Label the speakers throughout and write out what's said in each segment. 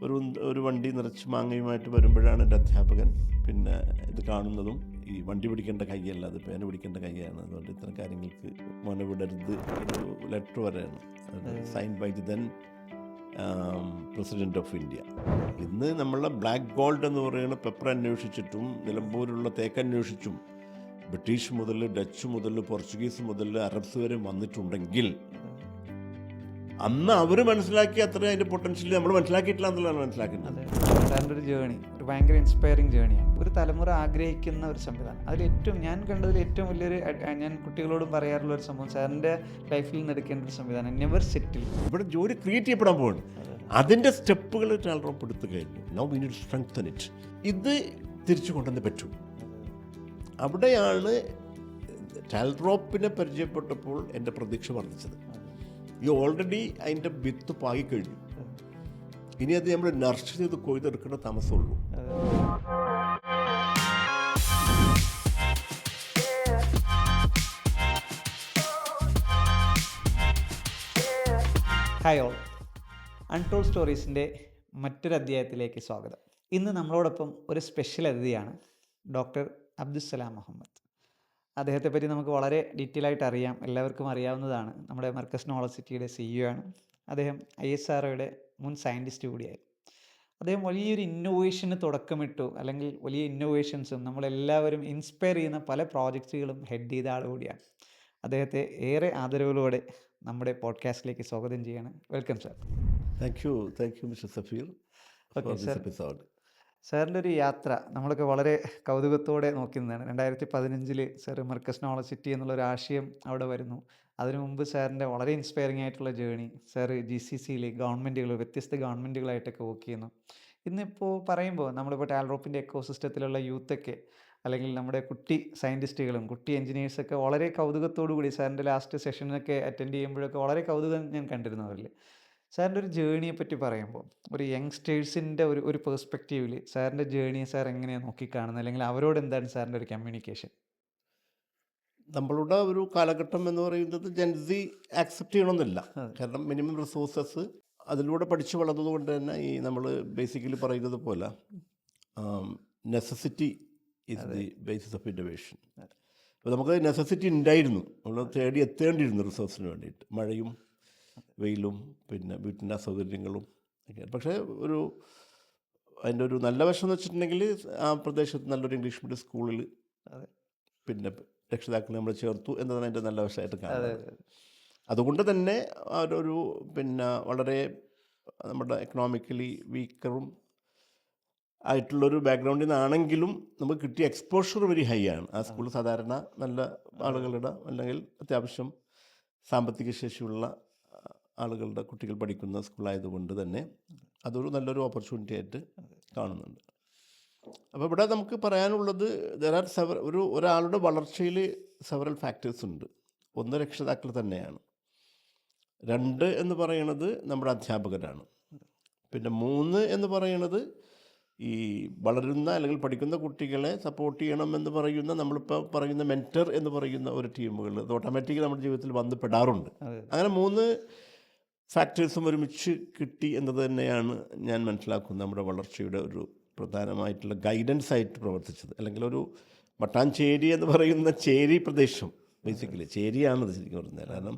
Speaker 1: ഒരു ഒരു വണ്ടി നിറച്ച് മാങ്ങയുമായിട്ട് വരുമ്പോഴാണ് എൻ്റെ അധ്യാപകൻ പിന്നെ ഇത് കാണുന്നതും, ഈ വണ്ടി പിടിക്കേണ്ട കൈയല്ല, അത് പേന പിടിക്കേണ്ട കൈയാണ്, അതുകൊണ്ട് ഇത്തരം കാര്യങ്ങൾക്ക് മോനെ വിടരുത് ഒരു ലെറ്റർ വരെയാണ്. Sign by the then president of India. ഇന്ന് നമ്മളെ ബ്ലാക്ക് ഗോൾഡ് എന്ന് പറയുന്ന പെപ്പർ അന്വേഷിച്ചിട്ടും നിലമ്പൂരിലുള്ള തേക്ക് അന്വേഷിച്ചും ബ്രിട്ടീഷ് മുതൽ ഡച്ച് മുതൽ പോർച്ചുഗീസ് മുതൽ അറബ്സ് വരെ വന്നിട്ടുണ്ടെങ്കിൽ അന്ന് അവർ മനസ്സിലാക്കി അത്ര അതിൻ്റെ പൊട്ടൻഷ്യൽ നമ്മൾ മനസ്സിലാക്കിയിട്ടില്ല എന്നുള്ളതാണ് മനസ്സിലാക്കേണ്ടത്.
Speaker 2: സാറിൻ്റെ ഒരു ജേണി ഒരു ഭയങ്കര ഇൻസ്പയറിങ് ജേണിയാണ്. ഒരു തലമുറ ആഗ്രഹിക്കുന്ന ഒരു സംവിധാനം. അതിലേറ്റവും ഞാൻ കണ്ടതിൽ ഏറ്റവും വലിയൊരു ഞാൻ കുട്ടികളോടും പറയാറുള്ള ഒരു സംഭവം, സാറിൻ്റെ ലൈഫിൽ നിന്ന് എടുക്കേണ്ട ഒരു സംവിധാനം നെവർ സെറ്റിൽ.
Speaker 1: ഇവിടെ ജോലി ക്രിയേറ്റ് ചെയ്യപ്പെടാൻ പോവാണ്. അതിൻ്റെ സ്റ്റെപ്പുകൾ ടാൽറോപ്പ് എടുത്തു കഴിഞ്ഞു. Now we need to strengthen it. ഇത് തിരിച്ചു കൊണ്ടുവന്ന് പറ്റൂ. അവിടെയാണ് ടാൽറോപ്പിനെ പരിചയപ്പെട്ടപ്പോൾ എൻ്റെ പ്രതീക്ഷ വർദ്ധിച്ചത്. ഈ ഓൾറെഡി അതിൻ്റെ വിത്ത് പാകിക്കഴിഞ്ഞു. ഇനി അത് നമ്മൾ നർച്ച് ചെയ്ത് കൊയ്തെടുക്കേണ്ട താമസമുള്ളൂ.
Speaker 2: ഹായ് ഓൾ, അൺടോൾഡ് സ്റ്റോറീസിൻ്റെ മറ്റൊരു അധ്യായത്തിലേക്ക് സ്വാഗതം. ഇന്ന് നമ്മളോടൊപ്പം ഒരു സ്പെഷ്യൽ അതിഥിയാണ് ഡോക്ടർ അബ്ദുസ്സലാം മുഹമ്മദ്. അദ്ദേഹത്തെ പറ്റി നമുക്ക് വളരെ ഡീറ്റെയിൽ ആയിട്ട് അറിയാം, എല്ലാവർക്കും അറിയാവുന്നതാണ്. നമ്മുടെ മർക്കസ് നോളജ് സിറ്റിയുടെ CEO ആണ്. അദ്ദേഹം ISROയുടെ മുൻ സയൻറ്റിസ്റ്റ് കൂടിയായി. അദ്ദേഹം വലിയൊരു ഇന്നോവേഷന് തുടക്കമിട്ടു, അല്ലെങ്കിൽ വലിയ ഇന്നോവേഷൻസും നമ്മളെല്ലാവരും ഇൻസ്പയർ ചെയ്യുന്ന പല പ്രോജക്റ്റുകളും ഹെഡ് ചെയ്ത ആൾ കൂടിയാണ്. അദ്ദേഹത്തെ ഏറെ ആദരവുകളോടെ നമ്മുടെ പോഡ്കാസ്റ്റിലേക്ക് സ്വാഗതം ചെയ്യാണ്. Welcome sir.
Speaker 1: Thank you mister Safeer for this episode.
Speaker 2: സാറിൻ്റെ ഒരു യാത്ര നമ്മളൊക്കെ വളരെ കൗതുകത്തോടെ നോക്കുന്നതാണ്. 2015 സാർ മർക്കസ് നോളജ് സിറ്റി എന്നുള്ളൊരു ആശയം അവിടെ വരുന്നു. അതിനു മുമ്പ് സാറിൻ്റെ വളരെ ഇൻസ്പയറിംഗ് ആയിട്ടുള്ള ജേണി, സാർ GCCയിൽ ഗവൺമെൻറ്റുകൾ, വ്യത്യസ്ത ഗവൺമെൻറ്റുകളായിട്ടൊക്കെ വർക്ക് ചെയ്യുന്നു. ഇന്നിപ്പോൾ പറയുമ്പോൾ നമ്മളിപ്പോൾ ടാൽറോപ്പിൻ്റെ എക്കോസിസ്റ്റത്തിലുള്ള യൂത്തൊക്കെ, അല്ലെങ്കിൽ നമ്മുടെ കുട്ടി സയൻറ്റിസ്റ്റുകളും കുട്ടി എൻജിനീയേഴ്സൊക്കെ വളരെ കൗതുകത്തോടു കൂടി സാറിൻ്റെ ലാസ്റ്റ് സെഷനൊക്കെ അറ്റൻഡ് ചെയ്യുമ്പോഴൊക്കെ വളരെ കൗതുകം ഞാൻ കണ്ടിരുന്നു അവരിൽ. സാറിൻ്റെ ഒരു ജേണിയെ പറ്റി പറയുമ്പോൾ ഒരു യങ്സ്റ്റേഴ്സിൻ്റെ ഒരു പെർസ്പെക്റ്റീവിൽ സാറിൻ്റെ ജേണിയെ സാർ എങ്ങനെയാണ് നോക്കിക്കാണുന്നത്, അല്ലെങ്കിൽ അവരോട് എന്താണ് സാറിൻ്റെ ഒരു കമ്മ്യൂണിക്കേഷൻ?
Speaker 1: നമ്മളുടെ ഒരു കാലഘട്ടം എന്ന് പറയുന്നത് ജെൻസി ആക്സെപ്റ്റ് ചെയ്യണമെന്നില്ല. കാരണം മിനിമം റിസോഴ്സസ് അതിലൂടെ പഠിച്ചു വളർന്നതുകൊണ്ട് തന്നെ ഈ നമ്മൾ ബേസിക്കലി പറയുന്നത് പോലെ necessity is the basis of innovation. അപ്പോൾ നമുക്ക് നെസസിറ്റി ഉണ്ടായിരുന്നു, നമ്മൾ തേടി എത്തേണ്ടിയിരുന്നു റിസോഴ്സിന് വേണ്ടിയിട്ട്. മഴയും വെയിലും പിന്നെ വീട്ടിൻ്റെ അസൗകര്യങ്ങളും ഒക്കെ. പക്ഷേ അതിൻ്റെ ഒരു നല്ല വശം എന്ന് വെച്ചിട്ടുണ്ടെങ്കിൽ ആ പ്രദേശത്ത് നല്ലൊരു ഇംഗ്ലീഷ് മീഡിയം സ്കൂളിൽ പിന്നെ രക്ഷിതാക്കളെ നമ്മൾ ചേർത്തു എന്നതാണ് അതിൻ്റെ നല്ല വശമായിട്ട് കാണുന്നത്. അതുകൊണ്ട് തന്നെ ഒരു പിന്നെ വളരെ നമ്മുടെ എക്കണോമിക്കലി വീക്കറും ആയിട്ടുള്ളൊരു ബാക്ക്ഗ്രൗണ്ടിൽ നിന്നാണെങ്കിലും നമുക്ക് കിട്ടിയ എക്സ്പോഷർ വെരി ഹൈ ആണ്. ആ സ്കൂൾ സാധാരണ നല്ല ആളുകളുടെ, അല്ലെങ്കിൽ അത്യാവശ്യം സാമ്പത്തിക ശേഷിയുള്ള ആളുകളുടെ കുട്ടികൾ പഠിക്കുന്ന സ്കൂളായതുകൊണ്ട് തന്നെ അതൊരു നല്ലൊരു ഓപ്പർച്യൂണിറ്റി ആയിട്ട് കാണുന്നുണ്ട്. അപ്പോൾ ഇവിടെ നമുക്ക് പറയാനുള്ളത് ഒരാളുടെ വളർച്ചയിൽ സെവറൽ ഫാക്ടേഴ്സ് ഉണ്ട്. ഒന്ന് രക്ഷിതാക്കൾ തന്നെയാണ്. 2 എന്ന് പറയുന്നത് നമ്മുടെ അധ്യാപകരാണ്. പിന്നെ 3 എന്ന് പറയുന്നത് ഈ വളരുന്ന അല്ലെങ്കിൽ പഠിക്കുന്ന കുട്ടികളെ സപ്പോർട്ട് ചെയ്യണമെന്ന് പറയുന്ന, നമ്മളിപ്പോൾ പറയുന്ന മെൻറ്റർ എന്ന് പറയുന്ന ഒരു ടീമുകൾ അത് ഓട്ടോമാറ്റിക്കലി നമ്മുടെ ജീവിതത്തിൽ വന്ന് പെടാറുണ്ട്. അങ്ങനെ 3 ഫാക്ടേഴ്സും ഒരുമിച്ച് കിട്ടി എന്നത് തന്നെയാണ് ഞാൻ മനസ്സിലാക്കുന്നത് നമ്മുടെ വളർച്ചയുടെ ഒരു പ്രധാനമായിട്ടുള്ള ഗൈഡൻസ് ആയിട്ട് പ്രവർത്തിച്ചത്. അല്ലെങ്കിൽ ഒരു മട്ടാഞ്ചേരി എന്ന് പറയുന്ന ചേരി പ്രദേശം, ബേസിക്കലി ചേരിയാണത് ശരിക്കും പറഞ്ഞാൽ. കാരണം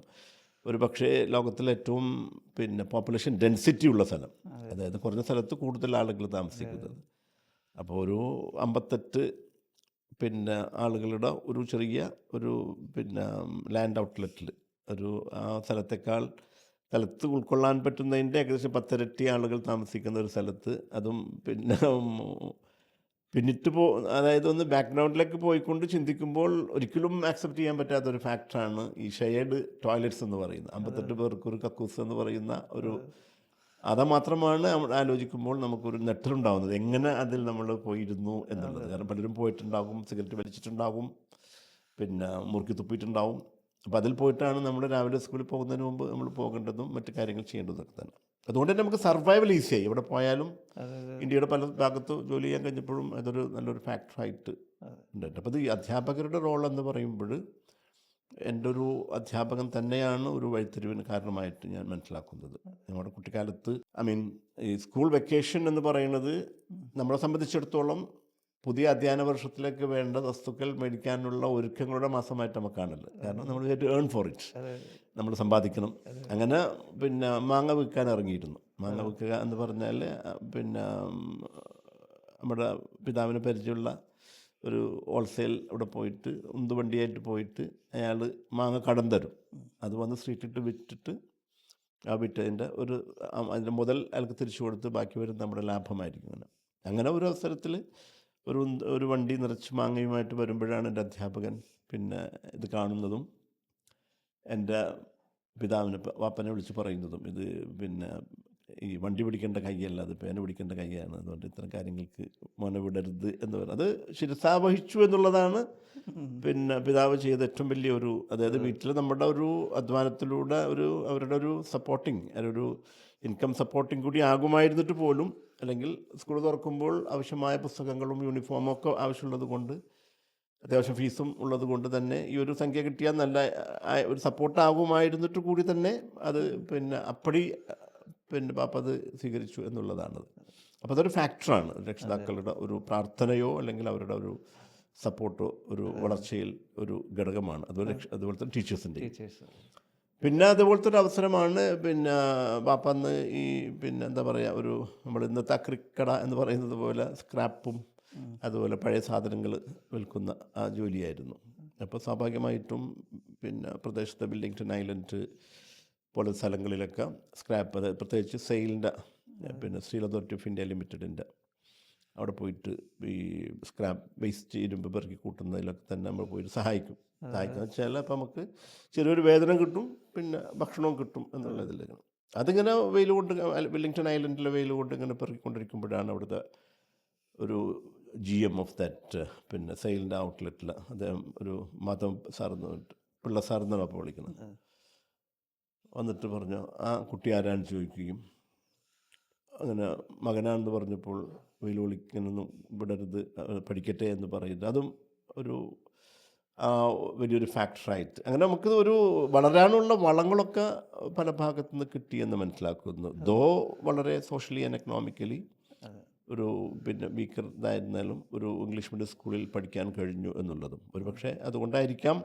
Speaker 1: ഒരു പക്ഷേ ലോകത്തിലെ ഏറ്റവും പിന്നെ പോപ്പുലേഷൻ ഡെൻസിറ്റി ഉള്ള സ്ഥലം, അതായത് കുറഞ്ഞ സ്ഥലത്ത് കൂടുതൽ ആളുകൾ താമസിക്കുന്നത്. അപ്പോൾ ഒരു 58 പിന്നെ ആളുകളുടെ ഒരു ചെറിയ ഒരു പിന്നെ ലാൻഡ് ഔട്ട്ലെറ്റിൽ ആ സ്ഥലത്ത് ഉൾക്കൊള്ളാൻ പറ്റുന്നതിൻ്റെ ഏകദേശം 10 ഇരട്ടി ആളുകൾ താമസിക്കുന്ന ഒരു സ്ഥലത്ത്, അതും അതായത് ഒന്ന് ബാക്ക്ഗ്രൗണ്ടിലേക്ക് പോയിക്കൊണ്ട് ചിന്തിക്കുമ്പോൾ ഒരിക്കലും ആക്സെപ്റ്റ് ചെയ്യാൻ പറ്റാത്തൊരു ഫാക്ടറാണ് ഈ ഷെയർഡ് ടോയ്ലറ്റ്സ് എന്ന് പറയുന്നത്. 58 പേർക്ക് ഒരു കക്കൂസ് എന്ന് പറയുന്ന അത് മാത്രമാണ് ആലോചിക്കുമ്പോൾ നമുക്കൊരു നെട്ടലുണ്ടാകുന്നത്, എങ്ങനെ അതിൽ നമ്മൾ പോയിരുന്നു എന്നുള്ളത്. കാരണം പലരും പോയിട്ടുണ്ടാകും, സിഗരറ്റ് വലിച്ചിട്ടുണ്ടാകും, പിന്നെ മുറുക്കി തുപ്പിയിട്ടുണ്ടാവും. അപ്പോൾ അതിൽ പോയിട്ടാണ് നമ്മൾ രാവിലെ സ്കൂളിൽ പോകുന്നതിന് മുമ്പ് നമ്മൾ പോകേണ്ടതും മറ്റു കാര്യങ്ങൾ ചെയ്യേണ്ടതൊക്കെ തന്നെ. അതുകൊണ്ട് തന്നെ നമുക്ക് സർവൈവൽ ഈസിയായി. എവിടെ പോയാലും ഇന്ത്യയുടെ പല ഭാഗത്ത് ജോലി ചെയ്യാൻ കഴിഞ്ഞപ്പോഴും അതൊരു നല്ലൊരു ഫാക്ടറായിട്ട് ഉണ്ട്. അപ്പോൾ ഈ അധ്യാപകരുടെ റോൾ എന്ന് പറയുമ്പോൾ എൻ്റെ ഒരു അധ്യാപകൻ തന്നെയാണ് ഒരു വഴിത്തിരിവിന് കാരണമായിട്ട് ഞാൻ മനസ്സിലാക്കുന്നത്. ഞങ്ങളുടെ കുട്ടിക്കാലത്ത് ഈ സ്കൂൾ വെക്കേഷൻ എന്ന് പറയുന്നത് നമ്മളെ സംബന്ധിച്ചിടത്തോളം പുതിയ അധ്യയന വർഷത്തിലേക്ക് വേണ്ട വസ്തുക്കൾ മേടിക്കാനുള്ള ഒരുക്കങ്ങളുടെ മാസമായിട്ട് നമുക്ക് കാണുന്നത്. കാരണം നമ്മൾ ഏൺ ഫോർ ഇറ്റ്, നമ്മൾ സമ്പാദിക്കണം. അങ്ങനെ മാങ്ങ വിൽക്കാൻ ഇറങ്ങിയിരുന്നു. മാങ്ങ വിൽക്കുക എന്ന് പറഞ്ഞാൽ നമ്മുടെ പിതാവിന് പരിചയമുള്ള ഒരു ഹോൾസെയിൽ അവിടെ പോയിട്ട് ഉന്തുവണ്ടിയായിട്ട് പോയിട്ട് അയാൾ മാങ്ങ കടം തരും. അത് വന്ന് സ്ട്രീറ്റിട്ട് വിറ്റിട്ട് ആ വിറ്റതിൻ്റെ അതിൻ്റെ മുതൽ അയാൾക്ക് തിരിച്ചു കൊടുത്ത് ബാക്കി വരും നമ്മുടെ ലാഭമായിരിക്കും. അങ്ങനെ ഒരു അവസരത്തിൽ ഒരു വണ്ടി നിറച്ച് മാങ്ങയുമായിട്ട് വരുമ്പോഴാണ് എൻ്റെ അധ്യാപകൻ ഇത് കാണുന്നതും എൻ്റെ പിതാവിന് വാപ്പനെ വിളിച്ച് പറയുന്നതും, ഇത് ഈ വണ്ടി പിടിക്കേണ്ട കൈയല്ല, അത് പേന പിടിക്കേണ്ട കൈയാണ്, അതുകൊണ്ട് ഇത്തരം കാര്യങ്ങൾക്ക് മോനെ വിടരുത് എന്ന് പറയുന്നത്. അത് ശിരസാവഹിച്ചു എന്നുള്ളതാണ് പിതാവ് ചെയ്ത ഏറ്റവും വലിയ അതായത് വീട്ടിൽ നമ്മുടെ ഒരു അധ്വാനത്തിലൂടെ അവരുടെ ഒരു സപ്പോർട്ടിങ്, ഒരു ഇൻകം സപ്പോർട്ടിങ് കൂടി ആകുമായിരുന്നിട്ട് പോലും, അല്ലെങ്കിൽ സ്കൂൾ തുറക്കുമ്പോൾ ആവശ്യമായ പുസ്തകങ്ങളും യൂണിഫോമും ഒക്കെ ആവശ്യമുള്ളത് കൊണ്ട്, അത്യാവശ്യം ഫീസും ഉള്ളത് കൊണ്ട് തന്നെ ഈ ഒരു സംഖ്യ കിട്ടിയാൽ നല്ല ഒരു സപ്പോർട്ടാകുമായിരുന്നിട്ട് കൂടി തന്നെ അത് അപ്പടി പാപ്പ അത് സ്വീകരിച്ചു എന്നുള്ളതാണത്. അപ്പോൾ അതൊരു ഫാക്ടറാണ്. രക്ഷിതാക്കളുടെ ഒരു പ്രാർത്ഥനയോ അല്ലെങ്കിൽ അവരുടെ ഒരു സപ്പോർട്ടോ ഒരു വളർച്ചയിൽ ഒരു ഘടകമാണ്. അതുപോലത്തെ ടീച്ചേഴ്സിൻ്റെ അതുപോലത്തെ ഒരു അവസരമാണ് പാപ്പന്ന് ഈ എന്താ പറയുക, നമ്മൾ ഇന്നത്തെ അക്രിക്കട എന്ന് പറയുന്നത് പോലെ സ്ക്രാപ്പും അതുപോലെ പഴയ സാധനങ്ങൾ വിൽക്കുന്ന ആ ജോലിയായിരുന്നു. അപ്പോൾ സ്വാഭാവികമായിട്ടും പ്രദേശത്തെ ബില്ലിംഗ്ടൺ ഐലൻഡ് പോലെ സ്ഥലങ്ങളിലൊക്കെ സ്ക്രാപ്പ്, അതായത് പ്രത്യേകിച്ച് സെയിലിൻ്റെ സ്റ്റീൽ അതോറിറ്റി ഓഫ് ഇന്ത്യ ലിമിറ്റഡിൻ്റെ അവിടെ പോയിട്ട് ഈ സ്ക്രാപ്പ് വേസ്റ്റ് ഇരുമ്പ് പെറുക്കി കൂട്ടുന്നതിലൊക്കെ തന്നെ നമ്മൾ പോയിട്ട് സഹായിക്കും. വെച്ചാൽ അപ്പം നമുക്ക് ചെറിയൊരു വേതനം കിട്ടും, ഭക്ഷണവും കിട്ടും എന്നുള്ളതിൽ. അതിങ്ങനെ വെയിൽ കൊണ്ട് വെല്ലിംഗ്ടൺ ഐലൻഡിലെ വെയിൽ കൊണ്ട് ഇങ്ങനെ പെറുക്കിക്കൊണ്ടിരിക്കുമ്പോഴാണ് അവിടുത്തെ ഒരു GM ഓഫ് ദാറ്റ് സെയിലിൻ്റെ ഔട്ട്ലെറ്റിൽ അദ്ദേഹം ഒരു മാധവൻ സാറെന്ന് പിള്ള സാറെന്നാണ് അപ്പോൾ വിളിക്കുന്നത്. വന്നിട്ട് പറഞ്ഞു, ആ കുട്ടി ആരാണെന്ന് ചോദിക്കുകയും, അങ്ങനെ മകനാണെന്ന് പറഞ്ഞപ്പോൾ വെയിൽ വിളിക്കാനൊന്നും വിടരുത്, പഠിക്കട്ടെ എന്ന് പറയുന്നത്, അതും വലിയൊരു ഫാക്ടറായിട്ട് അങ്ങനെ നമുക്ക് വളരാനുള്ള വളങ്ങളൊക്കെ പല ഭാഗത്തു നിന്ന് കിട്ടിയെന്ന് മനസ്സിലാക്കുന്നു. വളരെ സോഷ്യലി ആൻഡ് എക്കണോമിക്കലി വീക്കർ ഇതായിരുന്നാലും ഒരു ഇംഗ്ലീഷ് മീഡിയം സ്കൂളിൽ പഠിക്കാൻ കഴിഞ്ഞു എന്നുള്ളതും ഒരുപക്ഷെ അതുകൊണ്ടായിരിക്കാം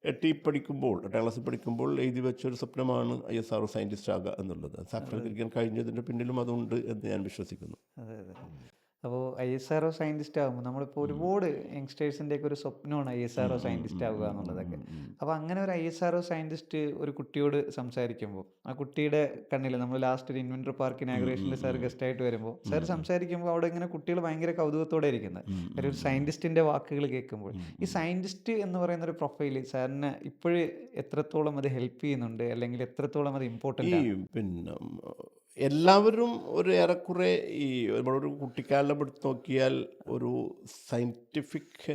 Speaker 1: 8ാം ക്ലാസ്സിൽ പഠിക്കുമ്പോൾ എഴുതി വെച്ചൊരു സ്വപ്നമാണ് ISRO സയൻറ്റിസ്റ്റ് ആകുക എന്നുള്ളത്. സാക്ഷാത്കരിക്കാൻ കഴിഞ്ഞതിൻ്റെ പിന്നിലും അതുണ്ട് എന്ന് ഞാൻ വിശ്വസിക്കുന്നു.
Speaker 2: അപ്പോൾ ISRO സയൻറ്റിസ്റ്റ് ആകുമ്പോൾ നമ്മളിപ്പോൾ ഒരുപാട് യങ്സ്റ്റേഴ്സിൻ്റെയൊക്കെ ഒരു സ്വപ്നമാണ് ISRO സയൻറ്റിസ്റ്റ് ആവുക എന്നുള്ളതൊക്കെ. അപ്പോൾ അങ്ങനെ ഒരു ISRO സയൻറ്റിസ്റ്റ് ഒരു കുട്ടിയോട് സംസാരിക്കുമ്പോൾ, ആ കുട്ടിയുടെ കണ്ണിൽ നമ്മൾ ലാസ്റ്റ് ഒരു ഇൻവെൻറ്റർ പാർക്ക് ഇനാഗുറേഷനിൽ സാർ ഗസ്റ്റായിട്ട് വരുമ്പോൾ സാർ സംസാരിക്കുമ്പോൾ അവിടെ ഇങ്ങനെ കുട്ടികൾ ഭയങ്കര കൗതുകത്തോടെ ഇരിക്കുന്നത് ഒരു സയൻറ്റിസ്റ്റിൻ്റെ വാക്കുകൾ കേൾക്കുമ്പോൾ. ഈ സയൻറ്റിസ്റ്റ് എന്ന് പറയുന്ന ഒരു പ്രൊഫൈൽ സാറിന് ഇപ്പോഴും എത്രത്തോളം അത് ഹെൽപ്പ് ചെയ്യുന്നുണ്ട്, അല്ലെങ്കിൽ എത്രത്തോളം അത് ഇമ്പോർട്ടൻ്റ്?
Speaker 1: എല്ലാവരും ഏറെക്കുറെ നമ്മളൊരു കുട്ടിക്കാലം എടുത്ത് നോക്കിയാൽ ഒരു സയൻറ്റിഫിക്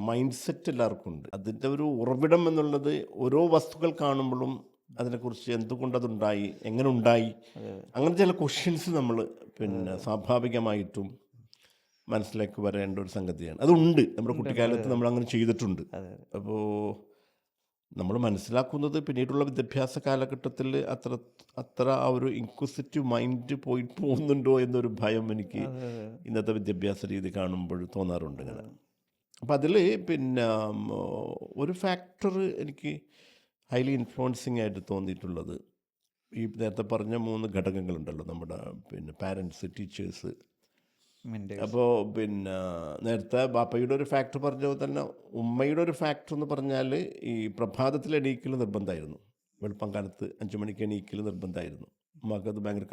Speaker 1: മൈൻഡ് സെറ്റ് എല്ലാവർക്കും ഉണ്ട്. അതിൻ്റെ ഒരു ഉറവിടം എന്നുള്ളത് ഓരോ വസ്തുക്കൾ കാണുമ്പോഴും അതിനെക്കുറിച്ച് എന്തുകൊണ്ടതുണ്ടായി, എങ്ങനെ ഉണ്ടായി, അങ്ങനെ ചില ക്വസ്റ്റ്യൻസ് നമ്മൾ സ്വാഭാവികമായിട്ടും മനസ്സിലേക്ക് വരേണ്ട ഒരു സംഗതിയാണ്. അതുണ്ട്, നമ്മുടെ കുട്ടിക്കാലത്ത് നമ്മൾ അങ്ങനെ ചെയ്തിട്ടുണ്ട്. അപ്പോൾ നമ്മൾ മനസ്സിലാക്കുന്നത് പിന്നീടുള്ള വിദ്യാഭ്യാസ കാലഘട്ടത്തിൽ അത്ര ആ ഒരു ഇൻക്വിസിറ്റീവ് മൈൻഡ് പോകുന്നുണ്ടോ എന്നൊരു ഭയം എനിക്ക് ഇന്നത്തെ വിദ്യാഭ്യാസ രീതി കാണുമ്പോൾ തോന്നാറുണ്ട് ഇങ്ങനെ. അപ്പം അതിൽ ഒരു ഫാക്ടർ എനിക്ക് ഹൈലി ഇൻഫ്ലുവൻസിങ് ആയിട്ട് തോന്നിയിട്ടുള്ളത് ഈ നേരത്തെ പറഞ്ഞ 3 ഘടകങ്ങളുണ്ടല്ലോ, നമ്മുടെ പാരൻസ്, ടീച്ചേഴ്സ്. അപ്പോൾ നേരത്തെ ബാപ്പയുടെ ഒരു ഫാക്ടർ പറഞ്ഞത് തന്നെ ഉമ്മയുടെ ഒരു ഫാക്ടർ എന്ന് പറഞ്ഞാൽ ഈ പ്രഭാതത്തിൽ എണീക്കൽ നിർബന്ധമായിരുന്നു. വെളുപ്പം കാലത്ത് 5 മണിക്ക് എണീക്കൽ നിർബന്ധമായിരുന്നു. ഉമ്മക്ക് അത് ഭയങ്കര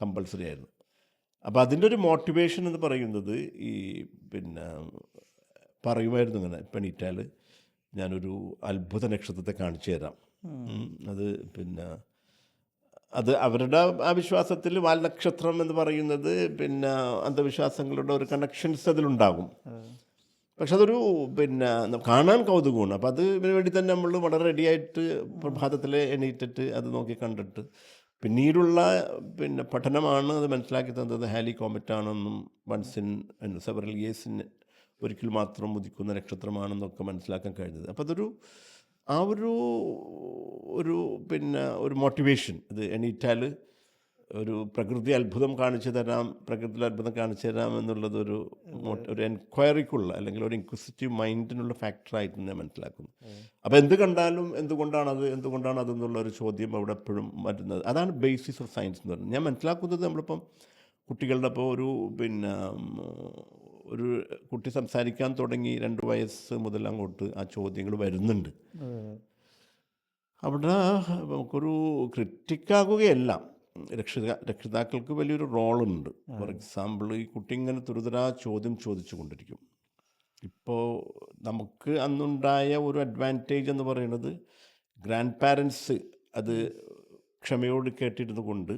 Speaker 1: കമ്പൾസറി ആയിരുന്നു. അപ്പോൾ അതിൻ്റെ ഒരു മോട്ടിവേഷൻ എന്ന് പറയുന്നത് ഈ പറയുമായിരുന്നു ഇങ്ങനെ, ഇപ്പം എണീറ്റാൽ ഞാനൊരു അത്ഭുത നക്ഷത്രത്തെ കാണിച്ചു തരാം. അത് അവരുടെ ആ വിശ്വാസത്തിൽ വാൽനക്ഷത്രം എന്ന് പറയുന്നത് അന്ധവിശ്വാസങ്ങളുടെ ഒരു കണക്ഷൻസ് അതിലുണ്ടാകും. പക്ഷെ അതൊരു കാണാൻ കൗതുകമാണ്. അപ്പോൾ അതിന് വേണ്ടി തന്നെ നമ്മൾ വളരെ റെഡിയായിട്ട് പ്രഭാതത്തിൽ എണീറ്റിട്ട് അത് നോക്കി കണ്ടിട്ട് പിന്നീടുള്ള പഠനമാണ് അത് മനസ്സിലാക്കി തന്നത് ഹാലി കോമറ്റാണെന്നും വൺസ് ഇൻ സെവറൽ ഇയേഴ്സിന് ഒരിക്കൽ മാത്രം ഉദിക്കുന്ന നക്ഷത്രമാണെന്നൊക്കെ മനസ്സിലാക്കാൻ കഴിഞ്ഞത്. അപ്പോൾ അതൊരു ആ ഒരു ഒരു പിന്നെ ഒരു മോട്ടിവേഷൻ, ഇത് എണീറ്റാൽ ഒരു പ്രകൃതി അത്ഭുതം കാണിച്ചു തരാം, പ്രകൃതിയിൽ അത്ഭുതം കാണിച്ചു തരാം എന്നുള്ളതൊരു ഒരു എൻക്വയറിക്കുള്ള അല്ലെങ്കിൽ ഒരു ഇൻക്വിസിറ്റീവ് മൈൻഡിനുള്ള ഫാക്ടറായിട്ട് ഞാൻ മനസ്സിലാക്കുന്നു. അപ്പോൾ എന്ത് കണ്ടാലും എന്തുകൊണ്ടാണ് അതെന്നുള്ള ഒരു ചോദ്യം അവിടെ എപ്പോഴും വരുന്നത്. അതാണ് ബേസിസ് ഓഫ് സയൻസ് എന്ന് പറയുന്നത്. ഞാൻ മനസ്സിലാക്കുന്നത് നമ്മളിപ്പം കുട്ടികളുടെ ഇപ്പോൾ പിന്നെ ഒരു കുട്ടി സംസാരിക്കാൻ തുടങ്ങി 2 വയസ്സ് മുതൽ അങ്ങോട്ട് ആ ചോദ്യങ്ങൾ വരുന്നുണ്ട്. അവിടെ നമുക്കൊരു ക്രിറ്റിക്കാകുകയല്ല, രക്ഷിതാക്കൾക്ക് വലിയൊരു റോളുണ്ട്. ഫോർ എക്സാമ്പിൾ, ഈ കുട്ടി ഇങ്ങനെ തുരുതരാ ചോദ്യം ചോദിച്ചു കൊണ്ടിരിക്കും. ഇപ്പോൾ നമുക്ക് അന്നുണ്ടായ ഒരു അഡ്വാൻറ്റേജ് എന്ന് പറയുന്നത് ഗ്രാൻഡ് പാരൻസ് അത് ക്ഷമയോട് കേട്ടിരുന്നു കൊണ്ട്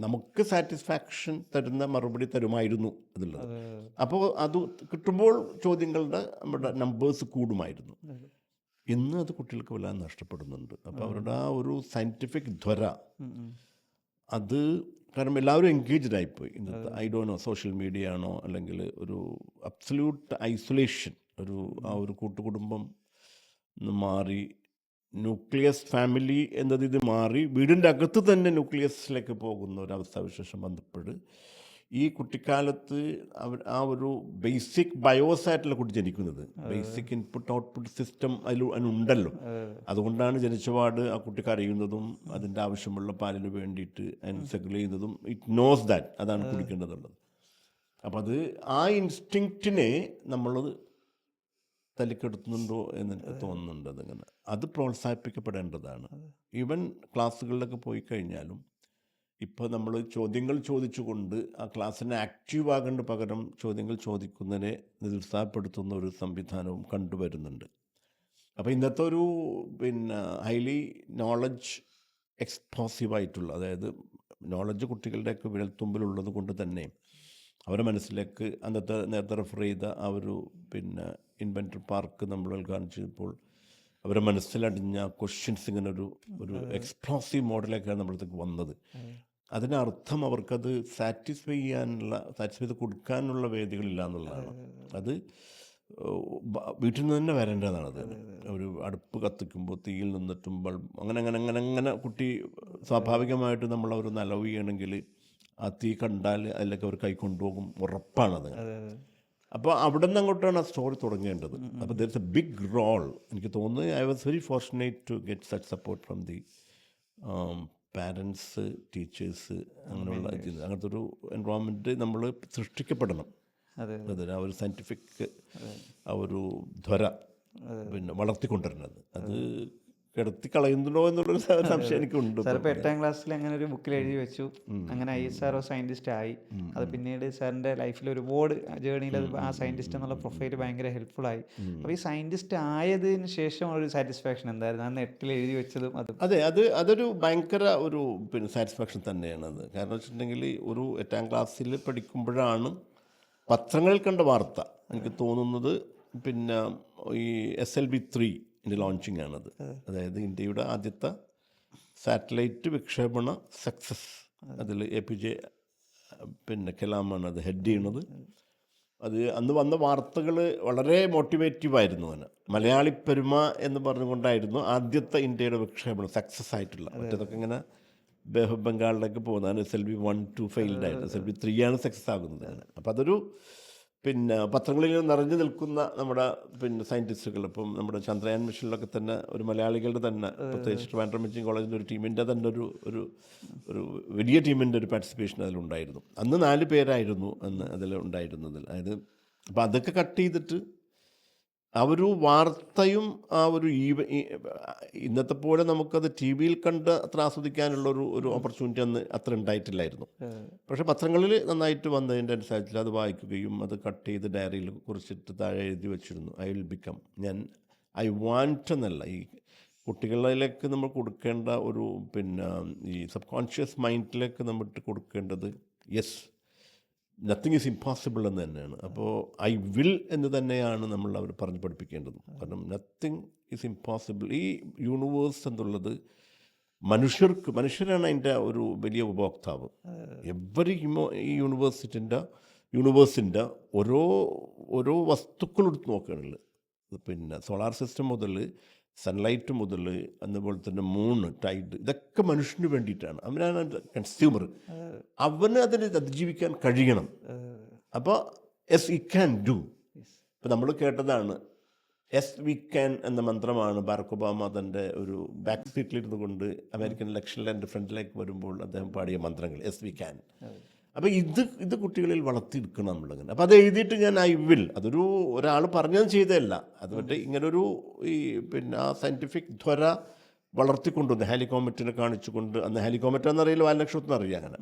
Speaker 1: നമുക്ക് സാറ്റിസ്ഫാക്ഷൻ തരുന്ന മറുപടി തരുമായിരുന്നു എന്നുള്ളത്. അപ്പോൾ അത് കിട്ടുമ്പോൾ ചോദ്യങ്ങളുടെ നമ്മുടെ നമ്പേഴ്സ് കൂടുമായിരുന്നു. ഇന്ന് അത് കുട്ടികൾക്ക് വല്ലാതെ നഷ്ടപ്പെടുന്നുണ്ട്. അപ്പോൾ അവരുടെ ആ ഒരു സയൻറ്റിഫിക് ത്വര അത്, കാരണം എല്ലാവരും എൻഗേജ്ഡ് ആയിപ്പോയി ഇന്നത്തെ. I don't know, social media ആണോ അല്ലെങ്കിൽ ഒരു അബ്സല്യൂട്ട് ഐസൊലേഷൻ, ആ ഒരു കൂട്ടുകുടുംബം മാറി ന്യൂക്ലിയസ് ഫാമിലി എന്നത് ഇത് മാറി വീടിൻ്റെ അകത്ത് തന്നെ ന്യൂക്ലിയസിലേക്ക് പോകുന്ന ഒരവസ്ഥാവിശേഷം വന്നപ്പോൾ ഈ കുട്ടിക്കാലത്ത് ആ ഒരു ബേസിക് ബയോസായിട്ടുള്ള കുട്ടി ജനിക്കുന്നത്, ബേസിക് ഇൻപുട്ട് ഔട്ട്പുട്ട് സിസ്റ്റം അതിനുണ്ടല്ലോ. അതുകൊണ്ടാണ് ജനിച്ചപാട് ആ കുട്ടി കരയുന്നതും അതിൻ്റെ ആവശ്യമുള്ള പാലിന് വേണ്ടിയിട്ട് അതിന് സെഗിൾ ചെയ്യുന്നതും. ഇറ്റ് നോസ് ദാറ്റ് അതാണ് കുടിക്കേണ്ടതുള്ളത്. അപ്പം അത് ആ ഇൻസ്റ്റിങ്ക്റ്റിനെ നമ്മൾ തല്ലിക്കെടുത്തുന്നുണ്ടോ എന്ന് എനിക്ക് തോന്നുന്നുണ്ട്. അതിങ്ങനെ അത് പ്രോത്സാഹിപ്പിക്കപ്പെടേണ്ടതാണ്. ഈവൻ ക്ലാസ്സുകളിലൊക്കെ പോയി കഴിഞ്ഞാലും ഇപ്പോൾ നമ്മൾ ചോദ്യങ്ങൾ ചോദിച്ചുകൊണ്ട് ആ ക്ലാസ്സിനെ ആക്റ്റീവ് ആകേണ്ട പകരം ചോദ്യങ്ങൾ ചോദിക്കുന്നതിനെ നിരുത്സാഹപ്പെടുത്തുന്ന ഒരു സംവിധാനവും കണ്ടുവരുന്നുണ്ട്. അപ്പോൾ ഇന്നത്തെ ഒരു പിന്നെ ഹൈലി നോളജ് എക്സ്പോസീവായിട്ടുള്ള, അതായത് നോളജ് കുട്ടികളുടെയൊക്കെ വിരൽത്തുമ്പിലുള്ളത് കൊണ്ട് തന്നെ അവരുടെ മനസ്സിലേക്ക് നേരത്തെ റെഫർ ചെയ്ത ആ ഒരു പിന്നെ ഇൻവെൻറ്റർ പാർക്ക് നമ്മൾ ഉദ്ഘാടനം ചെയ്തപ്പോൾ അവരുടെ മനസ്സിലടിഞ്ഞ ക്വസ്റ്റ്യൻസ് ഇങ്ങനെ ഒരു എക്സ്പ്ലോസീവ് മോഡലേക്കാണ് നമ്മളത്തേക്ക് വന്നത്. അതിനർത്ഥം അവർക്കത് സാറ്റിസ്ഫൈ ചെയ്ത് കൊടുക്കാനുള്ള വേദികളില്ല എന്നുള്ളതാണ്. അത് വീട്ടിൽ നിന്ന് തന്നെ വരേണ്ടതാണത്. ഒരു അടുപ്പ് കത്തിക്കുമ്പോൾ തീയിൽ നിന്നിട്ടും ബൾബ് അങ്ങനെ കുട്ടി സ്വാഭാവികമായിട്ട് നമ്മളവരൊന്ന് അലവ് ചെയ്യണമെങ്കിൽ ആ തീ കണ്ടാൽ അതിലേക്ക് അവർ കൈ കൊണ്ടുപോകും, ഉറപ്പാണത്. അപ്പോൾ അവിടെ നിന്ന് അങ്ങോട്ടാണ് ആ സ്റ്റോറി തുടങ്ങേണ്ടത്. അപ്പോൾ there is a big role. എനിക്ക് തോന്നുന്നു I was very fortunate to get such support from the parents, teachers, അങ്ങനത്തെ ഒരു എൻവയോൺമെൻറ്റ് നമ്മൾ സൃഷ്ടിക്കപ്പെടണം. അതൊരു ആ ഒരു സയൻറ്റിഫിക് ആ ഒരു ധ്വര പിന്നെ വളർത്തിക്കൊണ്ടിരുന്നത് അത് കിടത്തി കളയുന്നുണ്ടോ എന്നുള്ളൊരു സംശയം എനിക്കുണ്ട്.
Speaker 2: സാറിപ്പോൾ 8ാം ക്ലാസ്സിൽ അങ്ങനെ ഒരു ബുക്കിൽ എഴുതി വെച്ചു, അങ്ങനെ ISRO സയൻറ്റിസ്റ്റ് ആയി. അത് പിന്നീട് സാറിൻ്റെ ലൈഫിൽ ഒരുപാട് ജേണിയിൽ അത് ആ സയൻറ്റിസ്റ്റ് എന്നുള്ള പ്രൊഫൈൽ ഭയങ്കര ഹെൽപ്ഫുൾ ആയി. അപ്പോൾ ഈ സയൻറ്റിസ്റ്റ് ആയതിന് ശേഷം ഒരു സാറ്റിസ്ഫാക്ഷൻ എന്തായിരുന്നു അന്ന് 8ൽ എഴുതി വെച്ചതും?
Speaker 1: അതെ, അതൊരു ഭയങ്കര ഒരു പിന്നെ സാറ്റിസ്ഫാക്ഷൻ തന്നെയാണത്. കാരണം വെച്ചിട്ടുണ്ടെങ്കിൽ ഒരു 8ാം ക്ലാസ്സിൽ പഠിക്കുമ്പോഴാണ് പത്രങ്ങളിൽ കണ്ട വാർത്ത എനിക്ക് തോന്നുന്നത് പിന്നെ ഈ SLV-3 ലോഞ്ചിങ് ആണത്. അതായത് ഇന്ത്യയുടെ ആദ്യത്തെ സാറ്റലൈറ്റ് വിക്ഷേപണ സക്സസ്. അതിൽ APJ പിന്നെ കലാമാണ് അത് ഹെഡ് ചെയ്യണത്. അത് അന്ന് വന്ന വാർത്തകൾ വളരെ മോട്ടിവേറ്റീവായിരുന്നു. അതിന് മലയാളി പെരുമ എന്ന് പറഞ്ഞുകൊണ്ടായിരുന്നു ആദ്യത്തെ ഇന്ത്യയുടെ വിക്ഷേപണം സക്സസ് ആയിട്ടുള്ള. മറ്റേതൊക്കെ ഇങ്ങനെ ബംഗാളിലേക്ക് പോകുന്നതാണ്. SLV-1, 2 ഫെയിൽഡ് ആയിരുന്നു. SLV-3 ആണ് സക്സസ് ആകുന്നത്. അങ്ങനെ അപ്പോൾ അതൊരു പിന്നെ പത്രങ്ങളിൽ നിറഞ്ഞു നിൽക്കുന്ന നമ്മുടെ പിന്നെ സയൻറ്റിസ്റ്റുകൾ, ഇപ്പം നമ്മുടെ ചന്ദ്രയാൻ മിഷനിലൊക്കെ തന്നെ ഒരു മലയാളികളുടെ തന്നെ, പ്രത്യേകിച്ച് ട്രിവാൻഡ്രം എഞ്ചിനീയറിംഗ് കോളേജിൻ്റെ ഒരു ടീമിൻ്റെ തന്നെ ഒരു വലിയ ടീമിൻ്റെ ഒരു പാർട്ടിസിപ്പേഷൻ അതിലുണ്ടായിരുന്നു. അന്ന് 4 പേരായിരുന്നു അന്ന് അതിൽ ഉണ്ടായിരുന്നതിൽ. അതായത് അപ്പോൾ അതൊക്കെ കട്ട് ചെയ്തിട്ട് ആ ഒരു വാർത്തയും ആ ഒരു ഇന്നത്തെ പോലെ നമുക്കത് TV-യിൽ കണ്ട് അത്ര ആസ്വദിക്കാനുള്ള ഒരു ഓപ്പർച്യൂണിറ്റി അന്ന് അത്ര ഉണ്ടായിട്ടില്ലായിരുന്നു. പക്ഷേ പത്രങ്ങളിൽ നന്നായിട്ട് വന്നതിൻ്റെ അനുസരിച്ച് അത് വായിക്കുകയും അത് കട്ട് ചെയ്ത് ഡയറിയിൽ കുറിച്ചിട്ട് താഴെ എഴുതി വെച്ചിരുന്നു. I will become, I want എന്നല്ല, ഈ കുട്ടികളിലേക്ക് നമ്മൾ കൊടുക്കേണ്ട ഒരു പിന്നെ ഈ സബ് കോൺഷ്യസ് മൈൻഡിലേക്ക് നമ്മൾ കൊടുക്കേണ്ടത് യെസ്, നത്തിങ് ഈസ് ഇമ്പോസിബിൾ എന്ന് തന്നെയാണ്. അപ്പോൾ ഐ വിൽ എന്ന് തന്നെയാണ് നമ്മൾ അവർ പറഞ്ഞ് പഠിപ്പിക്കേണ്ടത്. കാരണം നത്തിങ് ഈസ് ഇമ്പോസിബിൾ. ഈ യൂണിവേഴ്സ് എന്നുള്ളത് മനുഷ്യരാണ് അതിൻ്റെ ഒരു വലിയ ഉപഭോക്താവ്. ഈ യൂണിവേഴ്സിൻ്റെ ഓരോ വസ്തുക്കളെടുത്ത് നോക്കുകയാണെങ്കിൽ പിന്നെ സോളാർ സിസ്റ്റം മുതൽ സൺലൈറ്റ് മുതൽ അതുപോലെ തന്നെ മൂണ്, ടൈഡ്, ഇതൊക്കെ മനുഷ്യന് വേണ്ടിയിട്ടാണ്. അവനാണ് കൺസ്യൂമർ. അവന് അതിനെ അതിജീവിക്കാൻ കഴിയണം. അപ്പോൾ എസ് വി ക്യാൻ ഡു. ഇപ്പോൾ നമ്മൾ കേട്ടതാണ് എസ് വി ക്യാൻ എന്ന മന്ത്രമാണ് ബാരക് ഒബാമ തൻ്റെ ഒരു ബാക്ക് സീറ്റിലിരുന്നു കൊണ്ട് അമേരിക്കൻ ഇലക്ഷനിൽ എൻ്റെ ഫ്രണ്ടിലേക്ക് വരുമ്പോൾ അദ്ദേഹം പാടിയ മന്ത്രങ്ങൾ എസ് വി ക്യാൻ. അപ്പോൾ ഇത് കുട്ടികളിൽ വളർത്തിയെടുക്കണം നമ്മളിങ്ങനെ. അപ്പോൾ അത് എഴുതിയിട്ട് ഞാൻ ഐ വിൽ, അതൊരു ഒരാൾ പറഞ്ഞത് ചെയ്തതല്ല, അത് മറ്റേ ഇങ്ങനൊരു ഈ പിന്നെ ആ സയൻറ്റിഫിക് ത്വര വളർത്തിക്കൊണ്ടുവന്ന് ഹെലികോമറ്റിനെ കാണിച്ചുകൊണ്ട്, അന്ന് ഹെലികോമറ്റ് എന്നറിയില്ല, വാൽനക്ഷത്രം അറിയാം അങ്ങനെ.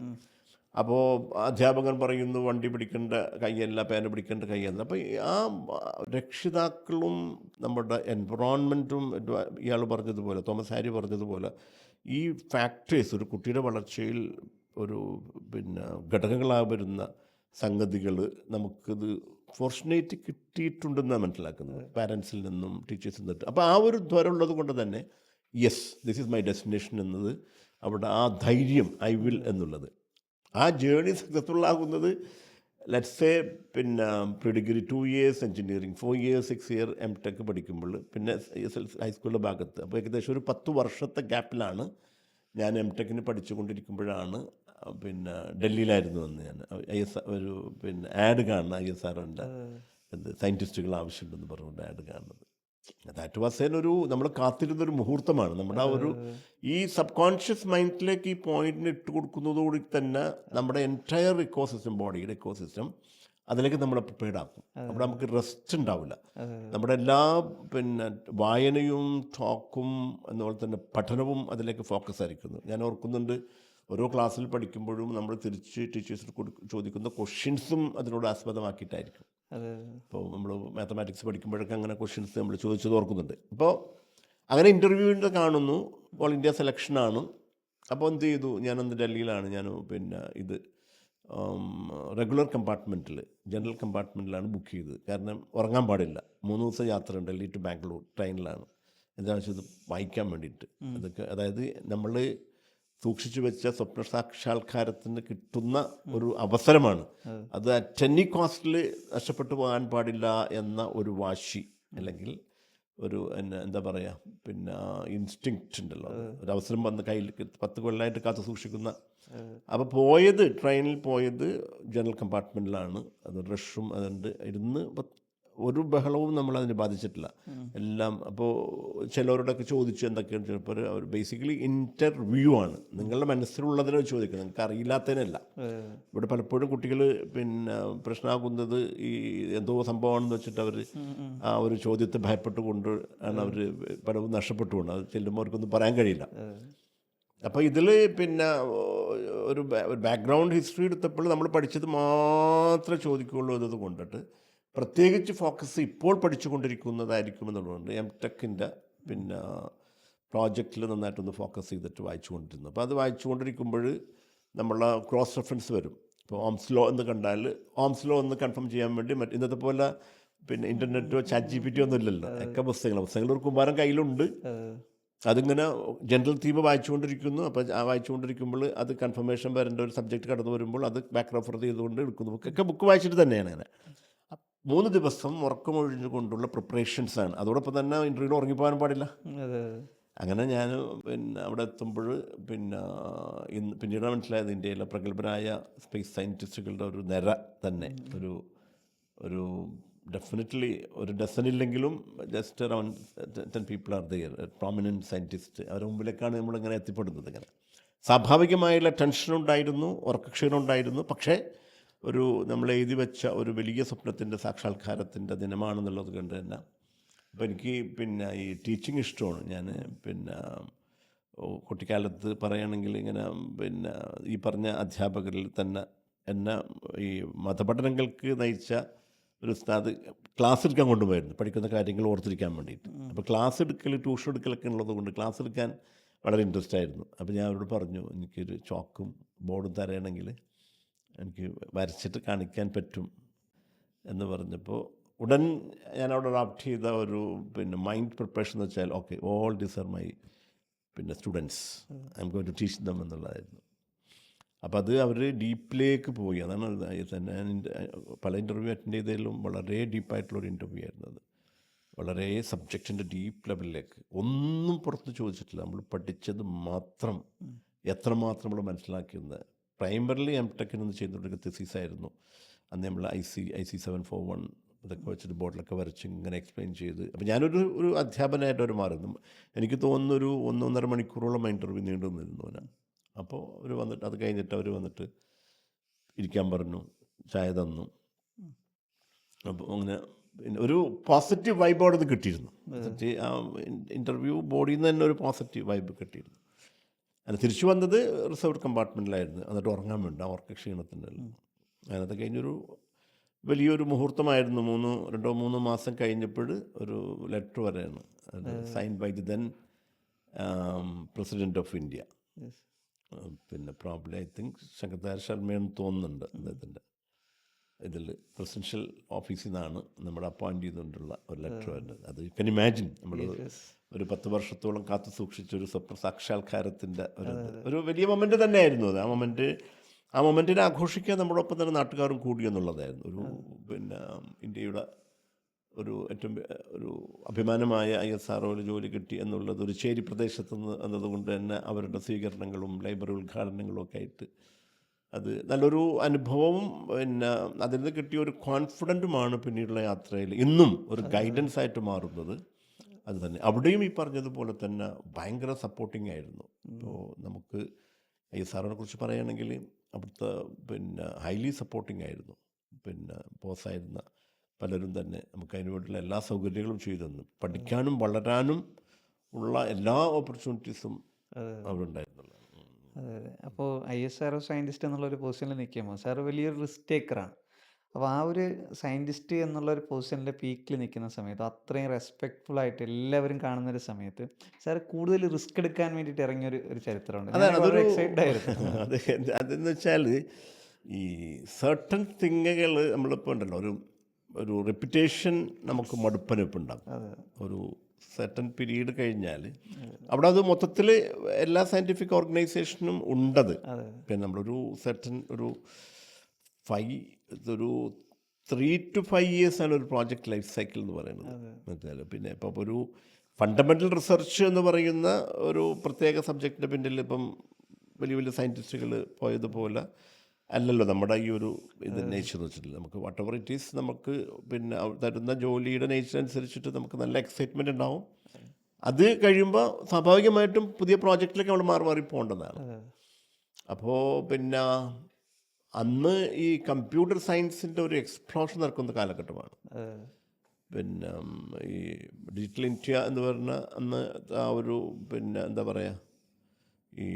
Speaker 1: അപ്പോൾ അധ്യാപകൻ പറയുന്നു വണ്ടി പിടിക്കേണ്ട കൈയല്ല, പേന പിടിക്കേണ്ട കൈയല്ല. അപ്പോൾ ആ രക്ഷിതാക്കളും നമ്മുടെ എൻവറോൺമെൻറ്റും ഇയാൾ പറഞ്ഞതുപോലെ, തോമസ് ഹാരി പറഞ്ഞതുപോലെ, ഈ ഫാക്ടേഴ്സ് ഒരു കുട്ടിയുടെ വളർച്ചയിൽ ഒരു പിന്നെ ഘടകങ്ങളായി വരുന്ന സംഗതികൾ നമുക്കിത് ഫോർച്ചുനേറ്റ് കിട്ടിയിട്ടുണ്ടെന്നാണ് മനസ്സിലാക്കുന്നത്, പാരൻസിൽ നിന്നും ടീച്ചേഴ്സിൽ നിന്നിട്ട്. അപ്പോൾ ആ ഒരു ദ്വാരം ഉള്ളത് കൊണ്ട് തന്നെ yes this is my destination എന്നത്, അവിടെ ആ ധൈര്യം ഐ വിൽ എന്നുള്ളത്, ആ ജേർണി സക്സസ്ഫുൾ ആകുന്നത് ലെറ്റ്സ് സേ പിന്നെ pre degree 2 years, engineering 4 years, 6 year MTech പഠിക്കുമ്പോൾ, പിന്നെ ഹൈസ്കൂളിൻ്റെ ഭാഗത്ത്. അപ്പോൾ ഏകദേശം ഒരു 10 വർഷത്തെ ഗ്യാപ്പിലാണ് ഞാൻ MTechന് പഠിച്ചുകൊണ്ടിരിക്കുമ്പോഴാണ് പിന്നെ ഡൽഹിയിലായിരുന്നു അന്ന് ഞാൻ ഒരു പിന്നെ ആഡ് കാണുന്ന ISROൻ്റെ സയൻറ്റിസ്റ്റുകൾ ആവശ്യമുണ്ടെന്ന് പറഞ്ഞുകൊണ്ട് ആഡ് കാണുന്നത്. ദാറ്റ് വാസ് ഒരു നമ്മൾ കാത്തിരുന്നൊരു മുഹൂർത്തമാണ്. നമ്മുടെ ആ ഒരു ഈ സബ് കോൺഷ്യസ് മൈൻഡിലേക്ക് ഈ പോയിന്റിന് ഇട്ട് കൊടുക്കുന്നതോടുകൂടി തന്നെ നമ്മുടെ എൻറ്റയർ ഇക്കോസിസ്റ്റം, ബോഡിയുടെ ഇക്കോസിസ്റ്റം അതിലേക്ക് നമ്മളെ പ്രിപ്പയർഡ് ആക്കും. അവിടെ നമുക്ക് റെസ്റ്റ് ഉണ്ടാവില്ല. നമ്മുടെ എല്ലാ പിന്നെ വായനയും ടോക്കും അതുപോലെ തന്നെ പഠനവും അതിലേക്ക് ഫോക്കസ് ആയിരിക്കുന്നു. ഞാൻ ഓർക്കുന്നുണ്ട്, ഓരോ ക്ലാസ്സിൽ പഠിക്കുമ്പോഴും നമ്മൾ തിരിച്ച് ടീച്ചേഴ്സിന് ചോദിക്കുന്ന ക്വസ്റ്റ്യൻസും അതിനോട് ആസ്പദമാക്കിയിട്ടായിരിക്കും. ഇപ്പോൾ നമ്മൾ മാത്തമാറ്റിക്സ് പഠിക്കുമ്പോഴൊക്കെ അങ്ങനെ ക്വസ്റ്റ്യൻസ് നമ്മൾ ചോദിച്ചത് ഓർക്കുന്നുണ്ട്. അപ്പോൾ അങ്ങനെ ഇൻ്റർവ്യൂവിൻ്റെ കാണുന്നു, ഓൾ ഇന്ത്യ സെലക്ഷനാണ്. അപ്പോൾ എന്ത് ചെയ്തു, ഞാനന്ന് ഡൽഹിയിലാണ്, ഞാൻ പിന്നെ ഇത് റെഗുലർ കമ്പാർട്ട്മെൻറ്റിൽ, ജനറൽ കമ്പാർട്ട്മെൻറ്റിലാണ് ബുക്ക് ചെയ്തത്. കാരണം ഉറങ്ങാൻ പാടില്ല. 3 ദിവസം യാത്ര, ഡൽഹി ടു ബാംഗ്ലൂർ ട്രെയിനിലാണ്. എന്താണെന്ന് വെച്ചാൽ ഇത് വായിക്കാൻ വേണ്ടിയിട്ട്. അതൊക്കെ അതായത് നമ്മൾ സൂക്ഷിച്ചു വെച്ച സ്വപ്ന സാക്ഷാത്കാരത്തിന് കിട്ടുന്ന ഒരു അവസരമാണ്. അത് അറ്റ് എനി കോസ്റ്റിൽ നഷ്ടപ്പെട്ടു പോകാൻ പാടില്ല എന്ന ഒരു വാശി, അല്ലെങ്കിൽ ഒരു എന്താ പറയുക, പിന്നെ ഇൻസ്റ്റിങ്ക്റ്റ് ഉണ്ടല്ലോ, ഒരു അവസരം വന്ന് കയ്യിൽ 10 കൊല്ലമായിട്ട് കാത്തു സൂക്ഷിക്കുന്ന. അപ്പോൾ പോയത്, ട്രെയിനിൽ പോയത് ജനറൽ കമ്പാർട്ട്മെൻറ്റിലാണ്. അത് റഷും അതുണ്ട്, ഇരുന്ന് ഒരു ബഹളവും നമ്മളതിനെ ബാധിച്ചിട്ടില്ല എല്ലാം. അപ്പോൾ ചിലവരോടൊക്കെ ചോദിച്ചു എന്തൊക്കെയാണ്, ചിലപ്പോൾ അവർ ബേസിക്കലി ഇൻ്റർവ്യൂ ആണ്. നിങ്ങളുടെ മനസ്സിലുള്ളതിനെ ചോദിക്കുന്നത്, നിങ്ങൾക്ക് അറിയില്ലാത്തതിനല്ല. ഇവിടെ പലപ്പോഴും കുട്ടികൾ പിന്നെ പ്രശ്നമാകുന്നത് ഈ എന്തോ സംഭവമാണെന്ന് വെച്ചിട്ട് അവർ ആ ഒരു ചോദ്യത്തെ ഭയപ്പെട്ടുകൊണ്ട് ആണ് അവർ പലവും നഷ്ടപ്പെട്ടുകൊണ്ട് അത് ചെല്ലുമ്പോൾ അവർക്കൊന്നും പറയാൻ കഴിയില്ല. അപ്പോൾ ഇതിൽ പിന്നെ ഒരു ബാക്ക്ഗ്രൗണ്ട് ഹിസ്റ്ററി എടുത്തപ്പോൾ നമ്മൾ പഠിച്ചത് മാത്രമേ ചോദിക്കുകയുള്ളൂ എന്നത് കൊണ്ടിട്ട് പ്രത്യേകിച്ച് ഫോക്കസ് ഇപ്പോൾ പഠിച്ചുകൊണ്ടിരിക്കുന്നതായിരിക്കുമെന്നുള്ളതുകൊണ്ട് MTechൻ്റെ പിന്നെ പ്രോജക്റ്റിൽ നന്നായിട്ടൊന്ന് ഫോക്കസ് ചെയ്തിട്ട് വായിച്ചുകൊണ്ടിരുന്നു. അപ്പോൾ അത് വായിച്ചുകൊണ്ടിരിക്കുമ്പോൾ നമ്മളെ ക്രോസ് റെഫറൻസ് വരും. ഇപ്പോൾ ഓംസ് ലോ എന്ന് കണ്ടാൽ ഓംസ് ലോ ഒന്ന് കൺഫേം ചെയ്യാൻ വേണ്ടി ഇന്നത്തെ പോലെ പിന്നെ ഇൻ്റർനെറ്റോ ChatGPT ഒന്നും ഇല്ലല്ലോ, ഒക്കെ പുസ്തകങ്ങൾ ഒരു കുമ്പാരം കയ്യിലുണ്ട്. അതിങ്ങനെ ജനറൽ തീം വായിച്ചുകൊണ്ടിരിക്കുന്നു. അപ്പോൾ ആ വായിച്ചുകൊണ്ടിരിക്കുമ്പോൾ അത് കൺഫർമേഷൻ വരേണ്ട ഒരു സബ്ജക്റ്റ് കടന്നു വരുമ്പോൾ അത് ബാക്ക് റെഫർ ചെയ്തുകൊണ്ട് എടുക്കുന്നു. ബുക്ക് വായിച്ചിട്ട് തന്നെയാണ് അങ്ങനെ. 3 ദിവസം ഉറക്കമൊഴിഞ്ഞുകൊണ്ടുള്ള പ്രിപ്പറേഷൻസാണ്. അതോടൊപ്പം തന്നെ ഇൻ്റർവ്യൂവിൽ ഉറങ്ങിപ്പോകാൻ പാടില്ല. അങ്ങനെ ഞാൻ പിന്നെ അവിടെ എത്തുമ്പോൾ പിന്നീട് മനസ്സിലായത് ഇന്ത്യയിലെ പ്രഗത്ഭരായ സ്പേസ് സയൻറ്റിസ്റ്റുകളുടെ ഒരു നിര തന്നെ ഒരു ഡെഫിനറ്റ്ലി ഒരു ഡസനില്ലെങ്കിലും just around 10 people are there, prominent scientist. അവരുടെ മുമ്പിലേക്കാണ് നമ്മളിങ്ങനെ എത്തിപ്പെടുന്നത്. ഇങ്ങനെ സ്വാഭാവികമായുള്ള ടെൻഷനുണ്ടായിരുന്നു, ഉറക്കക്ഷീണം ഉണ്ടായിരുന്നു. പക്ഷേ ഒരു നമ്മൾ എഴുതി വെച്ച ഒരു വലിയ സ്വപ്നത്തിൻ്റെ സാക്ഷാത്കാരത്തിൻ്റെ ദിനമാണെന്നുള്ളത് കൊണ്ട് തന്നെ. അപ്പോൾ എനിക്ക് പിന്നെ ഈ ടീച്ചിങ് ഇഷ്ടമാണ്. ഞാൻ പിന്നെ കുട്ടിക്കാലത്ത് പറയുകയാണെങ്കിൽ ഇങ്ങനെ പിന്നെ ഈ പറഞ്ഞ അധ്യാപകരിൽ തന്നെ എന്നെ ഈ മതപഠനങ്ങൾക്ക് നയിച്ച ഒരു ഉസ്താദ് ക്ലാസ് എടുക്കാൻ കൊണ്ടുപോയിരുന്നു, പഠിക്കുന്ന കാര്യങ്ങൾ ഓർത്തിരിക്കാൻ വേണ്ടിയിട്ട്. അപ്പോൾ ക്ലാസ് എടുക്കൽ, ട്യൂഷൻ എടുക്കലൊക്കെ ഉള്ളത് കൊണ്ട് ക്ലാസ് എടുക്കാൻ വളരെ ഇൻട്രസ്റ്റ് ആയിരുന്നു. അപ്പോൾ ഞാൻ അവരോട് പറഞ്ഞു, എനിക്കൊരു ചോക്കും ബോർഡും തരണമെങ്കിൽ എനിക്ക് വരച്ചിട്ട് കാണിക്കാൻ പറ്റും എന്ന് പറഞ്ഞപ്പോൾ ഉടൻ ഞാൻ അവിടെ അഡോപ്റ്റ് ചെയ്ത ഒരു പിന്നെ മൈൻഡ് പ്രിപ്പറേഷൻ എന്ന് വെച്ചാൽ okay, all these are my പിന്നെ students, I am going to teach them എന്നുള്ളതായിരുന്നു. അപ്പോൾ അത് അവർ ഡീപ്പിലേക്ക് പോയി. അതാണ് തന്നെ പല ഇൻ്റർവ്യൂ അറ്റൻഡ് ചെയ്തതിലും വളരെ ഡീപ്പായിട്ടുള്ളൊരു ഇൻ്റർവ്യൂ ആയിരുന്നു അത്. വളരെ സബ്ജക്റ്റിൻ്റെ ഡീപ്പ് ലെവലിലേക്ക് ഒന്നും പുറത്ത് ചോദിച്ചിട്ടില്ല. നമ്മൾ പഠിച്ചത് മാത്രം എത്രമാത്രം നമ്മൾ മനസ്സിലാക്കിയെന്ന്. പ്രൈമറിലി എംടെക്കിനൊന്ന് ചെയ്തുകൊണ്ടിരിക്കുന്ന തെസീസായിരുന്നു. അന്ന് നമ്മൾ IC 741 ഇതൊക്കെ വെച്ചിട്ട് ബോർഡിലൊക്കെ വരച്ച് ഇങ്ങനെ എക്സ്പ്ലെയിൻ ചെയ്ത്. അപ്പോൾ ഞാനൊരു അധ്യാപനമായിട്ട് അവർ മാറുന്നു. എനിക്ക് തോന്നുന്നൊരു 1.5 മണിക്കൂറോളം ഇൻ്റർവ്യൂ നീണ്ടു നിന്നിരുന്നു ഞാൻ. അപ്പോൾ അവർ വന്നിട്ട് അത് കഴിഞ്ഞിട്ട് അവർ വന്നിട്ട് ഇരിക്കാൻ പറഞ്ഞു, ചായ തന്നു. അപ്പോൾ അങ്ങനെ പിന്നെ ഒരു പോസിറ്റീവ് വൈബ് അവിടെ നിന്ന് കിട്ടിയിരുന്നു. ആ ഇൻ്റർവ്യൂ ബോഡിയിൽ നിന്ന് തന്നെ ഒരു പോസിറ്റീവ് വൈബ് കിട്ടിയിരുന്നു. അങ്ങനെ തിരിച്ചു വന്നത് റിസർവ്ഡ് കമ്പാർട്ട്മെൻറ്റിലായിരുന്നു. എന്നിട്ട് ഉറങ്ങാൻ വേണ്ട അവർക്ക് ക്ഷീണത്തിൻ്റെ. അതിനകത്ത് കഴിഞ്ഞൊരു വലിയൊരു മുഹൂർത്തമായിരുന്നു. 2-3 മാസം കഴിഞ്ഞപ്പോൾ ഒരു ലെറ്റർ വരെയാണ് അത് sign by the then president of India. പിന്നെ പ്രോബ്ലി ഐ തിങ്ക് ശങ്കർദാസ് ശർമ്മയെന്ന് തോന്നുന്നുണ്ട് അദ്ദേഹത്തിൻ്റെ ഇതിൽ പ്രസിഡൻഷ്യൽ ഓഫീസിൽ നിന്നാണ് നമ്മൾ അപ്പോയിൻ്റ് ചെയ്തുകൊണ്ടുള്ള ഒരു ലെറ്റർ വരുന്നത്. അത് യു കൻ ഇമാജിൻ നമ്മൾ ഒരു 10 വർഷത്തോളം കാത്തു സൂക്ഷിച്ചൊരു സ്വപ്ന സാക്ഷാത്കാരത്തിൻ്റെ ഒരു വലിയ മൊമെൻ്റ് തന്നെയായിരുന്നു അത്. ആ മൊമെൻറ്റിനെ ആഘോഷിക്കാൻ നമ്മളൊപ്പം തന്നെ നാട്ടുകാരും കൂടി എന്നുള്ളതായിരുന്നു. പിന്നെ ഇന്ത്യയുടെ ഏറ്റവും ഒരു അഭിമാനമായ ISROയിൽ ജോലി കിട്ടി എന്നുള്ളത് ഒരു ചേരി പ്രദേശത്ത് നിന്ന് എന്നതുകൊണ്ട് തന്നെ അവരുടെ സ്വീകരണങ്ങളും ലൈബ്രറി ഉദ്ഘാടനങ്ങളും ഒക്കെ ആയിട്ട് അത് നല്ലൊരു അനുഭവവും പിന്നെ അതിൽ നിന്ന് കിട്ടിയ ഒരു കോൺഫിഡൻറ്റുമാണ് പിന്നീടുള്ള യാത്രയിൽ ഇന്നും ഒരു ഗൈഡൻസ് ആയിട്ട് മാറുന്നത്. അത് തന്നെ അവിടെയും ഈ പറഞ്ഞതുപോലെ തന്നെ ഭയങ്കര സപ്പോർട്ടിംഗ് ആയിരുന്നു. ഇപ്പോൾ നമുക്ക് ISROനെ കുറിച്ച് പറയുകയാണെങ്കിൽ അവിടുത്തെ പിന്നെ ഹൈലി സപ്പോർട്ടിംഗ് ആയിരുന്നു. പിന്നെ ബോസായിരുന്ന പലരും തന്നെ നമുക്ക് അതിന് വേണ്ടിയുള്ള എല്ലാ സൗകര്യങ്ങളും ചെയ്തു തന്നു. പഠിക്കാനും വളരാനും ഉള്ള എല്ലാ ഓപ്പർച്യൂണിറ്റീസും അവിടെ ഉണ്ടായിരുന്നുള്ളൂ.
Speaker 2: അതെ അതെ. അപ്പോൾ ISRO സയൻറ്റിസ്റ്റ് എന്നുള്ളൊരു പൊസിഷനിൽ നിൽക്കുമ്പോൾ സാർ വലിയൊരു റിസ്ക് ടേക്കറാണ്. അപ്പോൾ ആ ഒരു സയൻറ്റിസ്റ്റ് എന്നുള്ളൊരു പൊസിഷനിലെ പീക്കിൽ നിൽക്കുന്ന സമയത്ത് അത്രയും റെസ്പെക്റ്റ്ഫുൾ ആയിട്ട് എല്ലാവരും കാണുന്നൊരു സമയത്ത് സാർ കൂടുതൽ റിസ്ക് എടുക്കാൻ വേണ്ടിയിട്ട് ഇറങ്ങിയൊരു ചരിത്രമുണ്ട്.
Speaker 1: അതാണ്
Speaker 2: ഞാൻ വളരെ
Speaker 1: അതൊരു
Speaker 2: എക്സൈറ്റഡ് ആയിരുന്നു.
Speaker 1: അതെന്ന് വെച്ചാൽ ഈ സർട്ടൺ തിങ്ങുകൾ നമ്മളിപ്പോൾ ഉണ്ടല്ലോ ഒരു റെപ്യൂട്ടേഷൻ നമുക്ക് മടുപ്പനുണ്ടാകും. ഒരു സെർട്ടൺ പീരീഡ് കഴിഞ്ഞാൽ അവിടെ അത് മൊത്തത്തിൽ എല്ലാ സയൻറ്റിഫിക് ഓർഗനൈസേഷനും ഉണ്ടത്. പിന്നെ നമ്മളൊരു സെർട്ടൺ ഒരു 3 to 5 years ആണ് ഒരു പ്രോജക്റ്റ് ലൈഫ് സൈക്കിൾ എന്ന് പറയുന്നത്. മനസ്സിലായാലും പിന്നെ ഇപ്പോൾ ഒരു ഫണ്ടമെൻ്റൽ റിസർച്ച് എന്ന് പറയുന്ന ഒരു പ്രത്യേക സബ്ജക്റ്റിൻ്റെ പിന്നിൽ ഇപ്പം വലിയ വലിയ സയൻറ്റിസ്റ്റുകൾ പോയതുപോലെ അല്ലല്ലോ നമ്മുടെ ഈ ഒരു ഇത് നേച്ചർ വെച്ചിട്ടില്ല. നമുക്ക് വാട്ട് എവർ ഇറ്റ് ഈസ് നമുക്ക് പിന്നെ തരുന്ന ജോലിയുടെ നേച്ചർ അനുസരിച്ചിട്ട് നമുക്ക് നല്ല എക്സൈറ്റ്മെൻറ്റ് ഉണ്ടാവും. അത് കഴിയുമ്പോൾ സ്വാഭാവികമായിട്ടും പുതിയ പ്രോജക്റ്റിലേക്ക് നമ്മൾ മാറി പോകേണ്ടതാണ്. അപ്പോൾ പിന്നെ അന്ന് ഈ കമ്പ്യൂട്ടർ സയൻസിൻ്റെ ഒരു എക്സ്പ്ലോഷൻ നടക്കുന്ന കാലഘട്ടമാണ്. പിന്നെ ഈ ഡിജിറ്റൽ ഇന്ത്യ എന്ന് പറഞ്ഞ അന്ന് ആ ഒരു പിന്നെ എന്താ പറയുക ഈ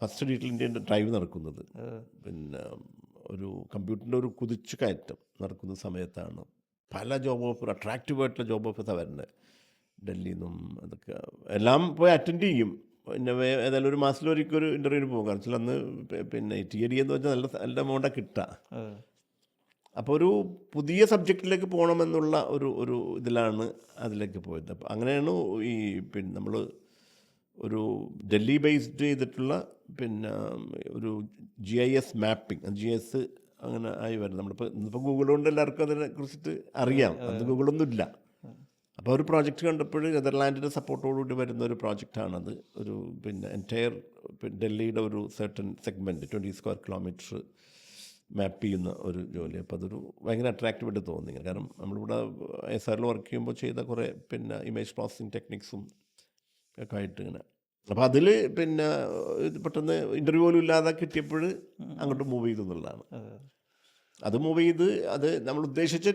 Speaker 1: ഫസ്റ്റ് ഡിജിറ്റൽ ഇന്ത്യൻ്റെ ഡ്രൈവ് നടക്കുന്നത്. പിന്നെ ഒരു കമ്പ്യൂട്ടറിൻ്റെ ഒരു കുതിച്ചു കയറ്റം നടക്കുന്ന സമയത്താണ് പല ജോബ് ഓഫർ അട്രാക്റ്റീവായിട്ടുള്ള ജോബ് ഓഫേഴ്സാണ് വരുന്നത്. ഡൽഹിയിൽ നിന്നും അതൊക്കെ എല്ലാം പോയി അറ്റൻഡ് ചെയ്യും. പിന്നെ ഏതായാലും ഒരു മാസത്തിലൊരിക്കൽ ഒരു ഇൻ്റർവ്യൂവിന് പോകും. കാരണം വെച്ചാൽ അന്ന് പിന്നെ TAD എന്ന് വെച്ചാൽ നല്ല എമൗണ്ടാണ് കിട്ടുക. അപ്പോൾ ഒരു പുതിയ സബ്ജക്റ്റിലേക്ക് പോകണമെന്നുള്ള ഒരു ഇതിലാണ് അതിലേക്ക് പോയത്. അപ്പോൾ അങ്ങനെയാണ് ഈ പിന്നെ നമ്മൾ ഒരു ഡൽഹി ബേസ്ഡ് ചെയ്തിട്ടുള്ള പിന്നെ ഒരു GIS മാപ്പിംഗ് GIS അങ്ങനെ ആയി വരുന്നത്. നമ്മളിപ്പോൾ ഇന്നിപ്പോൾ ഗൂഗിൾ കൊണ്ട് എല്ലാവർക്കും അതിനെ കുറിച്ചിട്ട് അറിയാം. അന്ന് ഗൂഗിളൊന്നും ഇല്ല. അപ്പോൾ ഒരു പ്രോജക്റ്റ് കണ്ടപ്പോൾ നെതർലാൻഡിൻ്റെ സപ്പോർട്ടോടുകൂടി വരുന്ന ഒരു പ്രോജക്റ്റാണത്. ഒരു പിന്നെ എൻറ്റയർ ഡൽഹിയുടെ ഒരു സെർട്ടൺ സെഗ്മെൻറ്റ് 20 square kilometer മാപ്പ് ചെയ്യുന്ന ഒരു ജോലി. അപ്പോൾ അതൊരു ഭയങ്കര അട്രാക്റ്റീവായിട്ട് തോന്നി. കാരണം നമ്മളിവിടെ ISROയിൽ വർക്ക് ചെയ്യുമ്പോൾ ചെയ്ത കുറേ പിന്നെ ഇമേജ് പ്രോസസ്സിങ് ടെക്നിക്സും ഒക്കെ ആയിട്ട് ഇങ്ങനെ. അപ്പോൾ അതിൽ പിന്നെ പെട്ടെന്ന് ഇൻ്റർവ്യൂ പോലും ഇല്ലാതെ കിട്ടിയപ്പോൾ അങ്ങോട്ട് മൂവ് ചെയ്തു എന്നുള്ളതാണ്. അത് മൂവ് ചെയ്ത് അത് നമ്മൾ ഉദ്ദേശിച്ച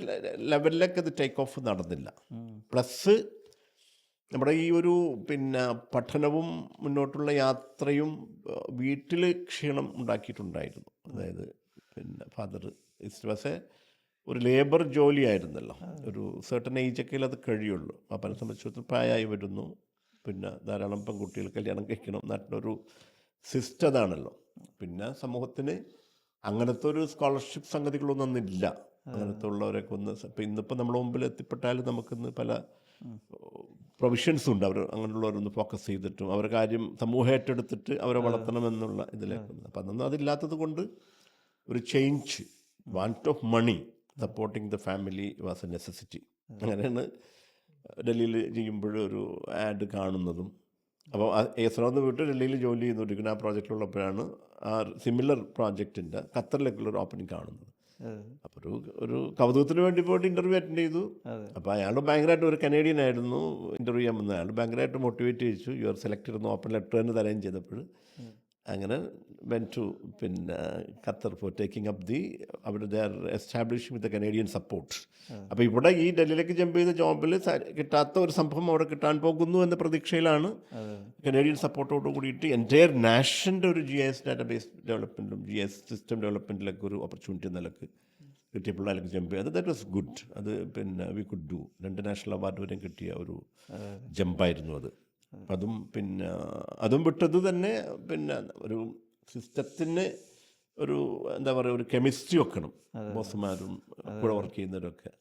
Speaker 1: ലെവലിലേക്ക് അത് ടേക്ക് ഓഫ് നടന്നില്ല. പ്ലസ് നമ്മുടെ ഈ ഒരു പിന്നെ പഠനവും മുന്നോട്ടുള്ള യാത്രയും വീട്ടിൽ ക്ഷീണം ഉണ്ടാക്കിയിട്ടുണ്ടായിരുന്നു. അതായത് പിന്നെ ഫാദർ പക്ഷേ ഒരു ലേബർ ജോലിയായിരുന്നല്ലോ. ഒരു സെർട്ടൺ ഏജൊക്കെ അത് കഴിയുള്ളൂ. അപ്പം എന്നെ സംബന്ധിച്ചിടത്തോളം പ്രായമായി വരുന്നു. പിന്നെ ധാരാളം പെൺകുട്ടികൾ കല്യാണം കഴിക്കണം. നാട്ടിലൊരു സിസ്റ്റം അതാണല്ലോ. പിന്നെ സമൂഹത്തിന് അങ്ങനത്തെ ഒരു സ്കോളർഷിപ്പ് സംഗതികളൊന്നും അന്നില്ല. അങ്ങനത്തെ ഉള്ളവരൊക്കെ ഒന്ന് ഇപ്പം ഇന്നിപ്പോൾ നമ്മുടെ മുമ്പിൽ എത്തിപ്പെട്ടാലും നമുക്കിന്ന് പല പ്രൊവിഷൻസും ഉണ്ട്. അവർ അങ്ങനെയുള്ളവരൊന്ന് ഫോക്കസ് ചെയ്തിട്ടും അവരുടെ കാര്യം സമൂഹം ഏറ്റെടുത്തിട്ട് അവരെ വളർത്തണമെന്നുള്ള ഇതിലേക്ക്. അപ്പം അതൊന്നും അതില്ലാത്തത് കൊണ്ട് ഒരു change want of money supporting the family was a necessity. അങ്ങനെയാണ് ഡൽഹിയിൽ ചെയ്യുമ്പോൾ ഒരു ആഡ് കാണുന്നതും. അപ്പോൾ എസ്രോന്ന് വിട്ട് ഡൽഹിയിൽ ജോലി ചെയ്തുകൊണ്ടിരിക്കുന്ന ആ പ്രോജക്റ്റിലുള്ളപ്പോഴാണ് ആ സിമിലർ പ്രോജക്റ്റിൻ്റെ ഖത്തറിലേക്കുള്ള ഒരു ഓപ്പണിംഗ് കാണുന്നത്. അപ്പോൾ ഒരു കൗതുകത്തിന് വേണ്ടി പോയിട്ട് ഇൻ്റർവ്യൂ അറ്റൻഡ് ചെയ്തു. അപ്പോൾ അയാൾ ഭയങ്കരമായിട്ട്, ഒരു കനേഡിയൻ ആയിരുന്നു ഇൻ്റർവ്യൂ ചെയ്യാൻ വന്നത്. അയാൾ ഭയങ്കരമായിട്ട് മോട്ടിവേറ്റ് ചെയ്യിച്ചു. യു ആർ സെലക്റ്റഡ് എന്ന് ഓപ്പൺ ലെറ്റർ തന്നെ തരുകയും ചെയ്തപ്പോൾ അങ്ങനെ വെൻ ടു പിന്നെ Qatar for taking up the അവിടെ they are establish with the Canadian support. അപ്പോൾ ഇവിടെ ഈ ഡൽഹിയിലേക്ക് ജമ്പ് ചെയ്ത ജോബിൽ കിട്ടാത്ത ഒരു സംഭവം അവിടെ കിട്ടാൻ പോകുന്നു എന്ന പ്രതീക്ഷയിലാണ് കനേഡിയൻ സപ്പോർട്ടോട് കൂടിയിട്ട് എൻറ്റയർ നാഷൻ്റെ ഒരു GIS ഡാറ്റാബേസ് ഡെവലപ്മെൻറ്റും GIS സിസ്റ്റം ഡെവലപ്മെൻറ്റിലൊക്കെ ഒരു ഓപ്പർച്യൂണിറ്റി നിലക്ക് കിട്ടിയപ്പോൾ അതിലേക്ക് ജമ്പ് ചെയ്ത് ദാറ്റ് വാസ് ഗുഡ്. അത് പിന്നെ we could do. 2 national award വരെയും കിട്ടിയ ഒരു ജമ്പായിരുന്നു അത്. അതും പിന്നെ അതും വിട്ടത് തന്നെ പിന്നെ ഒരു സിസ്റ്റത്തിന് ഒരു എന്താ പറയുക, ഒരു കെമിസ്ട്രി വെക്കണം ബോസുമാരും കൂടെ വർക്ക് ചെയ്യുന്നവരൊക്കെ.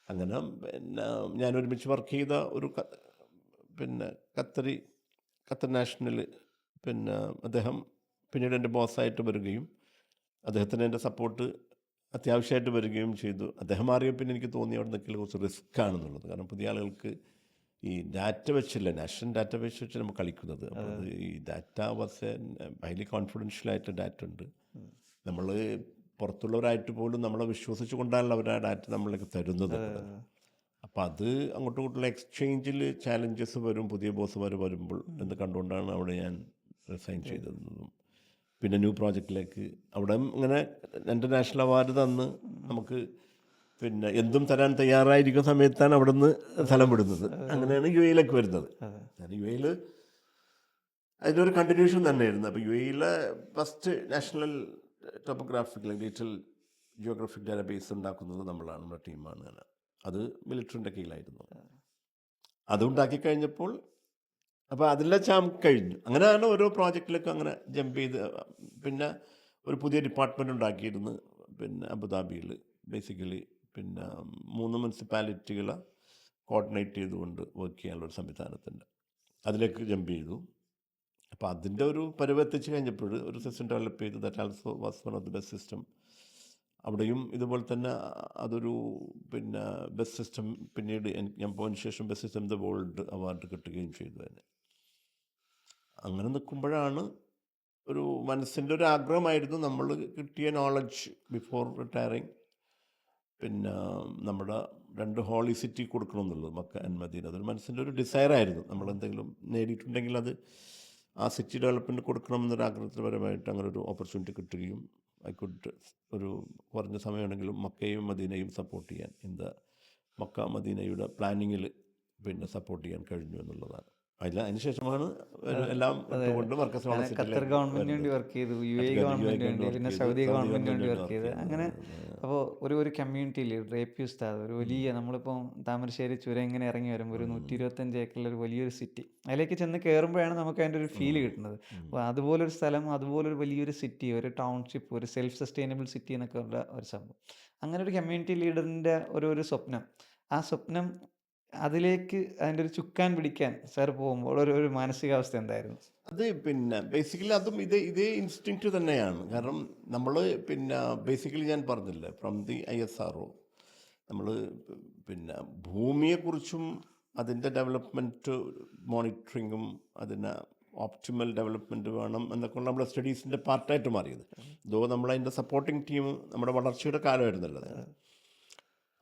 Speaker 1: അങ്ങനെ പിന്നെ ഞാൻ ഒരുമിച്ച് വർക്ക് ചെയ്ത ഒരു പിന്നെ ഖത്തർ നാഷണൽ പിന്നെ അദ്ദേഹം പിന്നീട് എൻ്റെ ബോസായിട്ട് വരികയും അദ്ദേഹത്തിന് എൻ്റെ സപ്പോർട്ട് അത്യാവശ്യമായിട്ട് വരികയും ചെയ്തു. അദ്ദേഹം മാറിയ പിന്നെ എനിക്ക് തോന്നി അവിടെ നിൽക്കൽ കുറച്ച് റിസ്ക് ആണെന്നുള്ളത്. കാരണം പുതിയ ആളുകൾക്ക് ഈ ഡാറ്റ വെച്ചല്ല, നാഷണൽ ഡാറ്റാബേസ് വെച്ച് നമ്മൾ കളിക്കുന്നത്. അപ്പോൾ അത് ഈ ഡാറ്റ വാസ് ഹൈലി കോൺഫിഡൻഷ്യലായിട്ട് ഡാറ്റ ഉണ്ട്. നമ്മൾ പുറത്തുള്ളവരായിട്ട് പോലും നമ്മളെ വിശ്വസിച്ച് കൊണ്ടാണല്ലോ അവർ ആ ഡാറ്റ നമ്മൾക്ക് തരുന്നത്. അപ്പോൾ അത് അങ്ങോട്ടും ഇങ്ങോട്ടുള്ള എക്സ്ചേഞ്ചിൽ ചാലഞ്ചസ് വരും, പുതിയ ബോസുമാർ വരുമ്പോൾ എന്ന് കണ്ടുകൊണ്ടാണ് അവിടെ ഞാൻ റിസൈൻ ചെയ്തതെന്നും പിന്നെ ന്യൂ പ്രോജക്റ്റിലേക്ക് അവിടെ ഇങ്ങനെ 2 നാഷണൽ അവാർഡ് തന്ന് നമുക്ക് പിന്നെ എന്തും തരാൻ തയ്യാറായിരിക്കുന്ന സമയത്താണ് അവിടെ നിന്ന് സ്ഥലം വിടുന്നത്. അങ്ങനെയാണ് UAE വരുന്നത്. ഞാൻ UAE അതിൻ്റെ ഒരു കണ്ടിന്യൂഷൻ തന്നെയായിരുന്നു. അപ്പോൾ UAE first national topographic digital geographic database ഉണ്ടാക്കുന്നത് നമ്മളാണ്, നമ്മുടെ ടീമാണ്. അത് മിലിറ്ററിൻ്റെ കീഴിലായിരുന്നു. അതുണ്ടാക്കി കഴിഞ്ഞപ്പോൾ അപ്പോൾ അതിലെ കഴിഞ്ഞു. അങ്ങനെയാണ് ഓരോ പ്രോജക്റ്റിലേക്ക് അങ്ങനെ ജമ്പ് ചെയ്ത് പിന്നെ ഒരു പുതിയ ഡിപ്പാർട്ട്മെൻറ്റ് ഉണ്ടാക്കിയിരുന്നു പിന്നെ അബുദാബിയിൽ. ബേസിക്കലി പിന്നെ 3 മുനിസിപ്പാലിറ്റികളെ കോർഡിനേറ്റ് ചെയ്തുകൊണ്ട് വർക്ക് ചെയ്യാനുള്ളൊരു സംവിധാനത്തിൻ്റെ അതിലേക്ക് ജമ്പ് ചെയ്തു. അപ്പോൾ അതിൻ്റെ ഒരു പരുവെത്തിച്ച് കഴിഞ്ഞപ്പോൾ ഒരു സിസ്റ്റം ഡെവലപ്പ് ചെയ്തു. That also was one of the best system. അവിടെയും ഇതുപോലെ തന്നെ അതൊരു പിന്നെ ബെസ്റ്റ് സിസ്റ്റം പിന്നീട് ഞാൻ പോയതിന് ശേഷം best system the world award കിട്ടുകയും ചെയ്തു തന്നെ. അങ്ങനെ നിൽക്കുമ്പോഴാണ് ഒരു മനസ്സിൻ്റെ ഒരു ആഗ്രഹമായിരുന്നു നമ്മൾ കിട്ടിയ നോളജ് ബിഫോർ റിട്ടയറിങ് പിന്നെ നമ്മുടെ 2 ഹോളി സിറ്റി കൊടുക്കണമെന്നുള്ളത്, മക്ക ആൻഡ് മദീന. അതൊരു മനസ്സിൻ്റെ ഒരു ഡിസയറായിരുന്നു. നമ്മളെന്തെങ്കിലും നേടിയിട്ടുണ്ടെങ്കിൽ അത് ആ സിറ്റി ഡെവലപ്മെൻറ്റ് കൊടുക്കണമെന്നൊരു ആഗ്രഹത്തിപരമായിട്ട് അങ്ങനെ ഒരു ഓപ്പർച്യൂണിറ്റി കിട്ടുകയും ഐ കുഡ് ഒരു കുറഞ്ഞ സമയമാണെങ്കിലും മക്കയും മദീനയും സപ്പോർട്ട് ചെയ്യാൻ മക്ക മദീനയുടെ പ്ലാനിങ്ങിൽ പിന്നെ സപ്പോർട്ട് ചെയ്യാൻ കഴിഞ്ഞു എന്നുള്ളതാണ്. അതിനുശേഷമാണ് എല്ലാം ഇട്ടുകൊണ്ട്
Speaker 2: ഖത്തർ ഗവൺമെൻറ് വേണ്ടി വർക്ക് ചെയ്തു, UAE ഗവൺമെൻറ് വേണ്ടി, പിന്നെ സൗദി ഗവൺമെൻറ് വേണ്ടി വർക്ക് ചെയ്ത്. അങ്ങനെ അപ്പോൾ ഒരു കമ്മ്യൂണിറ്റിയിൽ ഡ്രേപ്പി ഉസ്താദ് ഒരു വലിയ, നമ്മളിപ്പോൾ താമരശ്ശേരി ചുരം ഇങ്ങനെ ഇറങ്ങി വരുമ്പോൾ ഒരു 125 ഏക്കറിൽ ഒരു വലിയൊരു സിറ്റി, അതിലേക്ക് ചെന്ന് കയറുമ്പോഴാണ് നമുക്ക് അതിൻ്റെ ഒരു ഫീല് കിട്ടുന്നത്. അപ്പോൾ അതുപോലൊരു സ്ഥലം, അതുപോലൊരു വലിയൊരു സിറ്റി, ഒരു ടൗൺഷിപ്പ്, ഒരു സെൽഫ് സസ്റ്റൈനബിൾ സിറ്റി എന്നൊക്കെ ഉള്ള ഒരു സംഭവം. അങ്ങനെ ഒരു കമ്മ്യൂണിറ്റി ലീഡറിൻ്റെ ഒരു സ്വപ്നം, ആ സ്വപ്നം അതിലേക്ക് അതിൻ്റെ ഒരു ചുക്കാൻ പിടിക്കാൻ സാർ പോകുമ്പോൾ ഒരു മാനസികാവസ്ഥ എന്തായിരുന്നു?
Speaker 1: അത് പിന്നെ ബേസിക്കലി അതും ഇതേ ഇൻസ്റ്റിങ്ക്റ്റ് തന്നെയാണ്. കാരണം നമ്മൾ പിന്നെ ബേസിക്കലി ഞാൻ പറഞ്ഞില്ലേ ഫ്രം ദി ISRO നമ്മൾ പിന്നെ ഭൂമിയെക്കുറിച്ചും അതിൻ്റെ ഡെവലപ്മെൻറ്റ് മോണിറ്ററിങ്ങും അതിന് ഓപ്റ്റിമൽ ഡെവലപ്മെൻറ്റ് വേണം എന്നൊക്കെയുള്ള നമ്മുടെ സ്റ്റഡീസിൻ്റെ പാർട്ടായിട്ട് മാറിയത്. ഇതോ നമ്മളതിൻ്റെ സപ്പോർട്ടിങ് ടീം നമ്മുടെ വളർച്ചയുടെ കാലമായിരുന്നല്ലോ.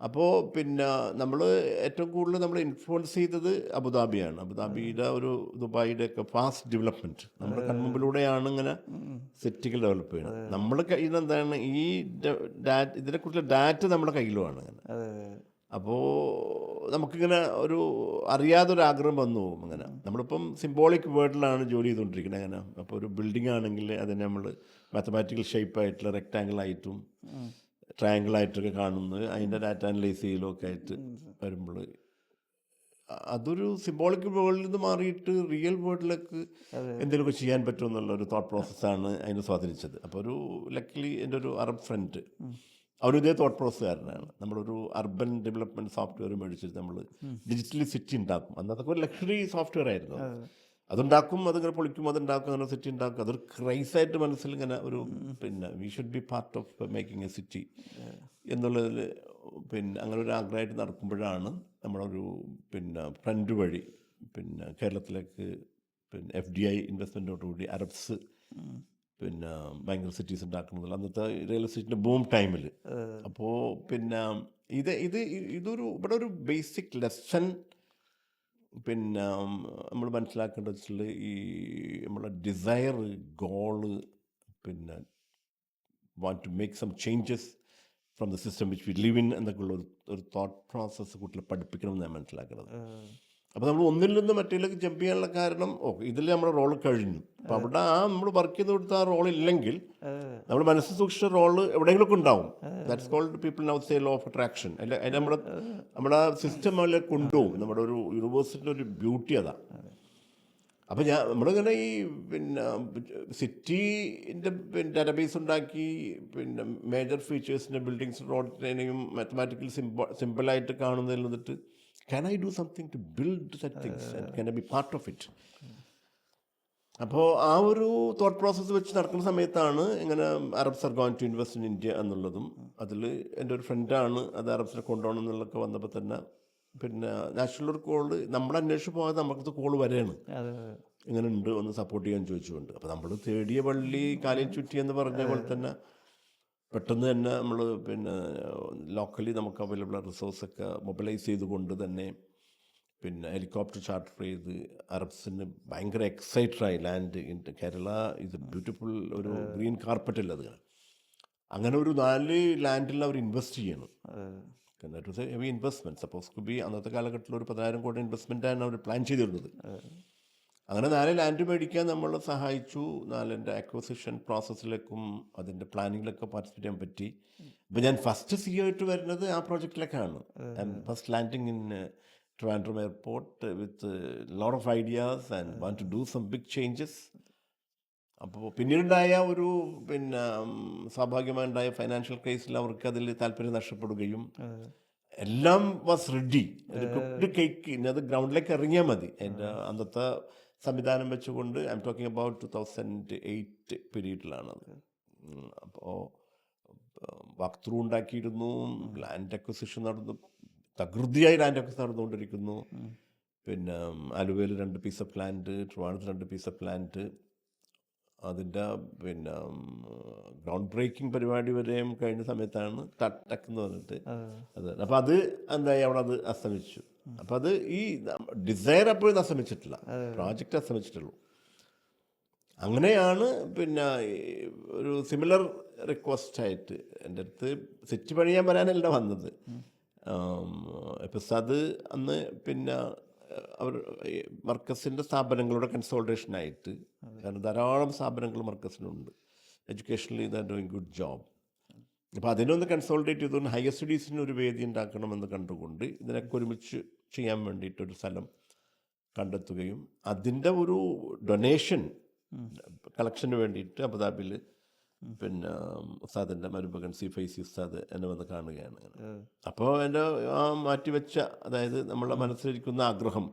Speaker 1: അപ്പോൾ പിന്നെ നമ്മൾ ഏറ്റവും കൂടുതൽ നമ്മൾ ഇൻഫ്ലുവൻസ് ചെയ്തത് അബുദാബിയാണ്. അബുദാബിയുടെ ഒരു ദുബായിയുടെ ഒക്കെ ഫാസ്റ്റ് ഡെവലപ്മെൻറ്റ് നമ്മുടെ കൺമുമ്പിലൂടെയാണ് ഇങ്ങനെ സിറ്റികൾ ഡെവലപ്പ് ചെയ്യുന്നത്. നമ്മൾ കയ്യിൽ എന്താണ് ഈ ഇതിനെക്കുറിച്ചുള്ള ഡാറ്റ നമ്മുടെ കയ്യിലുമാണ്. അങ്ങനെ അപ്പോൾ നമുക്കിങ്ങനെ ഒരു അറിയാതൊരു ആഗ്രഹം വന്നു പോകും. അങ്ങനെ നമ്മളിപ്പം സിംബോളിക് വേർഡിലാണ് ജോലി ചെയ്തുകൊണ്ടിരിക്കുന്നത്. അങ്ങനെ അപ്പോൾ ഒരു ബിൽഡിംഗ് ആണെങ്കിൽ അതിനെ നമ്മൾ മാത്തമാറ്റിക്കൽ ഷേപ്പായിട്ടുള്ള റെക്റ്റാങ്കിളായിട്ടും ട്രയാങ്കിളായിട്ടൊക്കെ കാണുന്നത്, അതിൻ്റെ ഡാറ്റ അനലൈസ് ചെയ്യലൊക്കെ ആയിട്ട് വരുമ്പോൾ അതൊരു സിംബോളിക് വേൾഡിൽ നിന്ന് മാറിയിട്ട് റിയൽ വേൾഡിലേക്ക് എന്തെങ്കിലുമൊക്കെ ചെയ്യാൻ പറ്റുമെന്നുള്ള ഒരു തോട്ട് പ്രോസസ്സാണ് അതിനെ സ്വാധീനിച്ചത്. അപ്പോൾ ഒരു ലക്കിലി എൻ്റെ ഒരു അറബ് ഫ്രണ്ട് അവരും ഇതേ തോട്ട് പ്രോസസ്സുകാരനാണ്. നമ്മളൊരു അർബൻ ഡെവലപ്മെൻറ്റ് സോഫ്റ്റ്വെയർ മേടിച്ചിട്ട് നമ്മൾ ഡിജിറ്റലി സിറ്റി ഉണ്ടാക്കും. അന്നതൊക്കെ ഒരു ലക്ഷറി സോഫ്റ്റ്വെയർ ആയിരുന്നു. അതുണ്ടാക്കും, അതിങ്ങനെ പൊളിക്കും, അതുണ്ടാക്കും, അങ്ങനെ സിറ്റി ഉണ്ടാക്കും. അതൊരു ക്രൈസായിട്ട് മനസ്സിൽ ഇങ്ങനെ ഒരു പിന്നെ we should be part of making A city എന്നുള്ളതിൽ പിന്നെ അങ്ങനെ ഒരു ആഗ്രഹമായിട്ട് നടക്കുമ്പോഴാണ് നമ്മളൊരു പിന്നെ ഫ്രണ്ട് വഴി പിന്നെ കേരളത്തിലേക്ക് പിന്നെ FDI ഇൻവെസ്റ്റ്മെൻറ്റോടുകൂടി അറബ്സ് പിന്നെ ഭയങ്കര സിറ്റീസ് ഉണ്ടാക്കുന്നില്ല അന്നത്തെ റിയൽ എസ്റ്റേറ്റിൻ്റെ ബൂം ടൈമിൽ. അപ്പോൾ പിന്നെ ഇതൊരു ഇവിടെ ഒരു ബേസിക് ലെസൺ പിന്നെ നമ്മൾ മനസ്സിലാക്കേണ്ടത് വെച്ചാൽ ഈ നമ്മളെ ഡിസയർ, ഗോള്, പിന്നെ want to make some changes from the system which we live in എന്നൊക്കെ ഉള്ള ഒരു തോട്ട് പ്രോസസ്സ് കുട്ടികളെ പഠിപ്പിക്കണം ഞാൻ മനസ്സിലാക്കുന്നത്. അപ്പോൾ നമ്മൾ ഒന്നിൽ നിന്ന് മറ്റേലേക്ക് ജമ്പ് ചെയ്യാനുള്ള കാരണം ഇതിൽ നമ്മുടെ റോള് കഴിഞ്ഞു. അപ്പോൾ അവിടെ നമ്മൾ വർക്ക് ചെയ്ത് കൊടുത്ത ആ റോൾ ഇല്ലെങ്കിൽ നമ്മൾ മനസ്സിൽ സൂക്ഷിച്ച റോള് എവിടെയെങ്കിലുമൊക്കെ ഉണ്ടാവും. That's called people now say law of attraction. അതിൽ നമ്മുടെ സിസ്റ്റം അതിൽ കൊണ്ടുപോകും. നമ്മുടെ ഒരു യൂണിവേഴ്സിറ്റിൻ്റെ ഒരു ബ്യൂട്ടി അതാണ്. അപ്പോൾ നമ്മളിങ്ങനെ ഈ പിന്നെ സിറ്റീൻ്റെ പിന്നെ ഡാറ്റാബേസ് ഉണ്ടാക്കി പിന്നെ മേജർ ഫീച്ചേഴ്സിൻ്റെ ബിൽഡിങ്സ് റോഡിനെയും മാത്തമാറ്റിക്കൽ സിമ്പിളായിട്ട് കാണുന്നതിൽ നിന്നിട്ട് can I do something to build such things and can I be part of it. അപ്പോൾ ആ ഒരു തോട്ട് പ്രോസസ്സ് വെച്ച് നടക്കുന്ന സമയത്താണ് ഇങ്ങനെ Arabs are going to invest in India എന്നുള്ളതും അതിൽ എൻ്റെ ഒരു ഫ്രണ്ടാണ് അത് അറബ്സിനെ കൊണ്ടുപോകണം എന്നുള്ളതൊക്കെ വന്നപ്പോൾ തന്നെ പിന്നെ നാഷണൽ ഒരു കോള് നമ്മൾ അന്വേഷിച്ച് പോകാതെ നമുക്കത് കോള് വരെയാണ് ഇങ്ങനെ ഉണ്ട് ഒന്ന് സപ്പോർട്ട് ചെയ്യാൻ ചോദിച്ചുകൊണ്ട്. അപ്പോൾ നമ്മൾ തേടിയ പള്ളി കാലിൽ ചുറ്റി എന്ന് പറഞ്ഞ പോലെ തന്നെ പെട്ടെന്ന് തന്നെ നമ്മൾ പിന്നെ ലോക്കലി നമുക്ക് അവൈലബിൾ റിസോഴ്സൊക്കെ മൊബിലൈസ് ചെയ്തുകൊണ്ട് തന്നെ പിന്നെ ഹെലികോപ്റ്റർ ചാർട്ടർ ചെയ്ത് അറബ്സിന് ഭയങ്കര എക്സൈറ്റഡായി. ലാൻഡ് ഇൻ കേരള ഇത് ബ്യൂട്ടിഫുൾ ഒരു ഗ്രീൻ കാർപ്പറ്റ് അല്ല അത്. അങ്ങനെ ഒരു 4 ലാൻഡിൽ അവർ ഇൻവെസ്റ്റ് ചെയ്യണം. That was a heavy investment. Suppose to be അന്നത്തെ കാലഘട്ടത്തിൽ ഒരു 10,000 കോടി ഇൻവെസ്റ്റ്മെൻറ്റാണ് അവർ പ്ലാൻ ചെയ്തിരുന്നത്. അങ്ങനെ 4 ലാൻഡ് മേടിക്കാൻ നമ്മൾ സഹായിച്ചു. 4ൻ്റെ അക്വസിഷൻ പ്രോസസ്സിലേക്കും അതിൻ്റെ പ്ലാനിങ്ങിലൊക്കെ പാർട്ടിസിപ്പേറ്റ് ചെയ്യാൻ പറ്റി. അപ്പോൾ ഞാൻ ഫസ്റ്റ് CEO ആയിട്ട് വരുന്നത് ആ പ്രോജക്റ്റിലേക്കാണ്. First landing in Trivandrum airport with lot of ideas and want to do some big changes. അപ്പോൾ പിന്നീടുണ്ടായ ഒരു പിന്നെ സ്വാഭാവികമായുണ്ടായ ഫൈനാൻഷ്യൽ ക്രൈസിൽ അവർക്ക് അതിൽ താല്പര്യം നഷ്ടപ്പെടുകയും എല്ലാം വാസ് റെഡി. ഒരു കുക്ക്ഡ് കേക്ക്. ഇനി അത് ഗ്രൗണ്ടിലേക്ക് ഇറങ്ങിയാൽ മതി. എൻ്റെ അന്നത്തെ സംവിധാനം വെച്ചുകൊണ്ട് ഐ എം ടോക്കിംഗ് അബൌട്ട് 2008 പീരീഡിലാണത്. അപ്പോൾ വാക്ക് ത്രൂ ഉണ്ടാക്കിയിരുന്നു. ലാൻഡ് അക്വസിഷൻ നടന്നു. തകൃതിയായി ലാൻഡ് അക്വസിഷൻ നടന്നുകൊണ്ടിരിക്കുന്നു. പിന്നെ ആലുവയിൽ 2 പീസ് ഓഫ് ലാൻഡ്, ട്രിവാൻഡ്രത്ത് 2 പീസ് ഓഫ് ലാൻഡ്. അതിൻ്റെ പിന്നെ ഗ്രൗണ്ട് ബ്രേക്കിംഗ് പരിപാടി വരെയും കഴിഞ്ഞ സമയത്താണ് ടക്ക് എന്ന് പറഞ്ഞിട്ട് അത്. അപ്പോൾ അത് എന്തായി അവിടെ അത് അസ്തമിച്ചു. അപ്പോൾ അത് ഈ ഡിസയർ അപ്പോഴും അസ്തമിച്ചിട്ടില്ല, പ്രോജക്റ്റ് അസ്തമിച്ചിട്ടുള്ളൂ. അങ്ങനെയാണ് പിന്നെ ഒരു സിമിലർ റിക്വസ്റ്റായിട്ട് എൻ്റെ അടുത്ത് സിറ്റി പണിയാൻ വരാനല്ല വന്നത്. ഇപ്പം അത് അന്ന് പിന്നെ അവർ മർക്കസിൻ്റെ സ്ഥാപനങ്ങളുടെ കൺസോൾട്ടേഷനായിട്ട്, കാരണം ധാരാളം സ്ഥാപനങ്ങൾ മർക്കസിനുണ്ട്, educationally the doing good job. അപ്പോൾ അതിനൊന്ന് കൺസോൾട്ടേറ്റ് ചെയ്തുകൊണ്ട് ഹയർ സ്റ്റഡീസിന് ഒരു വേദി ഉണ്ടാക്കണമെന്ന് കണ്ടുകൊണ്ട് ഇതിനൊക്കെ ഒരുമിച്ച് ചെയ്യാൻ വേണ്ടിയിട്ടൊരു സ്ഥലം കണ്ടെത്തുകയും അതിൻ്റെ ഒരു ഡൊനേഷൻ കളക്ഷന് വേണ്ടിയിട്ട് അബുദാബിയിൽ പിന്നെ ഉസ്താദിൻ്റെ മരുമകൻ സി ഫൈസി ഉസ്താദ് എന്നെ വന്ന് കാണുകയാണ്. അപ്പോൾ എൻ്റെ ആ മാറ്റിവെച്ച, അതായത് നമ്മളുടെ മനസ്സിലിരിക്കുന്ന ആഗ്രഹം,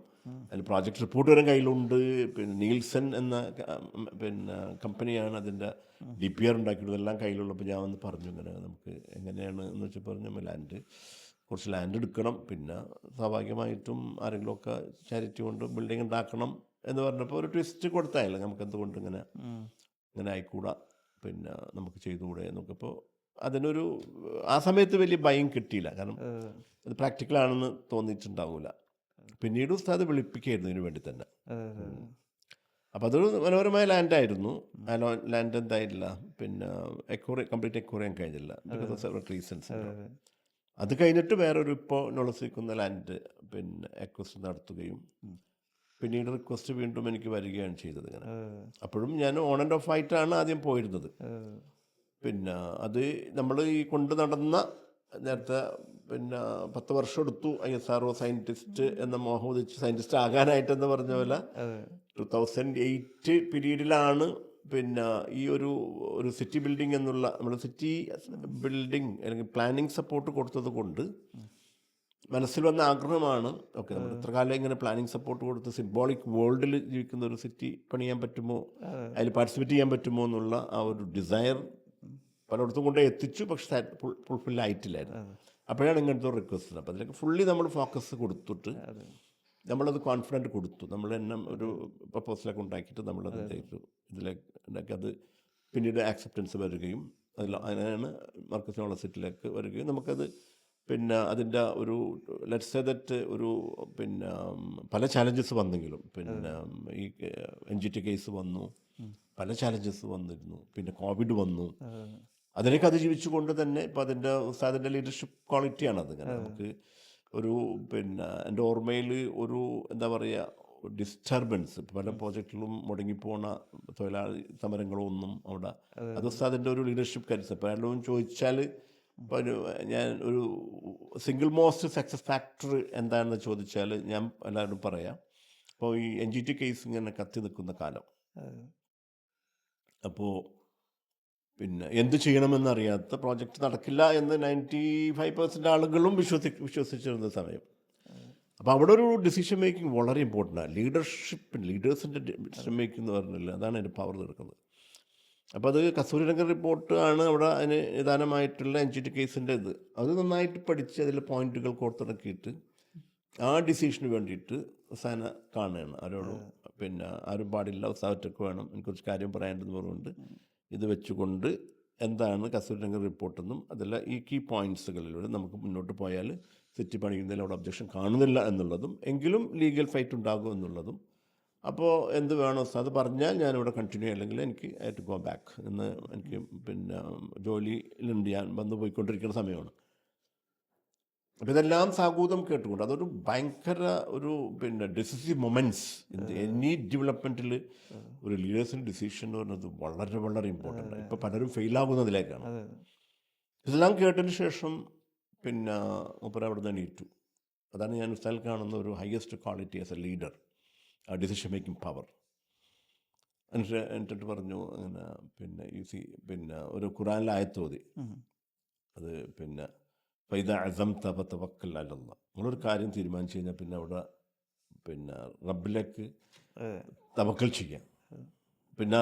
Speaker 1: അതിൽ പ്രോജക്റ്റ് റിപ്പോർട്ട് വരെ കയ്യിലുണ്ട്. പിന്നെ നീൽസൺ എന്ന പിന്നെ കമ്പനിയാണ് അതിൻ്റെ DPR ഉണ്ടാക്കിയിട്ടുള്ളത്, എല്ലാം കയ്യിലുള്ളപ്പോൾ ഞാൻ വന്ന് പറഞ്ഞു ഇങ്ങനെ നമുക്ക് എങ്ങനെയാണ് എന്ന് വെച്ചാൽ പറഞ്ഞു കുറച്ച് ലാൻഡ് എടുക്കണം, പിന്നെ സ്വാഭാവികമായിട്ടും ആരെങ്കിലുമൊക്കെ ചാരിറ്റി കൊണ്ട് ബിൽഡിംഗ് ഉണ്ടാക്കണം എന്ന് പറഞ്ഞപ്പോൾ ഒരു ട്വിസ്റ്റ് കൊടുത്തായില്ല, നമുക്ക് എന്തുകൊണ്ട് ഇങ്ങനെ ആയിക്കൂടാ, പിന്നെ നമുക്ക് ചെയ്തുകൂടെ എന്നൊക്കെ. അപ്പോൾ അതിനൊരു ആ സമയത്ത് വലിയ ഭയം കിട്ടിയില്ല, കാരണം അത് പ്രാക്ടിക്കലാണെന്ന് തോന്നിയിട്ടുണ്ടാവില്ല. പിന്നീട് ഉസ്താദ് വിളിപ്പിക്കുകയായിരുന്നു ഇതിനു വേണ്ടി തന്നെ. അപ്പോൾ അതൊരു മനോഹരമായ ലാൻഡായിരുന്നു. ആ ലാൻഡ് എന്തായില്ല, പിന്നെ കംപ്ലീറ്റ് എക്വയർ ചെയ്യാൻ കഴിഞ്ഞില്ല, ബിക്കോസ് ഓഫ് സെവറൽ റീസൺസ്. അത് കഴിഞ്ഞിട്ട് വേറൊരു ഇപ്പോൾ നോളസിക്കുന്ന ലാൻഡ് പിന്നെ അക്വസിഷൻ നടത്തുകയും പിന്നീട് റിക്വസ്റ്റ് വീണ്ടും എനിക്ക് വരികയാണ് ചെയ്തത്. ഇങ്ങനെ അപ്പോഴും ഞാൻ ഓൺ ആൻഡ് ഓഫ് ആയിട്ടാണ് ആദ്യം പോയിരുന്നത്. പിന്നെ അത് നമ്മൾ ഈ കൊണ്ട് നടന്ന നേരത്തെ പിന്നെ 10 വർഷം എടുത്തു ISRO സയൻറ്റിസ്റ്റ് എന്ന മോഹം ഉദിച്ച് സയൻറ്റിസ്റ്റ് ആകാനായിട്ടെന്ന് പറഞ്ഞ പോലെ 2008 പീരീഡിലാണ് പിന്നെ ഈ ഒരു സിറ്റി ബിൽഡിംഗ് എന്നുള്ള നമ്മൾ സിറ്റി ബിൽഡിംഗ് അല്ലെങ്കിൽ പ്ലാനിങ് സപ്പോർട്ട് കൊടുത്തത് കൊണ്ട് മനസ്സിൽ വന്ന ആഗ്രഹമാണ്, ഓക്കെ നമ്മൾ ഇത്ര കാലം ഇങ്ങനെ പ്ലാനിങ് സപ്പോർട്ട് കൊടുത്ത് സിംബോളിക് വേൾഡിൽ ജീവിക്കുന്ന ഒരു സിറ്റി പണിയാൻ പറ്റുമോ, അതിൽ പാർട്ടിസിപ്പേറ്റ് ചെയ്യാൻ പറ്റുമോ എന്നുള്ള ആ ഒരു ഡിസയർ പലയിടത്തും കൊണ്ടേ എത്തിച്ചു, പക്ഷെ ഫുൾഫിൽ ആയിട്ടില്ലായിരുന്നു. അപ്പോഴാണ് ഇങ്ങനത്തെ ഒരു റിക്വസ്റ്റ്. അപ്പോൾ അതിലേക്ക് ഫുള്ളി നമ്മൾ ഫോക്കസ് കൊടുത്തിട്ട്
Speaker 2: അതെ
Speaker 1: നമ്മളത് കോൺഫിഡൻറ്റ് കൊടുത്തു. നമ്മൾ തന്നെ ഒരു പ്രപ്പോസലൊക്കെ ഉണ്ടാക്കിയിട്ട് നമ്മളത് ചെയ്തു. ഇതിലേക്ക് അത് പിന്നീട് ആക്സെപ്റ്റൻസ് വരികയും അതിനാണ് മർക്കസ് യൂണിവേഴ്സിറ്റിയിലേക്ക് വരികയും നമുക്കത് പിന്നെ അതിൻ്റെ ഒരു ലെറ്റ്സ് സേ ദറ്റ് ഒരു പിന്നെ പല ചാലഞ്ചസ് വന്നെങ്കിലും പിന്നെ ഈ NGT കേസ് വന്നു, പല ചാലഞ്ചസ് വന്നിരുന്നു, പിന്നെ കോവിഡ് വന്നു. അതിനൊക്കെ അതിജീവിച്ചുകൊണ്ട് തന്നെ ഇപ്പോൾ ഉസ്താദിൻ്റെ ലീഡർഷിപ്പ് ക്വാളിറ്റിയാണത്. ഇങ്ങനെ നമുക്ക് ഒരു പിന്നെ എൻ്റെ ഓർമ്മയിൽ ഒരു എന്താ പറയുക ഡിസ്റ്റർബൻസ് പല പ്രോജക്റ്റിലും മുടങ്ങിപ്പോണ തൊഴിലാളി സമരങ്ങളൊന്നും അവിടെ അത് ഉസ്താദിൻ്റെ ഒരു ലീഡർഷിപ്പ് കരുത്ത്. ഇപ്പോൾ എല്ലാവരും ചോദിച്ചാൽ ഇപ്പോൾ ഞാൻ ഒരു സിംഗിൾ മോസ്റ്റ് സക്സസ് ഫാക്ടർ എന്താണെന്ന് ചോദിച്ചാൽ ഞാൻ എല്ലാവരും പറയാം. അപ്പോൾ ഈ NGT കേസ് ഇങ്ങനെ കത്തി നിൽക്കുന്ന കാലം, അപ്പോൾ പിന്നെ എന്ത് ചെയ്യണമെന്നറിയാത്ത പ്രോജക്റ്റ് നടക്കില്ല എന്ന് 95% ആളുകളും വിശ്വസിച്ചിരുന്ന സമയം. അപ്പോൾ അവിടെ ഒരു ഡിസിഷൻ മേക്കിംഗ് വളരെ ഇമ്പോർട്ടൻ്റാണ്. ലീഡേഴ്സിൻ്റെ ഡിസിഷൻ മേക്കിംഗ് എന്ന് പറഞ്ഞില്ല, അതാണ് അതിൻ്റെ പവർ തീർക്കുന്നത്. അപ്പോൾ അത് കസ്തൂരിരംഗൻ റിപ്പോർട്ട് ആണ് അവിടെ അതിന് നിദാനമായിട്ടുള്ള NGT കേസിൻ്റെ അത് നന്നായിട്ട് പഠിച്ച് അതിൽ പോയിന്റുകൾ കോർത്തിറക്കിയിട്ട് ആ ഡിസിഷന് വേണ്ടിയിട്ട് ഉസാന കാണുകയാണ്. ആരോടും പിന്നെ ആരും പാടില്ല, ഉസാവറ്റൊക്കെ വേണം, എനിക്കൊരു കാര്യം പറയാനുണ്ടെന്ന് പറഞ്ഞുകൊണ്ട് ഇത് വെച്ചുകൊണ്ട് എന്താണ് കസ്തൂരിരംഗൻ റിപ്പോർട്ടെന്നും അതല്ല ഈ കീ പോയിൻറ്റ്സുകളിലൂടെ നമുക്ക് മുന്നോട്ട് പോയാൽ സിറ്റി പണിയുന്നതിൽ അവിടെ ഒബ്ജക്ഷൻ കാണുന്നില്ല എന്നുള്ളതും എങ്കിലും ലീഗൽ ഫൈറ്റ് ഉണ്ടാകും എന്നുള്ളതും. അപ്പോൾ എന്ത് വേണോ അത് പറഞ്ഞാൽ ഞാനിവിടെ കണ്ടിന്യൂ അല്ലെങ്കിൽ എനിക്ക് ഐ ടു ഗോ ബാക്ക് എന്ന് എനിക്ക് പിന്നെ ജോലിയിലുണ്ട്, ഞാൻ വന്നു പോയിക്കൊണ്ടിരിക്കുന്ന സമയമാണ്. അപ്പോൾ ഇതെല്ലാം സാഗൂതം കേട്ടുകൊണ്ട് അതൊരു ഭയങ്കര ഒരു പിന്നെ ഡിസിസീവ് മൊമെൻറ്റ്സ് എനി ഡെവലപ്മെൻറ്റിൽ ഒരു ലീഡേഴ്സിൻ്റെ ഡിസിഷൻ എന്ന് പറയുന്നത് വളരെ വളരെ ഇമ്പോർട്ടൻ്റ്. ഇപ്പോൾ പലരും ഫെയിലാകുന്നതിലേക്കാണ്. ഇതെല്ലാം കേട്ടതിന് ശേഷം പിന്നെ മൂപ്പര് അവിടെ നിന്ന് എണീറ്റു. അതാണ് ഞാൻ ഉസ്താദിൽ കാണുന്ന ഒരു highest quality as A leader, ആ ഡിസിഷൻ മേക്കിംഗ് പവർ. എന്നിട്ട് പറഞ്ഞു അങ്ങനെ പിന്നെ പിന്നെ ഒരു ഖുറാനിലെ ആയത്തോതി അത് പിന്നെ ഫൈദ അസംത ഫതവക്കൽ അലല്ലാഹ്, നിങ്ങളൊരു കാര്യം തീരുമാനിച്ചു കഴിഞ്ഞാൽ പിന്നെ അവിടെ പിന്നെ റബ്ബിലേക്ക് തവക്കൽ ചെയ്യാം, പിന്നെ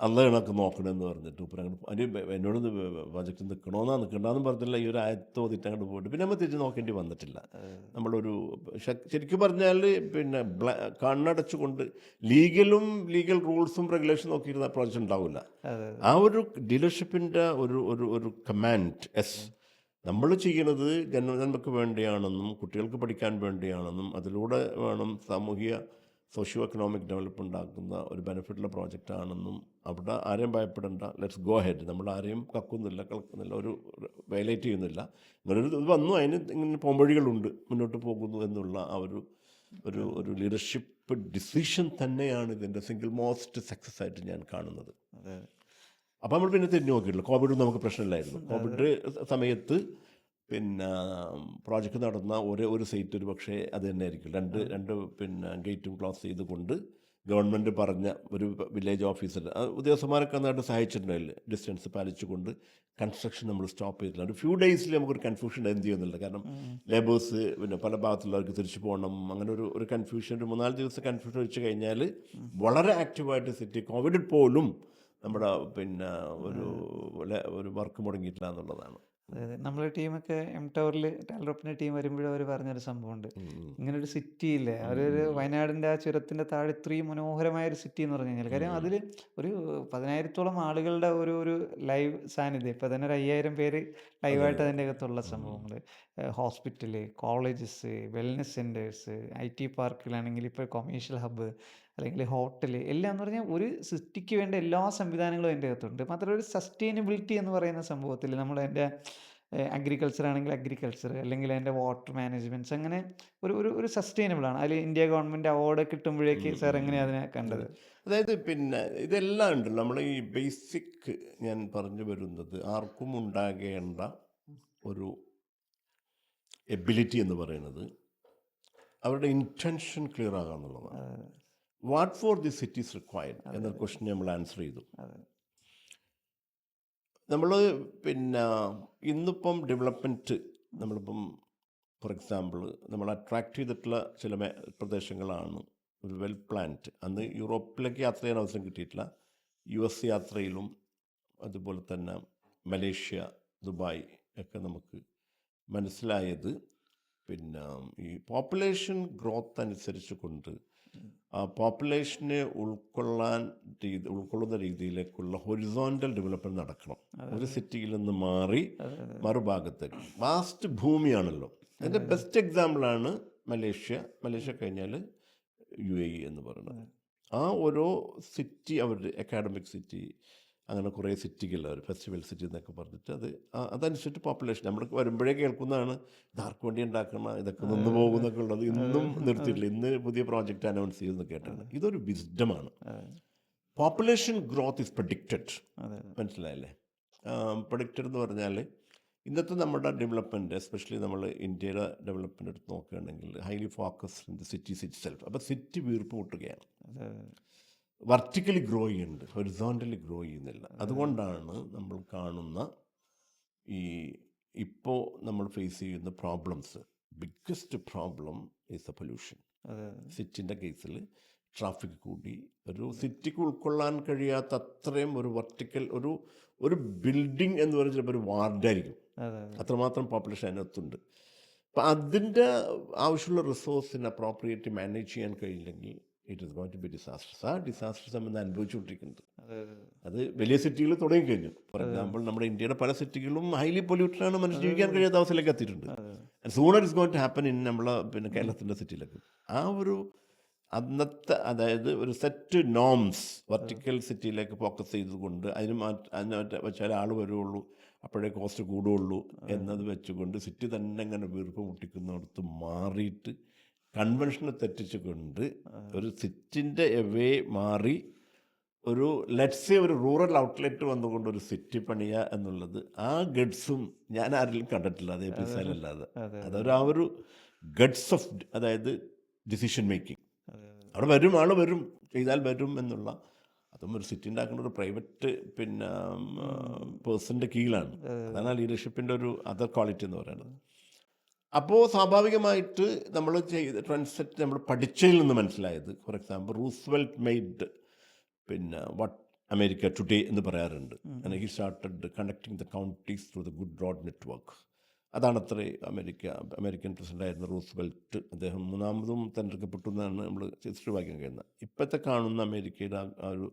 Speaker 1: അള്ളാഹ് കണക്ക് നോക്കണമെന്ന് പറഞ്ഞിട്ട് ഇപ്പം അങ്ങോട്ട് എന്നോട് പ്രൊജക്റ്റ് നിൽക്കണമെന്നാണ് പറഞ്ഞില്ല. ഈ ഒരു ആയത്തോതിട്ട് അങ്ങോട്ട് പോയിട്ട് പിന്നെ നമ്മൾ തിരിച്ച് നോക്കേണ്ടി വന്നിട്ടില്ല. നമ്മളൊരു ശരിക്കും പറഞ്ഞാൽ പിന്നെ കണ്ണടച്ചുകൊണ്ട് ലീഗൽ റൂൾസും റെഗുലേഷനും നോക്കിയിരുന്ന പ്രോജക്റ്റ് ഉണ്ടാവില്ല. ആ ഒരു ഡീലർഷിപ്പിൻ്റെ ഒരു കമാൻഡ് നമ്മൾ ചെയ്യുന്നത് ജനങ്ങൾക്ക് വേണ്ടിയാണെന്നും കുട്ടികൾക്ക് പഠിക്കാൻ വേണ്ടിയാണെന്നും അതിലൂടെ വേണം സാമൂഹിക സോഷ്യോ എക്കണോമിക് ഡെവലപ്മെൻറ്റ് ഉണ്ടാക്കുന്ന ഒരു ബെനിഫിറ്റുള്ള പ്രോജക്റ്റാണെന്നും അവിടെ ആരെയും ഭയപ്പെടേണ്ട, ലെറ്റ്സ് ഗോ ഹെഡ്, നമ്മൾ ആരെയും കക്കുന്നില്ല കളക്കുന്നില്ല, ഒരു വയലേറ്റ് ചെയ്യുന്നില്ല, ഇങ്ങനൊരു ഇത് വന്നു അതിന് ഇങ്ങനെ പോംവഴികളുണ്ട്, മുന്നോട്ട് പോകുന്നു എന്നുള്ള ആ ഒരു ലീഡർഷിപ്പ് ഡിസിഷൻ തന്നെയാണ് ഇതിൻ്റെ സിംഗിൾ മോസ്റ്റ് സക്സസ് ആയിട്ട് ഞാൻ കാണുന്നത്. അപ്പോൾ നമ്മൾ പിന്നെ തിരിഞ്ഞു നോക്കിയിട്ടില്ല. കോവിഡ് നമുക്ക് പ്രശ്നമില്ലായിരുന്നു. കോവിഡ് സമയത്ത് പിന്നെ പ്രോജക്റ്റ് നടന്ന ഒരു സൈറ്റ് ഒരു പക്ഷേ അത് തന്നെ ആയിരിക്കും. രണ്ട് പിന്നെ ഗേറ്റും ക്ലോസ് ചെയ്തുകൊണ്ട് ഗവൺമെൻറ് പറഞ്ഞ ഒരു വില്ലേജ് ഓഫീസർ ഉദ്യോഗസ്ഥന്മാരൊക്കെ നന്നായിട്ട് സഹായിച്ചിട്ടുണ്ടായില്ല. ഡിസ്റ്റൻസ് പാലിച്ചുകൊണ്ട് കൺസ്ട്രക്ഷൻ നമ്മൾ സ്റ്റോപ്പ് ചെയ്തില്ല. ഒരു ഫ്യൂ ഡേയ്സിൽ നമുക്കൊരു കൺഫ്യൂഷൻ എന്ത് ചെയ്യുന്നില്ല. കാരണം ലേബേഴ്സ് പിന്നെ പല ഭാഗത്തുള്ളവർക്ക് തിരിച്ചു പോകണം, അങ്ങനെ ഒരു കൺഫ്യൂഷൻ, ഒരു 3-4 ദിവസം കൺഫ്യൂഷൻ വെച്ച് കഴിഞ്ഞാൽ വളരെ ആക്റ്റീവായിട്ട് സിറ്റി കോവിഡിൽ പോലും നമ്മുടെ പിന്നെ ഒരു വർക്ക് മുടങ്ങിയിട്ടില്ല എന്നുള്ളതാണ്.
Speaker 2: അതായത് നമ്മളെ ടീമൊക്കെ ടവറിൽ ടാലറോപ്പിൻ്റെ ടീം വരുമ്പോഴും അവർ പറഞ്ഞൊരു സംഭവമുണ്ട്, ഇങ്ങനൊരു സിറ്റി ഇല്ലേ, അവരൊരു വയനാടിൻ്റെ ആ ചുരത്തിൻ്റെ താഴെ ഇത്രയും മനോഹരമായൊരു സിറ്റി എന്ന് പറഞ്ഞു കഴിഞ്ഞാൽ, കാര്യം അതിൽ ഒരു 10,000-ഓളം ആളുകളുടെ ഒരു ലൈവ് സാന്നിധ്യം, ഇപ്പോൾ തന്നെ ഒരു 5,000 പേര് ലൈവായിട്ട് അതിൻ്റെ അകത്തുള്ള സംഭവങ്ങൾ, hospital, colleges, wellness centres, IT പാർക്കിലാണെങ്കിൽ ഇപ്പോൾ കൊമേഴ്ഷ്യൽ ഹബ്ബ് അല്ലെങ്കിൽ ഹോട്ടൽ എല്ലാം എന്ന് പറഞ്ഞാൽ ഒരു സിറ്റിക്ക് വേണ്ട എല്ലാ സംവിധാനങ്ങളും അതിൻ്റെ അകത്തുണ്ട്. മാത്രമല്ല ഒരു സസ്റ്റൈനബിലിറ്റി എന്ന് പറയുന്ന സംഭവത്തിൽ നമ്മൾ അതിൻ്റെ അഗ്രികൾച്ചർ ആണെങ്കിൽ അഗ്രികൾച്ചർ, അല്ലെങ്കിൽ അതിൻ്റെ വാട്ടർ മാനേജ്മെൻറ്റ്സ്, അങ്ങനെ ഒരു സസ്റ്റൈനബിളാണ്. അതിൽ ഇന്ത്യ ഗവൺമെൻറ് അവാർഡ് കിട്ടുമ്പോഴേക്ക് സാർ എങ്ങനെയാണ് അതിനെ കണ്ടത്?
Speaker 1: അതായത് പിന്നെ ഇതെല്ലാം ഉണ്ടല്ലോ, നമ്മൾ ഈ ബേസിക് ഞാൻ പറഞ്ഞു വരുന്നത് ആർക്കും ഉണ്ടാകേണ്ട ഒരു എബിലിറ്റി എന്ന് പറയുന്നത് അവരുടെ ഇൻറ്റൻഷൻ ക്ലിയർ ആകുക എന്നുള്ളതാണ്. What four the city is required എന്ന ക്വസ്റ്റ്യൻ നമ്മൾ ആൻസർ ചെയ്തു. നമ്മൾ പിന്നെ ഇന്നിപ്പം ഡെവലപ്മെൻറ്റ് നമ്മളിപ്പം ഫോർ എക്സാമ്പിൾ നമ്മൾ അട്രാക്റ്റ് ചെയ്തിട്ടുള്ള ചില പ്രദേശങ്ങളാണ് ഒരു വെൽ പ്ലാൻഡ്. അന്ന് യൂറോപ്പിലേക്ക് യാത്ര ചെയ്യാൻ അവസരം കിട്ടിയിട്ടില്ല. US യാത്രയിലും അതുപോലെ തന്നെ മലേഷ്യ, ദുബായ് ഒക്കെ നമുക്ക് മനസ്സിലായത് പിന്നെ ഈ പോപ്പുലേഷൻ ഗ്രോത്ത് അനുസരിച്ച് കൊണ്ട് ആ പോപ്പുലേഷനെ ഉൾക്കൊള്ളുന്ന രീതിയിലേക്കുള്ള ഹൊറിസോണ്ടൽ ഡെവലപ്മെൻറ്റ് നടക്കണം. ഒരു സിറ്റിയിൽ നിന്ന് മാറി മറുഭാഗത്തേക്ക് വാസ്റ്റ് ഭൂമിയാണല്ലോ. അതിൻ്റെ ബെസ്റ്റ് എക്സാമ്പിളാണ് മലേഷ്യ കഴിഞ്ഞാൽ UAE എന്ന് പറയുന്നത്. ആ ഓരോ സിറ്റി അവരുടെ അക്കാഡമിക് സിറ്റി അങ്ങനെ കുറേ സിറ്റികൾ അവർ ഫെസ്റ്റിവൽ സിറ്റി എന്നൊക്കെ പറഞ്ഞിട്ട് അതനുസരിച്ച് പോപ്പുലേഷൻ നമ്മൾ വരുമ്പോഴേ കേൾക്കുന്നതാണ് ഇതാർക്ക് വേണ്ടി ഉണ്ടാക്കണം, ഇതൊക്കെ നിന്ന് പോകുന്നൊക്കെ ഉള്ളത്. ഇന്നും നിർത്തിയിട്ടില്ല. ഇന്ന് പുതിയ പ്രോജക്റ്റ് അനൗൺസ് ചെയ്യുമെന്ന് കേട്ടാണ്. ഇതൊരു വിസ്ഡമാണ്. Population growth is predicted. മനസ്സിലായല്ലേ? പ്രഡിക്റ്റഡ് എന്ന് പറഞ്ഞാൽ ഇന്നത്തെ നമ്മുടെ ഡെവലപ്മെൻറ്റ്, എസ്പെഷ്യലി നമ്മൾ ഇന്ത്യയുടെ ഡെവലപ്മെൻറ്റ് എടുത്ത് നോക്കുകയാണെങ്കിൽ highly focused in the cities itself. അപ്പോൾ സിറ്റി വീർപ്പ് മുട്ടുകയാണ്. വെർട്ടിക്കലി ഗ്രോ ചെയ്യുന്നുണ്ട്, ഹൊറിസോണ്ടലി ഗ്രോ ചെയ്യുന്നില്ല. അതുകൊണ്ടാണ് നമ്മൾ കാണുന്ന ഇപ്പോൾ നമ്മൾ ഫേസ് ചെയ്യുന്ന problems. Biggest problem is the pollution. സിറ്റിൻ്റെ കേസിൽ ട്രാഫിക് കൂടി, ഒരു സിറ്റിക്ക് ഉൾക്കൊള്ളാൻ കഴിയാത്ത അത്രയും ഒരു വെർട്ടിക്കൽ ഒരു ബിൽഡിംഗ് എന്ന് പറയുന്നത് ചിലപ്പോൾ ഒരു വാർഡായിരിക്കും. അത്രമാത്രം പോപ്പുലേഷൻ അതിനകത്തുണ്ട്. അപ്പം അതിൻ്റെ ആവശ്യമുള്ള റിസോഴ്സിന് അപ്രോപ്രിയേറ്റ് മാനേജ് ചെയ്യാൻ കഴിയില്ലെങ്കിൽ it is going to be disasters. ആ ഡിസാസ്റ്റേഴ്സ് നമ്മൾ അനുഭവിച്ചുകൊണ്ടിരിക്കുന്നുണ്ട്. അത് വലിയ സിറ്റികൾ തുടങ്ങിക്കഴിഞ്ഞു. ഫോർ എക്സാമ്പിൾ നമ്മുടെ ഇന്ത്യയുടെ പല സിറ്റികളും ഹൈലി പൊല്യൂട്ടഡാണ്, മനുഷ്യൻ ജീവിക്കാൻ കഴിയാത്ത അവസ്ഥയിലേക്ക് എത്തിയിട്ടുണ്ട്. Sooner is going to happen in നമ്മളെ കേരളത്തിൻ്റെ സിറ്റിയിലേക്ക്. ആ ഒരു അന്നത്തെ അതായത് ഒരു സെറ്റ് നോംസ് വെർട്ടിക്കൽ സിറ്റിയിലേക്ക് ഫോക്കസ് ചെയ്തുകൊണ്ട് അതിന് വെച്ചാൽ ആൾ വരുള്ളൂ, അപ്പോഴേ കോസ്റ്റ് കൂടുകയുള്ളൂ എന്നത് വെച്ചുകൊണ്ട് സിറ്റി തന്നെ ഇങ്ങനെ വീർപ്പ് മുട്ടിക്കുന്നിടത്ത് മാറിയിട്ട് കൺവെൻഷനെ തെറ്റിച്ചുകൊണ്ട് ഒരു സിറ്റിൻ്റെ എവേ മാറി ഒരു ലെറ്റ്സ് ഒരു റൂറൽ ഔട്ട്ലെറ്റ് വന്നുകൊണ്ട് ഒരു സിറ്റി പണിയുക എന്നുള്ളത് ആ ഗഡ്സും ഞാൻ ആരെങ്കിലും കണ്ടിട്ടില്ല അതേ പിസാലല്ലാതെ. അതൊരു ഗഡ്സ് ഓഫ് അതായത് ഡിസിഷൻ മേക്കിംഗ്. അവിടെ ആൾ വരും, ചെയ്താൽ വരും എന്നുള്ള, അതും ഒരു സിറ്റി ഉണ്ടാക്കുന്ന ഒരു പ്രൈവറ്റ് പേഴ്സൻ്റെ കീഴിലാണ്. അതാണ് ആ ലീഡർഷിപ്പിൻ്റെ ഒരു അതർ ക്വാളിറ്റി എന്ന് പറയുന്നത്. അപ്പോൾ സ്വാഭാവികമായിട്ട് നമ്മൾ ട്രാൻസ്ലെറ്റ് നമ്മൾ പഠിച്ചതിൽ നിന്ന് മനസ്സിലായത്, for example Roosevelt made what America today എന്ന് പറയാറുണ്ട്. He started connecting the counties through the good road network. അതാണത്രേ അമേരിക്കൻ പ്രസിഡൻ്റായിരുന്ന റൂസ്വെൽറ്റ്. അദ്ദേഹം മൂന്നാമതും തിരഞ്ഞെടുക്കപ്പെട്ടു എന്നാണ് നമ്മൾ ഹിസ്റ്ററി വായിക്കാൻ കഴിയുന്നത്. ഇപ്പോഴത്തെ കാണുന്ന അമേരിക്കയുടെ ആ ഒരു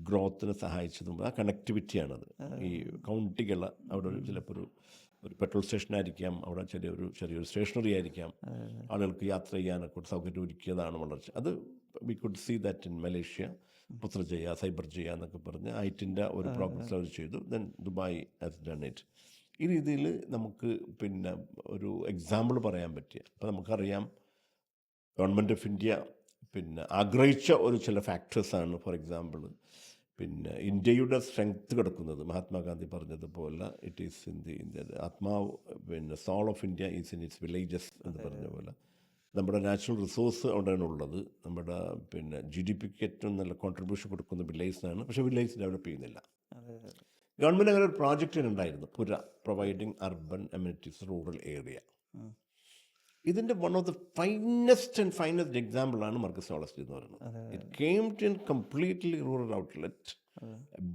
Speaker 1: ഗ്രോത്തിന് സഹായിച്ചതും ആ കണക്ടിവിറ്റിയാണത്. ഈ കൗണ്ടികൾ അവിടെ ചിലപ്പോൾ ഒരു പെട്രോൾ സ്റ്റേഷനായിരിക്കാം, അവിടെ ചെറിയൊരു സ്റ്റേഷനറി ആയിരിക്കാം, ആളുകൾക്ക് യാത്ര ചെയ്യാനൊക്കെ സൗകര്യം ഒരുക്കിയതാണ് വളർച്ച. അത് we could see that in Malaysia. Putrajaya, Cyberjaya എന്നൊക്കെ പറഞ്ഞ് ഐറ്റിൻ്റെ ഒരു പ്രോഗ്രസ് അവർ ചെയ്തു. Then Dubai has done it. ഈ രീതിയിൽ നമുക്ക് ഒരു എക്സാമ്പിൾ പറയാൻ പറ്റിയ. അപ്പോൾ നമുക്കറിയാം ഗവൺമെൻറ് ഓഫ് ഇന്ത്യ ആഗ്രഹിച്ച ചില ഫാക്ടേഴ്സാണ്. ഫോർ എക്സാമ്പിൾ ഇന്ത്യയുടെ സ്ട്രെങ്ത് കിടക്കുന്നത് മഹാത്മാഗാന്ധി പറഞ്ഞതുപോലെ ഇറ്റ് ഈസ് ഇൻ ദി ആത്മാവ് soul of India is in its villages എന്ന് പറഞ്ഞ പോലെ നമ്മുടെ നാച്ചുറൽ റിസോഴ്സ് അവിടെയാണ് ഉള്ളത്. നമ്മുടെ GDPക്ക് ഏറ്റവും നല്ല കോൺട്രിബ്യൂഷൻ കൊടുക്കുന്ന വില്ലേജിനാണ്. പക്ഷേ വില്ലേജ് ഡെവലപ്പ് ചെയ്യുന്നില്ല. ഗവൺമെൻറ് അങ്ങനെ ഒരു പ്രോജക്റ്റ് ഉണ്ടായിരുന്നു, PURA, providing urban amenities rural area. ഇതിൻ്റെ വൺ ഓഫ് ദ ഫൈനസ്റ്റ് എക്സാമ്പിളാണ് മർക്കസ് നോളജ് എന്ന് പറയുന്നത്. It came to in completely rural outlet,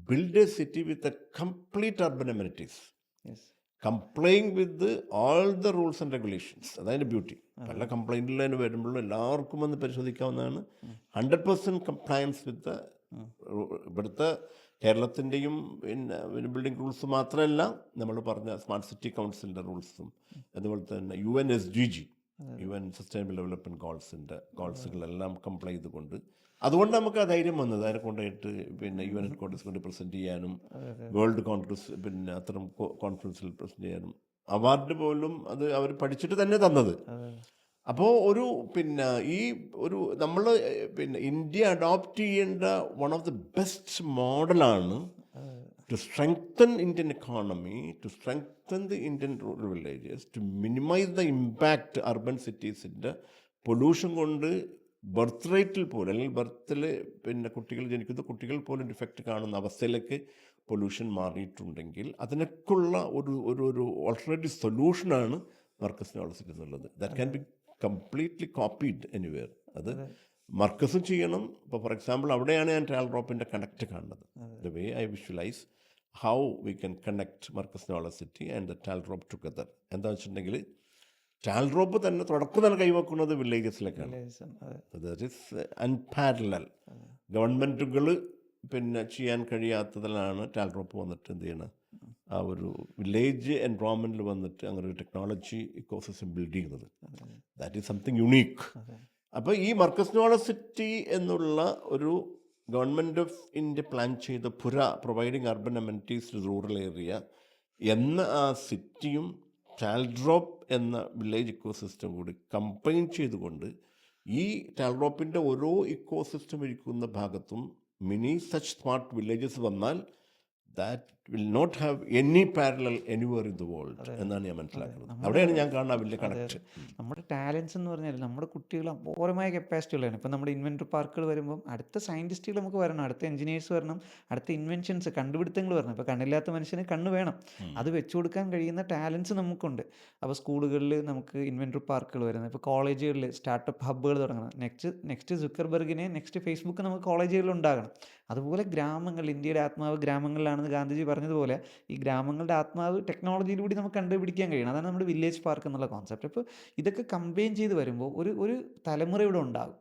Speaker 1: build a city with a complete urban amenities, complying with all the rules and regulations. അതതിൻ്റെ beauty. പല കംപ്ലൈൻറ്റിൽ വരുമ്പോഴും എല്ലാവർക്കും വന്ന് പരിശോധിക്കാവുന്നതാണ്. 100% കംപ്ലയൻസ് വിത്ത് ഇവിടുത്തെ കേരളത്തിൻ്റെയും ബിൽഡിംഗ് റൂൾസ് മാത്രമല്ല, നമ്മൾ പറഞ്ഞ സ്മാർട്ട് സിറ്റി കൗൺസിലിൻ്റെ റൂൾസും അതുപോലെ തന്നെ UNSDG UN സസ്റ്റൈനബിൾ ഡെവലപ്മെൻറ്റ് ഗോൾസുകളെല്ലാം കംപ്ലൈ ചെയ്തുകൊണ്ട്, അതുകൊണ്ട് നമുക്ക് ആ ധൈര്യം വന്നത് അതിനെ കൊണ്ടുപോയിട്ട് UN ഹെഡ്ക്വാർട്ടേഴ്സ് കൊണ്ട് പ്രസൻറ്റ് ചെയ്യാനും വേൾഡ് കോൺഗ്രസ് അത്തരം കോൺഫറൻസിൽ പ്രസൻറ്റ് ചെയ്യാനും അവാർഡ് പോലും അത് അവർ പഠിച്ചിട്ട് തന്നെ തന്നത്. അപ്പോൾ നമ്മൾ ഇന്ത്യ അഡോപ്റ്റ് ചെയ്യേണ്ട വൺ ഓഫ് ദി ബെസ്റ്റ് മോഡലാണ് to strengthen Indian economy, to strengthen the Indian rural villages, to minimise the impact urban സിറ്റീസിൻ്റെ പൊല്യൂഷൻ കൊണ്ട് ബർത്ത് റേറ്റിൽ പോലും, അല്ലെങ്കിൽ ബർത്തിൽ കുട്ടികൾ ജനിക്കുന്ന കുട്ടികൾ പോലും ഡിഫക്റ്റ് കാണുന്ന അവസ്ഥയിലേക്ക് പൊല്യൂഷൻ മാറിയിട്ടുണ്ടെങ്കിൽ അതിനൊക്കെയുള്ള ഒരു ഓൾട്ടർനേറ്റീവ് സൊല്യൂഷനാണ് മർക്കസ് നോളജ് എന്നുള്ളത്. That can be completely copied anywhere. അത് മർക്കസും ചെയ്യണം. ഇപ്പോൾ ഫോർ എക്സാമ്പിൾ അവിടെയാണ് ഞാൻ ട്രയൽ ഡ്രോപ്പിൻ്റെ കണക്റ്റ് കാണുന്നത്. The way I visualise how we can connect Markaz knowledge city and the Talrop together. എന്താ വെച്ചിട്ടുണ്ടെങ്കിൽ ടാൽറോപ്പ് തന്നെ തുടക്കം തന്നെ കൈവക്കുന്നത് വില്ലേജസിലേക്കാണ്. That is unparallel. ഗവൺമെൻറ്റുകൾ പിന്നെ ചെയ്യാൻ കഴിയാത്തതിലാണ് ടാൽറോപ്പ് വന്നിട്ട് എന്ത് ചെയ്യണം, ആ ഒരു വില്ലേജ് എൻവയോൺമെൻറ്റിൽ വന്നിട്ട് അങ്ങനെ ഒരു ടെക്നോളജി ഇക്കോസിസ്റ്റം ബിൽഡ് ചെയ്യുന്നത്. That is something unique. അപ്പോൾ ഈ മർക്കസ് നോളജ് സിറ്റി എന്നുള്ള ഒരു ഗവൺമെൻറ് ഓഫ് ഇന്ത്യ പ്ലാൻ ചെയ്ത പ്രൊവൈഡിങ് അർബൻ അമെനിറ്റീസ് റൂറൽ ഏരിയ എന്ന ആ സിറ്റിയും ടാൽഡ്രോപ്പ് എന്ന വില്ലേജ് ഇക്കോസിസ്റ്റം കൂടി കമ്പൈൻ ചെയ്തുകൊണ്ട് ഈ ടാൽഡ്രോപ്പിൻ്റെ ഓരോ ഇക്കോസിസ്റ്റം ഇരിക്കുന്ന ഭാഗത്തും മിനി സച്ച് സ്മാർട്ട് വില്ലേജസ് വന്നാൽ that will not have any parallel anywhere in the world എന്നാണ് ഞാൻ മനസ്സിലാക്കുന്നത്. അവിടെയാണ് ഞാൻ കാണുന്ന വലിയ കണക്ഷൻ.
Speaker 2: നമ്മുടെ ടാലൻസ് എന്ന് പറഞ്ഞാൽ നമ്മുടെ കുട്ടികൾ അപൂർവമായ കപ്പാസിറ്റികളാണ്. ഇപ്പം നമ്മുടെ ഇൻവെൻറ്ററി പാർക്കുകൾ വരുമ്പം അടുത്ത സയൻറ്റിസ്റ്റുകൾ നമുക്ക് വരണം, അടുത്ത എഞ്ചിനീയേഴ്സ് വരണം, അടുത്ത ഇൻവെൻഷൻസ് കണ്ടുപിടുത്തങ്ങൾ വരണം. ഇപ്പോൾ കണ്ണില്ലാത്ത മനുഷ്യന് കണ്ണ് വേണം, അത് വെച്ചു കൊടുക്കാൻ കഴിയുന്ന ടാലൻസ് നമുക്കുണ്ട്. അപ്പോൾ സ്കൂളുകളിൽ നമുക്ക് ഇൻവെൻറ്ററി പാർക്കുകൾ വരുന്നത്, ഇപ്പോൾ കോളേജുകളിൽ സ്റ്റാർട്ടപ്പ് ഹബ്ബുകൾ തുടങ്ങണം. നെക്സ്റ്റ് സുക്കർബർഗിനെ നെക്സ്റ്റ് ഫേസ്ബുക്ക് നമുക്ക് കോളേജുകളിൽ ഉണ്ടാകണം. അതുപോലെ ഗ്രാമങ്ങൾ, ഇന്ത്യയുടെ ആത്മാവ് ഗ്രാമങ്ങളിലാണെന്ന് ഗാന്ധിജി പറഞ്ഞതുപോലെ ഈ ഗ്രാമങ്ങളുടെ ആത്മാവ് ടെക്നോളജിയിലൂടെ നമുക്ക് കണ്ടുപിടിക്കാൻ കഴിയണം. അതാണ് നമ്മുടെ വില്ലേജ് പാർക്ക് എന്നുള്ള കോൺസെപ്റ്റ്. അപ്പോൾ ഇതൊക്കെ കമ്പൈൻ ചെയ്ത് വരുമ്പോൾ ഒരു തലമുറ ഇവിടെ ഉണ്ടാകും.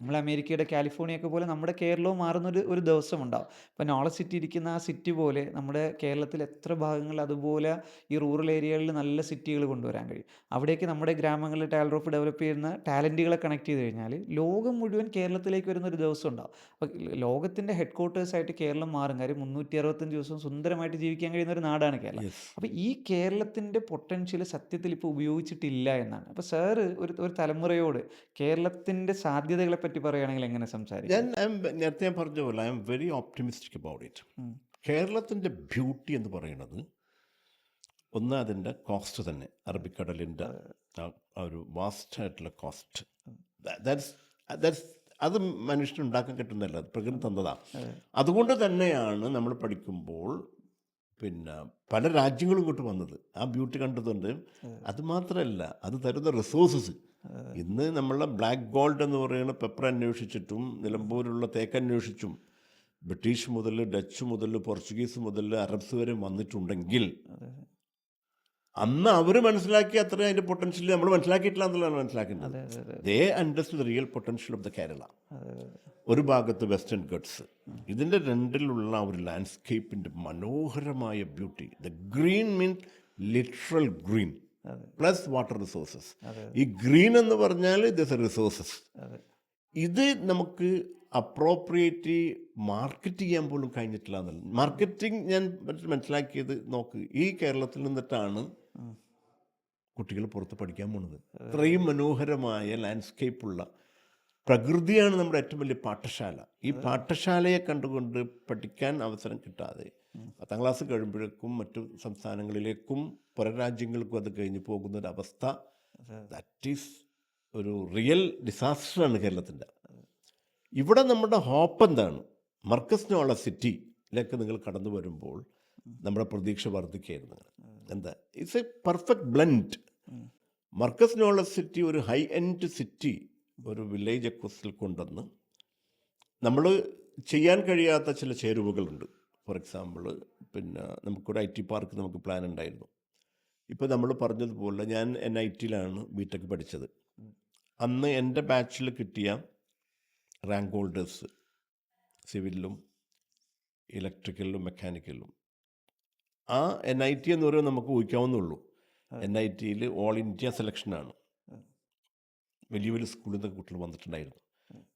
Speaker 2: നമ്മൾ അമേരിക്കയുടെ കാലിഫോർണിയൊക്കെ പോലെ നമ്മുടെ കേരളവും മാറുന്നൊരു ദിവസം ഉണ്ടാവും. ഇപ്പോൾ നോളജ് സിറ്റി ഇരിക്കുന്ന ആ സിറ്റി പോലെ നമ്മുടെ കേരളത്തിൽ എത്ര ഭാഗങ്ങൾ അതുപോലെ ഈ റൂറൽ ഏരിയകളിൽ നല്ല സിറ്റികൾ കൊണ്ടുവരാൻ കഴിയും. അവിടേക്ക് നമ്മുടെ ഗ്രാമങ്ങളിൽ ടാൽറോപ്പ് ഡെവലപ്പ് ചെയ്യുന്ന ടാലൻറ്റുകളെ കണക്ട് ചെയ്ത് കഴിഞ്ഞാൽ ലോകം മുഴുവൻ കേരളത്തിലേക്ക് വരുന്നൊരു ദിവസം ഉണ്ടാവും. അപ്പോൾ ലോകത്തിൻ്റെ ഹെഡ് ക്വാർട്ടേഴ്സായിട്ട് കേരളം മാറും. കാര്യം 365 ദിവസവും സുന്ദരമായിട്ട് ജീവിക്കാൻ കഴിയുന്ന ഒരു നാടാണ് കേരളം. അപ്പോൾ ഈ കേരളത്തിൻ്റെ പൊട്ടൻഷ്യൽ സത്യത്തിൽ ഇപ്പോൾ ഉപയോഗിച്ചിട്ടില്ല എന്നാണ്. അപ്പോൾ സാറ് ഒരു തലമുറയോട് കേരളത്തിൻ്റെ സാധ്യതകളെ പറ്റി പറയുകയാണെങ്കിൽ എങ്ങനെ സംസാരിക്കും?
Speaker 1: നേരത്തെ ഞാൻ പറഞ്ഞ പോലെ I am very optimistic about it. കേരളത്തിൻ്റെ ബ്യൂട്ടി എന്ന് പറയുന്നത് ഒന്ന് അതിൻ്റെ കോസ്റ്റ് തന്നെ, അറബിക്കടലിൻ്റെ ആ ഒരു വാസ്റ്റായിട്ടുള്ള കോസ്റ്റ്. അത് മനുഷ്യനുണ്ടാക്കാൻ കിട്ടുന്നതല്ല, അത് പ്രകൃതി തന്നതാണ്. അതുകൊണ്ട് തന്നെയാണ് നമ്മൾ പഠിക്കുമ്പോൾ പിന്നെ പല രാജ്യങ്ങളും ഇങ്ങോട്ട് വന്നത് ആ ബ്യൂട്ടി കണ്ടതുകൊണ്ട്. അതുമാത്രമല്ല, അത് തരുന്ന റിസോഴ്സസ്. ഇന്ന് നമ്മളെ ബ്ലാക്ക് ഗോൾഡ് എന്ന് പറയുന്ന പെപ്പർ അന്വേഷിച്ചിട്ടും നിലമ്പൂരിലുള്ള തേക്ക് അന്വേഷിച്ചും ബ്രിട്ടീഷ് മുതൽ ഡച്ച് മുതൽ പോർച്ചുഗീസ് മുതൽ അറബ്സ് വരെ വന്നിട്ടുണ്ടെങ്കിൽ അന്ന് അവർ മനസ്സിലാക്കിയ അത്ര അതിൻ്റെ പൊട്ടൻഷ്യൽ നമ്മൾ മനസ്സിലാക്കിയിട്ടില്ല എന്നുള്ളതാണ് മനസ്സിലാക്കുന്നത്. ദേ understood the real potential of the Kerala. ഒരു ഭാഗത്ത് വെസ്റ്റേൺ ഗട്ട്സ്, ഇതിൻ്റെ രണ്ടിലുള്ള ഒരു ലാൻഡ്സ്കേപ്പിൻ്റെ മനോഹരമായ beauty. The green means literal green plus water resources. ഈ ഗ്രീൻ എന്ന് പറഞ്ഞാൽ ദിസ് റിസോഴ്സസ്. ഇത് നമുക്ക് അപ്രോപ്രിയേറ്റ് മാർക്കറ്റ് ചെയ്യാൻ പോലും കഴിഞ്ഞിട്ടില്ല എന്നുള്ളത്. മാർക്കറ്റിംഗ് ഞാൻ മനസ്സിലാക്കിയത്, നോക്ക്, ഈ കേരളത്തിൽ നിന്നിട്ടാണ് കുട്ടികൾ പുറത്ത് പഠിക്കാൻ പോകുന്നത്. ഇത്രയും മനോഹരമായ ലാൻഡ്സ്കേപ്പുള്ള പ്രകൃതിയാണ് നമ്മുടെ ഏറ്റവും വലിയ പാഠശാല. ഈ പാഠശാലയെ കണ്ടുകൊണ്ട് പഠിക്കാൻ അവസരം കിട്ടാതെ 10ാം ക്ലാസ് കഴിയുമ്പോഴേക്കും മറ്റു സംസ്ഥാനങ്ങളിലേക്കും പുറരാജ്യങ്ങൾക്കും അത് കഴിഞ്ഞ് പോകുന്നൊരവസ്ഥ, ദാറ്റ് ഈസ് ഒരു റിയൽ ഡിസാസ്റ്ററാണ് കേരളത്തിൻ്റെ. ഇവിടെ നമ്മുടെ ഹോപ്പ് എന്താണ്? മർക്കസ് നോളജ് സിറ്റിയിലേക്ക് നിങ്ങൾ കടന്നു വരുമ്പോൾ നമ്മുടെ പ്രതീക്ഷ വർദ്ധിക്കുകയായിരുന്നു. എന്താ, it's A perfect blend. Markaz knowledge city ഒരു ഹൈ എൻഡ് സിറ്റി, ഒരു വില്ലേജ് എക്കോസിൽ കൊണ്ടുവന്ന് നമ്മൾ ചെയ്യാൻ കഴിയാത്ത ചില ചേരുവകളുണ്ട്. ഫോർ എക്സാമ്പിൾ, പിന്നെ നമുക്കൊരു IT പാർക്ക് നമുക്ക് പ്ലാൻ ഉണ്ടായിരുന്നു. ഇപ്പോൾ നമ്മൾ പറഞ്ഞതുപോലെ ഞാൻ NIT-യിലാണ് BTech പഠിച്ചത്. അന്ന് എൻ്റെ ബാച്ചിൽ കിട്ടിയ റാങ്ക് ഹോൾഡേഴ്സ് സിവിലിലും ഇലക്ട്രിക്കലിലും മെക്കാനിക്കലിലും ആ NIT എന്ന് പറയുന്നത് നമുക്ക് ഊഹിക്കാവുന്നുള്ളൂ. NIT-യിൽ ഓൾ ഇന്ത്യ സെലക്ഷനാണ്. വലിയ വലിയ സ്കൂളിൽ നിന്നൊക്കെ കുട്ടികൾ വന്നിട്ടുണ്ടായിരുന്നു.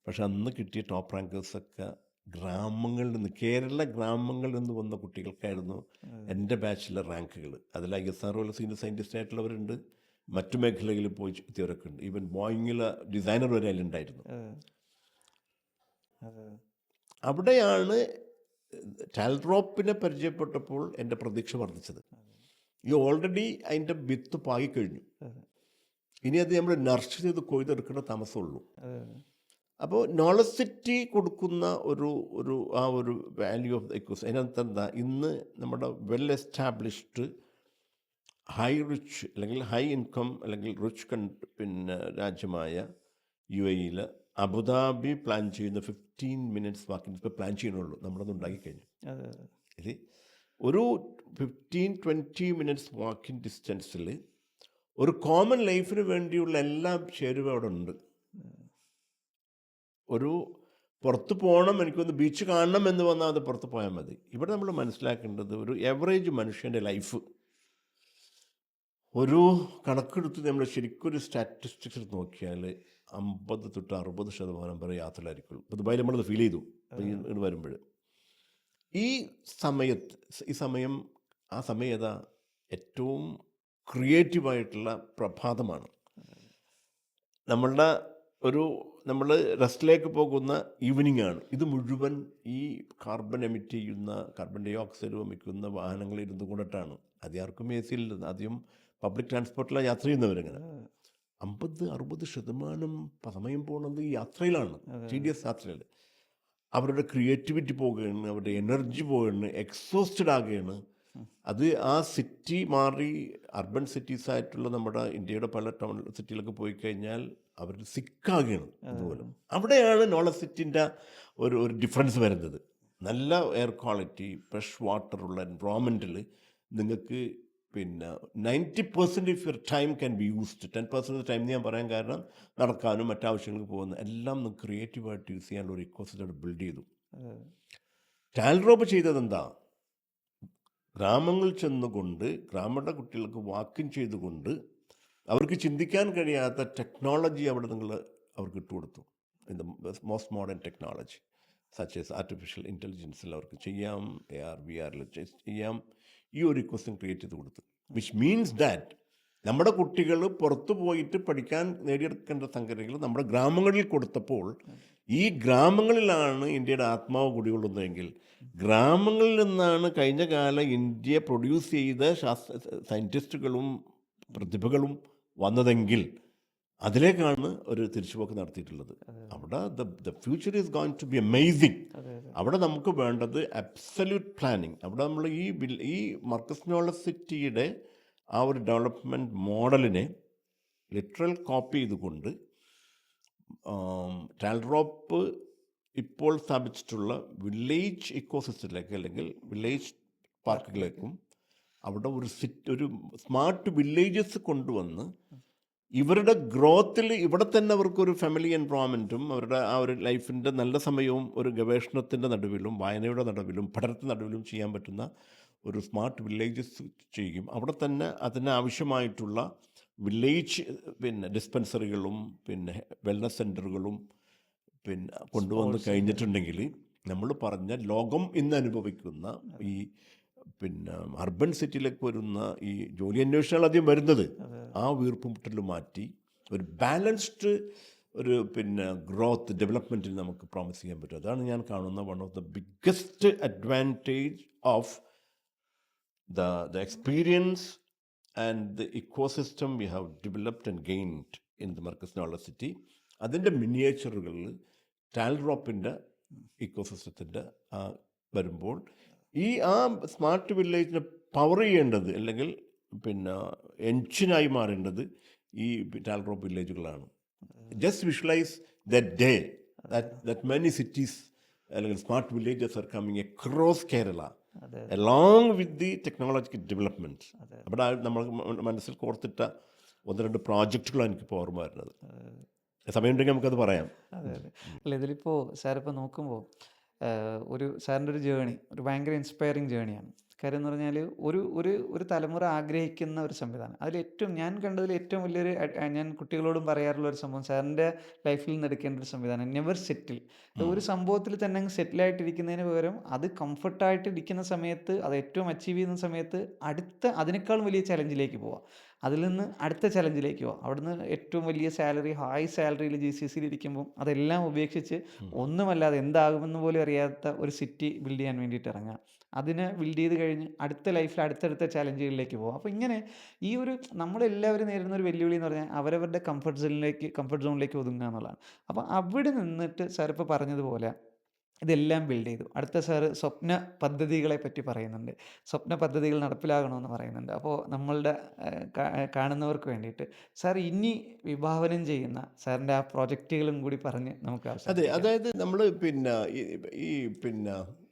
Speaker 1: പക്ഷെ അന്ന് കിട്ടിയ ടോപ്പ് റാങ്കേഴ്സൊക്കെ ഗ്രാമങ്ങളിൽ നിന്ന്, കേരള ഗ്രാമങ്ങളിൽ നിന്ന് വന്ന കുട്ടികൾക്കായിരുന്നു എൻ്റെ ബാച്ചിലെ റാങ്കുകൾ. അതിൽ ISRO സീനിയർ സയൻറ്റിസ്റ്റ് ആയിട്ടുള്ളവരുണ്ട്, മറ്റു മേഖലകളിൽ പോയി എത്തിയവരൊക്കെ ഉണ്ട്. ഈവൻ ബോയിങ്ങിലെ ഡിസൈനർ വരെ അതിലുണ്ടായിരുന്നു. അവിടെയാണ് ടാൽഡ്രോപ്പിനെ പരിചയപ്പെട്ടപ്പോൾ എൻ്റെ പ്രതീക്ഷ വർദ്ധിച്ചത്. ഈ ഓൾറെഡി അതിൻ്റെ വിത്ത് പാകിക്കഴിഞ്ഞു. ഇനി അത് നമ്മൾ നർച്ച് ചെയ്ത് കൊയ്തെടുക്കേണ്ട താമസമുള്ളൂ. അപ്പോൾ നോളജ് സിറ്റി കൊടുക്കുന്ന ആ ഒരു വാല്യൂ ഓഫ് ദ ഇക്കോസ് അതിനകത്ത് എന്താ, ഇന്ന് നമ്മുടെ വെൽ എസ്റ്റാബ്ലിഷ്ഡ് ഹൈ റിച്ച് അല്ലെങ്കിൽ ഹൈ ഇൻകം അല്ലെങ്കിൽ റിച്ച് പിന്നെ രാജ്യമായ UAE-യിൽ അബുദാബി പ്ലാൻ ചെയ്യുന്ന 15 minutes വാക്കിന് ഇപ്പോൾ പ്ലാൻ ചെയ്യണുള്ളൂ. നമ്മളത് ഉണ്ടാക്കി കഴിഞ്ഞു. ഇത് ഒരു 15-20 മിനിറ്റ്സ് വാക്കിംഗ് ഡിസ്റ്റൻസിൽ ഒരു കോമൺ ലൈഫിന് വേണ്ടിയുള്ള എല്ലാം ചേരുവ അവിടെ ഉണ്ട്. ഒരു പുറത്ത് പോകണം, എനിക്കൊന്ന് ബീച്ച് കാണണം എന്ന് വന്നാൽ അത് പുറത്ത് പോയാൽ മതി. ഇവിടെ നമ്മൾ മനസ്സിലാക്കേണ്ടത് ഒരു എവറേജ് മനുഷ്യൻ്റെ ലൈഫ് ഒരു കണക്കെടുത്ത് നമ്മൾ ശരിക്കും ഒരു സ്റ്റാറ്റിസ്റ്റിക്സ് നോക്കിയാൽ 50-60% വരെ യാത്രയിലായിരിക്കുള്ളൂ. ഇപ്പോൾ ദുബായിൽ നമ്മളത് ഫീൽ ചെയ്തു ഇങ്ങോട്ട് വരുമ്പോൾ. ഈ സമയം ആ സമയം ഏതാ ഏറ്റവും ക്രിയേറ്റീവായിട്ടുള്ള പ്രഭാതമാണ്. നമ്മൾ റെസ്റ്റിലേക്ക് പോകുന്ന ഈവനിങ് ആണ്. ഇത് മുഴുവൻ ഈ കാർബൺ എമിറ്റ് ചെയ്യുന്ന, കാർബൺ ഡൈ ഓക്സൈഡ് വമിക്കുന്ന വാഹനങ്ങളിൽ ഇരുന്ന് കൊണ്ടിട്ടാണ്. ആർക്കും എ സി ഇല്ല. ആദ്യം പബ്ലിക് ട്രാൻസ്പോർട്ടിലാണ് യാത്ര ചെയ്യുന്നവരിങ്ങനെ. 50-60% സമയം പോകുന്നത് ഈ യാത്രയിലാണ്, TDS യാത്രയിൽ. അവരുടെ ക്രിയേറ്റിവിറ്റി പോകുകയാണ്, അവരുടെ എനർജി പോകുകയാണ്, എക്സോസ്റ്റഡ് ആകുകയാണ്. അത് ആ സിറ്റി മാറി അർബൻ സിറ്റീസായിട്ടുള്ള നമ്മുടെ ഇന്ത്യയുടെ പല ടൗൺ സിറ്റിയിലൊക്കെ പോയി കഴിഞ്ഞാൽ അവർ സിക്കാകുകയാണ്. അതുപോലെ അവിടെയാണ് നോളജ് സിറ്റിൻ്റെ ഒരു ഡിഫറൻസ് വരുന്നത്. നല്ല എയർ ക്വാളിറ്റി, ഫ്രഷ് വാട്ടറുള്ള എൻവയോൺമെൻറ്റിൽ നിങ്ങൾക്ക് 90% of your time can be used. 10% time ഞാൻ പറയാൻ കാരണം നടക്കാനും മറ്റാവശ്യങ്ങൾക്ക് പോകുന്ന എല്ലാം നിങ്ങൾക്ക് ക്രിയേറ്റീവായിട്ട് യൂസ് ചെയ്യാനുള്ള ഒരു ഇക്കോസിസ്റ്റം ബിൽഡ് ചെയ്തു. ടാൽറോപ്പ് ചെയ്തതെന്താ? ഗ്രാമങ്ങളിൽ ചെന്നുകൊണ്ട് ഗ്രാമീണ കുട്ടികൾക്ക് വാക്കിംഗ് ചെയ്തുകൊണ്ട് അവർക്ക് ചിന്തിക്കാൻ കഴിയാത്ത ടെക്നോളജി അവിടെ അവർക്ക് ഇട്ടുകൊടുത്തു. Most modern technology such as artificial ഇൻ്റലിജൻസിൽ അവർക്ക് ചെയ്യാം, AR VR ചെയ്യാം. ഈ ഒരു ഇക്വസ്റ്റൻ ക്രിയേറ്റ് ചെയ്ത് കൊടുത്തു. വിച്ച് മീൻസ് ദാറ്റ് നമ്മുടെ കുട്ടികൾ പുറത്തു പോയിട്ട് പഠിക്കാൻ നേടിയെടുക്കേണ്ട സംഗതികൾ നമ്മുടെ ഗ്രാമങ്ങളിൽ കൊടുത്തപ്പോൾ ഈ ഗ്രാമങ്ങളിലാണ് ഇന്ത്യയുടെ ആത്മാവ് കുടികൊള്ളുന്നതെങ്കിൽ, ഗ്രാമങ്ങളിൽ നിന്നാണ് കഴിഞ്ഞ കാലം ഇന്ത്യ പ്രൊഡ്യൂസ് ചെയ്ത സയൻറ്റിസ്റ്റുകളും പ്രതിഭകളും വന്നതെങ്കിൽ അതിലേക്കാണ് ഒരു തിരിച്ചുപോക്ക് നടത്തിയിട്ടുള്ളത്. അവിടെ the future is going to be amazing. അവിടെ നമുക്ക് വേണ്ടത് അബ്സല്യൂട്ട് പ്ലാനിങ്. അവിടെ നമ്മൾ ഈ മർക്കസ് നോളജ് സിറ്റിയുടെ ആ ഒരു ഡെവലപ്മെൻറ്റ് മോഡലിനെ ലിറ്ററൽ കോപ്പി ചെയ്തുകൊണ്ട് ടാൽറോപ്പ് ഇപ്പോൾ സ്ഥാപിച്ചിട്ടുള്ള വില്ലേജ് ഇക്കോസിസ്റ്റത്തിലേക്ക് അല്ലെങ്കിൽ വില്ലേജ് പാർക്കുകളിലേക്കും അവിടെ ഒരു സ്മാർട്ട് വില്ലേജസ് കൊണ്ടുവന്ന് ഇവരുടെ ഗ്രോത്തിൽ ഇവിടെ തന്നെ അവർക്കൊരു ഫാമിലി എൻവയോൺമെൻറ്റും അവരുടെ ആ ഒരു ലൈഫിൻ്റെ നല്ല സമയവും ഒരു ഗവേഷണത്തിൻ്റെ നടുവിലും വായനയുടെ നടുവിലും പഠനത്തിൻ്റെ നടുവിലും ചെയ്യാൻ പറ്റുന്ന ഒരു സ്മാർട്ട് വില്ലേജസ് ചെയ്യും. അവിടെ തന്നെ അതിനാവശ്യമായിട്ടുള്ള വില്ലേജ് ഡിസ്പെൻസറികളും വെൽനസ് സെൻറ്ററുകളും കൊണ്ടുവന്ന് കഴിഞ്ഞിട്ടുണ്ടെങ്കിൽ നമ്മൾ പറഞ്ഞ ലോകം ഇന്ന് അനുഭവിക്കുന്ന ഈ അർബൻ സിറ്റിയിലേക്ക് വരുന്ന ഈ ജോലി അന്വേഷണങ്ങൾ ആദ്യം വരുന്നത് ആ വീർപ്പുമുട്ടൽ മാറ്റി ഒരു ബാലൻസ്ഡ് ഒരു ഗ്രോത്ത് ഡെവലപ്മെൻറ്റിന് നമുക്ക് പ്രോമിസ് ചെയ്യാൻ പറ്റും. അതാണ് ഞാൻ കാണുന്ന one of the biggest advantage of the experience and the ecosystem we have developed and gained in the Marcus Nollers City. അതിൻ്റെ മിനിയേച്ചറുകളിൽ ടാൽറോപ്പിൻ്റെ ഇക്കോസിസ്റ്റത്തിൻ്റെ വരുമ്പോൾ ആ സ്മാർട്ട് വില്ലേജിനെ പവർ ചെയ്യേണ്ടത് അല്ലെങ്കിൽ എൻജിനായി മാറേണ്ടത് ഈ ടാൽറോപ്പ് വില്ലേജുകളാണ്. Just visualise that day that many cities അല്ലെങ്കിൽ smart villages are coming across Kerala along with the technological development. അവിടെ നമ്മൾ മനസ്സിൽ കോർത്തിട്ട 1-2 പ്രോജക്റ്റുകളാണ് എനിക്കിപ്പോൾ ഓർമ്മ വരുന്നത്. സമയമുണ്ടെങ്കിൽ നമുക്കത് പറയാം.
Speaker 2: അല്ല, ഇതിലിപ്പോൾ സാറിപ്പോൾ നോക്കുമ്പോൾ സാറിൻ്റെ ഒരു ജേണി ഒരു ഭയങ്കര ഇൻസ്പയറിങ് ജേണിയാണ്. കാര്യം എന്ന് പറഞ്ഞാൽ ഒരു തലമുറ ആഗ്രഹിക്കുന്ന ഒരു സംവിധാനം. ഞാൻ കണ്ടതിൽ ഏറ്റവും വലിയൊരു ഞാൻ കുട്ടികളോടും പറയാറുള്ള ഒരു സംഭവം, സാറിൻ്റെ ലൈഫിൽ നിന്ന് എടുക്കേണ്ട ഒരു സംവിധാനം നെവർ സെറ്റിൽ. ഒരു സംഭവത്തിൽ തന്നെ അങ്ങ് സെറ്റിലായിട്ടിരിക്കുന്നതിന് പകരം അത് കംഫർട്ടായിട്ട് ഇരിക്കുന്ന സമയത്ത്, അത് ഏറ്റവും അച്ചീവ് ചെയ്യുന്ന സമയത്ത് അതിനേക്കാളും വലിയ ചലഞ്ചിലേക്ക് പോവാം. അതിൽ നിന്ന് അടുത്ത ചലഞ്ചിലേക്ക് പോവാം. അവിടുന്ന് ഏറ്റവും വലിയ സാലറി, ഹൈ സാലറിയിൽ GCCയിൽ ഇരിക്കുമ്പോൾ അതെല്ലാം ഉപേക്ഷിച്ച് ഒന്നുമല്ലാതെ എന്താകുമെന്ന് പോലും അറിയാത്ത ഒരു സിറ്റി ബിൽഡ് ചെയ്യാൻ വേണ്ടിയിട്ട് ഇറങ്ങുക. അതിനെ ബിൽഡ് ചെയ്ത് കഴിഞ്ഞ് അടുത്ത ലൈഫിൽ അടുത്തടുത്ത ചലഞ്ചുകളിലേക്ക് പോകും. അപ്പോൾ ഇങ്ങനെ ഈ ഒരു നമ്മളെല്ലാവരും നേരിടുന്ന ഒരു വെല്ലുവിളി എന്ന് പറഞ്ഞാൽ അവരവരുടെ കംഫർട്ട് സോണിലേക്ക് ഒതുങ്ങുക എന്നുള്ളതാണ്. അപ്പോൾ അവിടെ നിന്നിട്ട് സാർ ഇപ്പോൾ പറഞ്ഞതുപോലെ ഇതെല്ലാം ബിൽഡ് ചെയ്തു. അടുത്ത സാറ് സ്വപ്ന പദ്ധതികളെ പറ്റി പറയുന്നുണ്ട്. സ്വപ്ന പദ്ധതികൾ നടപ്പിലാകണമെന്ന് പറയുന്നുണ്ട്. അപ്പോൾ നമ്മളുടെ കാണുന്നവർക്ക് വേണ്ടിയിട്ട് സാർ ഇനി വിഭാവനം ചെയ്യുന്ന സാറിൻ്റെ ആ പ്രോജക്റ്റുകളും കൂടി പറഞ്ഞ് നമുക്ക്
Speaker 1: അതെ, അതായത് നമ്മൾ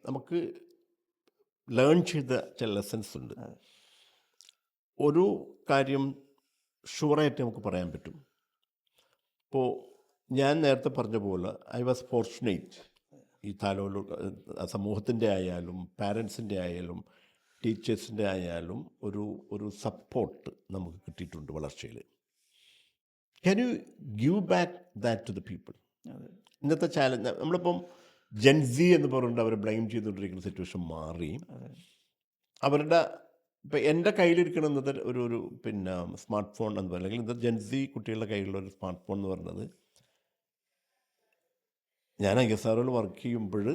Speaker 1: നമുക്ക് ലേൺ ചെയ്ത ചില ലെസൺസ് ഉണ്ട്. ഒരു കാര്യം ഷുവറായിട്ട് നമുക്ക് പറയാൻ പറ്റും. ഇപ്പോൾ ഞാൻ നേരത്തെ പറഞ്ഞ പോലെ ഐ വാസ് ഫോർച്ചുനേറ്റ്. ഈ താലോലു സമൂഹത്തിൻ്റെ ആയാലും പാരൻസിൻ്റെ ആയാലും ടീച്ചേഴ്സിൻ്റെ ആയാലും ഒരു സപ്പോർട്ട് നമുക്ക് കിട്ടിയിട്ടുണ്ട് വളർച്ചയിൽ. Can you give back that to the people? ഇന്നത്തെ ചാലഞ്ച് നമ്മളിപ്പം ജെൻസി എന്ന് പറഞ്ഞിട്ട് അവരെ ബ്ലെയിം ചെയ്തുകൊണ്ടിരിക്കുന്ന സിറ്റുവേഷൻ മാറി. അവരുടെ ഇപ്പം എൻ്റെ കയ്യിലിരിക്കണമെന്നത് ഒരു പിന്നെ സ്മാർട്ട് ഫോൺ എന്ന് പറയുന്നത്, അല്ലെങ്കിൽ ഇന്നത്തെ ജെൻസി കുട്ടികളുടെ കയ്യിലുള്ള ഒരു സ്മാർട്ട് ഫോൺ എന്ന് പറയുന്നത്, ഞാൻ ISRO വർക്ക് ചെയ്യുമ്പോൾ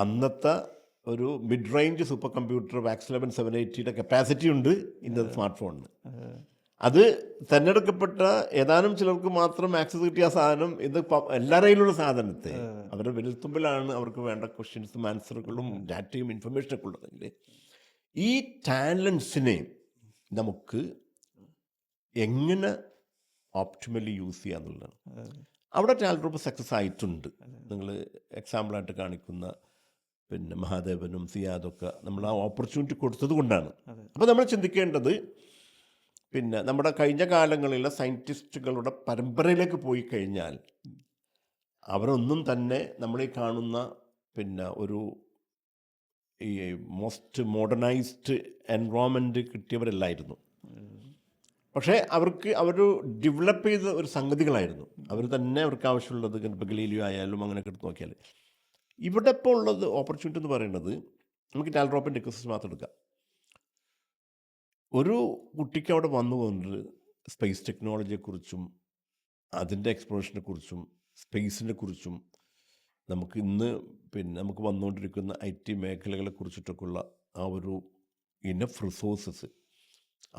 Speaker 1: അന്നത്തെ ഒരു mid range super computer VAX 11 780 capacity ഉണ്ട് ഇന്നത്തെ സ്മാർട്ട് ഫോണിന്. അത് തിരഞ്ഞെടുക്കപ്പെട്ട ഏതാനും ചിലർക്ക് മാത്രം ആക്സസ് കിട്ടിയ സാധനം ഇത് എല്ലാവരുടെ കയ്യിലുള്ള സാധനത്തെ അവരുടെ വിരൽത്തുമ്പിലാണ് അവർക്ക് വേണ്ട ക്വസ്റ്റ്യൻസും ആൻസറുകളും ഡാറ്റയും ഇൻഫർമേഷനൊക്കെ ഉള്ളതെങ്കിൽ ഈ ടാലൻസിനെ നമുക്ക് എങ്ങനെ ഓപ്റ്റിമലി യൂസ് ചെയ്യുക എന്നുള്ളതാണ്. അവിടെ ടാലൻ്റ് ഗ്രൂപ്പ് സക്സസ് ആയിട്ടുണ്ട്. നിങ്ങൾ എക്സാമ്പിളായിട്ട് കാണിക്കുന്ന പിന്നെ മഹാദേവനും സിയാദൊക്കെ നമ്മൾ ആ ഓപ്പർച്യൂണിറ്റി കൊടുത്തത് കൊണ്ടാണ്. അപ്പോൾ നമ്മൾ ചിന്തിക്കേണ്ടത് പിന്നെ നമ്മുടെ കഴിഞ്ഞ കാലങ്ങളിലെ സയൻറ്റിസ്റ്റുകളുടെ പരമ്പരയിലേക്ക് പോയി കഴിഞ്ഞാൽ അവരൊന്നും തന്നെ നമ്മളീ കാണുന്ന പിന്നെ ഈ മോസ്റ്റ് മോഡേണൈസ്ഡ് എൻവയോൺമെൻറ്റ് കിട്ടിയവരല്ലായിരുന്നു. പക്ഷേ അവർ ഡെവലപ്പ് ചെയ്ത ഒരു സംഗതികളായിരുന്നു. അവർ തന്നെ അവർക്ക് ആവശ്യമുള്ളത് ഇപ്പോൾ ഗലീലിയോ ആയാലും അങ്ങനെയൊക്കെ എടുത്ത് നോക്കിയാൽ ഇവിടെ ഇപ്പോൾ ഉള്ളത് ഓപ്പർച്യൂണിറ്റി എന്ന് പറയുന്നത് നമുക്ക് ടാലൻറ്റ് എക്കോസിസ്റ്റം മാത്രം എടുക്കാം. ഒരു കുട്ടിക്ക് അവിടെ വന്നുകൊണ്ട് സ്പേസ് ടെക്നോളജിയെക്കുറിച്ചും അതിൻ്റെ എക്സ്പ്ലോറേഷനെ കുറിച്ചും സ്പേസിനെ കുറിച്ചും നമുക്ക് ഇന്ന് പിന്നെ നമുക്ക് വന്നുകൊണ്ടിരിക്കുന്ന IT മേഖലകളെ കുറിച്ചിട്ടൊക്കെയുള്ള ആ ഒരു ഇനഫ് റിസോഴ്സസ്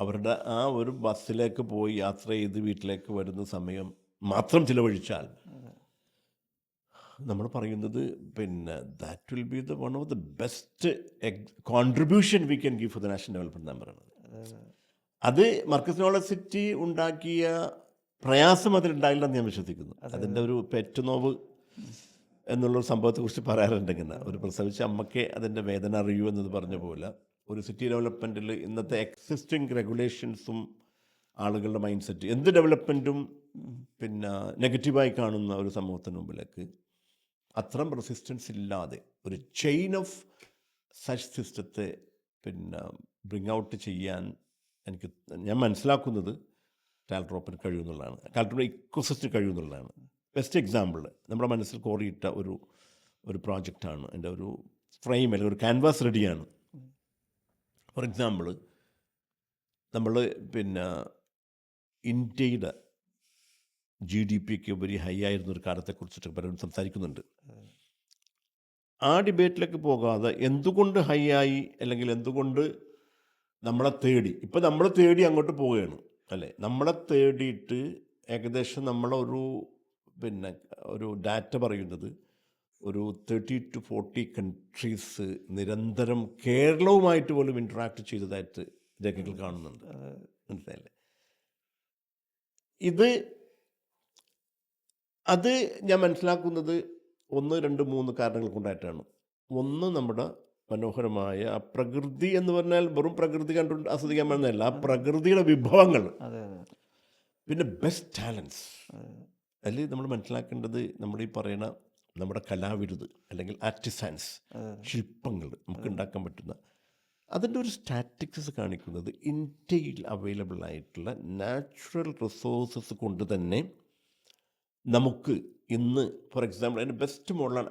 Speaker 1: അവരുടെ ആ ഒരു ബസ്സിലേക്ക് പോയി യാത്ര ചെയ്ത് വീട്ടിലേക്ക് വരുന്ന സമയം മാത്രം ചിലവഴിച്ചാൽ നമ്മൾ പറയുന്നത് പിന്നെ that will be one of the best contribution we can give for the national development എന്ന് പറയുന്നത്. അത് മർക്കസ് നോളജ് സിറ്റി ഉണ്ടാക്കിയ പ്രയാസം അതിലുണ്ടായില്ലെന്ന് ഞാൻ വിശ്വസിക്കുന്നു. അതിൻ്റെ ഒരു പെറ്റുനോവ് എന്നുള്ളൊരു സംഭവത്തെക്കുറിച്ച് പറയാറുണ്ടെങ്കിൽ ഒരു പ്രസവിച്ച അമ്മയ്ക്ക് അതിൻ്റെ വേദന അറിയൂ എന്നത് പറഞ്ഞ പോലെ ഒരു സിറ്റി ഡെവലപ്മെൻറ്റിൽ ഇന്നത്തെ എക്സിസ്റ്റിംഗ് റെഗുലേഷൻസും ആളുകളുടെ മൈൻഡ് സെറ്റ് എന്ത് ഡെവലപ്മെൻറ്റും പിന്നെ നെഗറ്റീവായി കാണുന്ന ഒരു സമൂഹത്തിന് മുമ്പിലേക്ക് അത്തരം റെസിസ്റ്റൻസ് ഇല്ലാതെ ഒരു ചെയിൻ ഓഫ് സച്ച് സിസ്റ്റത്തെ പിന്നെ ബ്രിങ് ഔട്ട് ചെയ്യാൻ ഞാൻ മനസ്സിലാക്കുന്നത് ടാലൻറ്റ് കഴിയുമെന്നുള്ളതാണ്. ടാലൻറ്റ് ഇക്കോസിസ്റ്റം കഴിയുമെന്നുള്ളതാണ്. ബെസ്റ്റ് എക്സാമ്പിൾ നമ്മുടെ മനസ്സിൽ കോറിയിട്ട ഒരു പ്രോജക്റ്റാണ്. എൻ്റെ ഒരു ഫ്രെയിം അല്ലെങ്കിൽ ഒരു ക്യാൻവാസ് റെഡിയാണ്. ഫോർ എക്സാമ്പിൾ നമ്മൾ പിന്നെ ഇന്ത്യയുടെ GDP ഒക്കെ ഉപരി ഹൈ ആയിരുന്നൊരു കാലത്തെക്കുറിച്ചിട്ട് പലരും സംസാരിക്കുന്നുണ്ട്. ആ ഡിബേറ്റിലേക്ക് പോകാതെ എന്തുകൊണ്ട് ഹൈ ആയി അല്ലെങ്കിൽ എന്തുകൊണ്ട് നമ്മളെ തേടി ഇപ്പം നമ്മൾ തേടി അങ്ങോട്ട് പോവുകയാണ് അല്ലേ. നമ്മളെ തേടിയിട്ട് ഏകദേശം പിന്നെ ഒരു ഡാറ്റ പറയുന്നത് ഒരു 30 to 40 കൺട്രീസ് നിരന്തരം കേരളവുമായിട്ട് പോലും ഇൻട്രാക്ട് ചെയ്തതായിട്ട് രേഖകൾ കാണുന്നുണ്ട്. മനസ്സിലായില്ലേ? അത് ഞാൻ മനസ്സിലാക്കുന്നത് 1, 2, 3 കാരണങ്ങൾ കൊണ്ടായിട്ടാണ്. ഒന്ന്, നമ്മുടെ മനോഹരമായ ആ പ്രകൃതി എന്ന് പറഞ്ഞാൽ വെറും പ്രകൃതി കണ്ടുകൊണ്ട് ആസ്വദിക്കാൻ പറ്റുന്നതല്ല, ആ പ്രകൃതിയുടെ വിഭവങ്ങൾ. പിന്നെ ബെസ്റ്റ് ടാലൻസ്. അതിൽ നമ്മൾ മനസ്സിലാക്കേണ്ടത് നമ്മൾ ഈ പറയുന്ന നമ്മുടെ കലാവിരുത് അല്ലെങ്കിൽ ആർട്ടിസാൻസ്, ശില്പങ്ങൾ നമുക്ക് ഉണ്ടാക്കാൻ പറ്റുന്ന അതിൻ്റെ ഒരു സ്റ്റാറ്റിക്സ് കാണിക്കുന്നത് ഇന്ത്യയിൽ അവൈലബിൾ ആയിട്ടുള്ള നാച്ചുറൽ റിസോഴ്സസ് കൊണ്ട് തന്നെ നമുക്ക് ഇന്ന് ഫോർ എക്സാമ്പിൾ അതിൻ്റെ ബെസ്റ്റ് മോഡലാണ്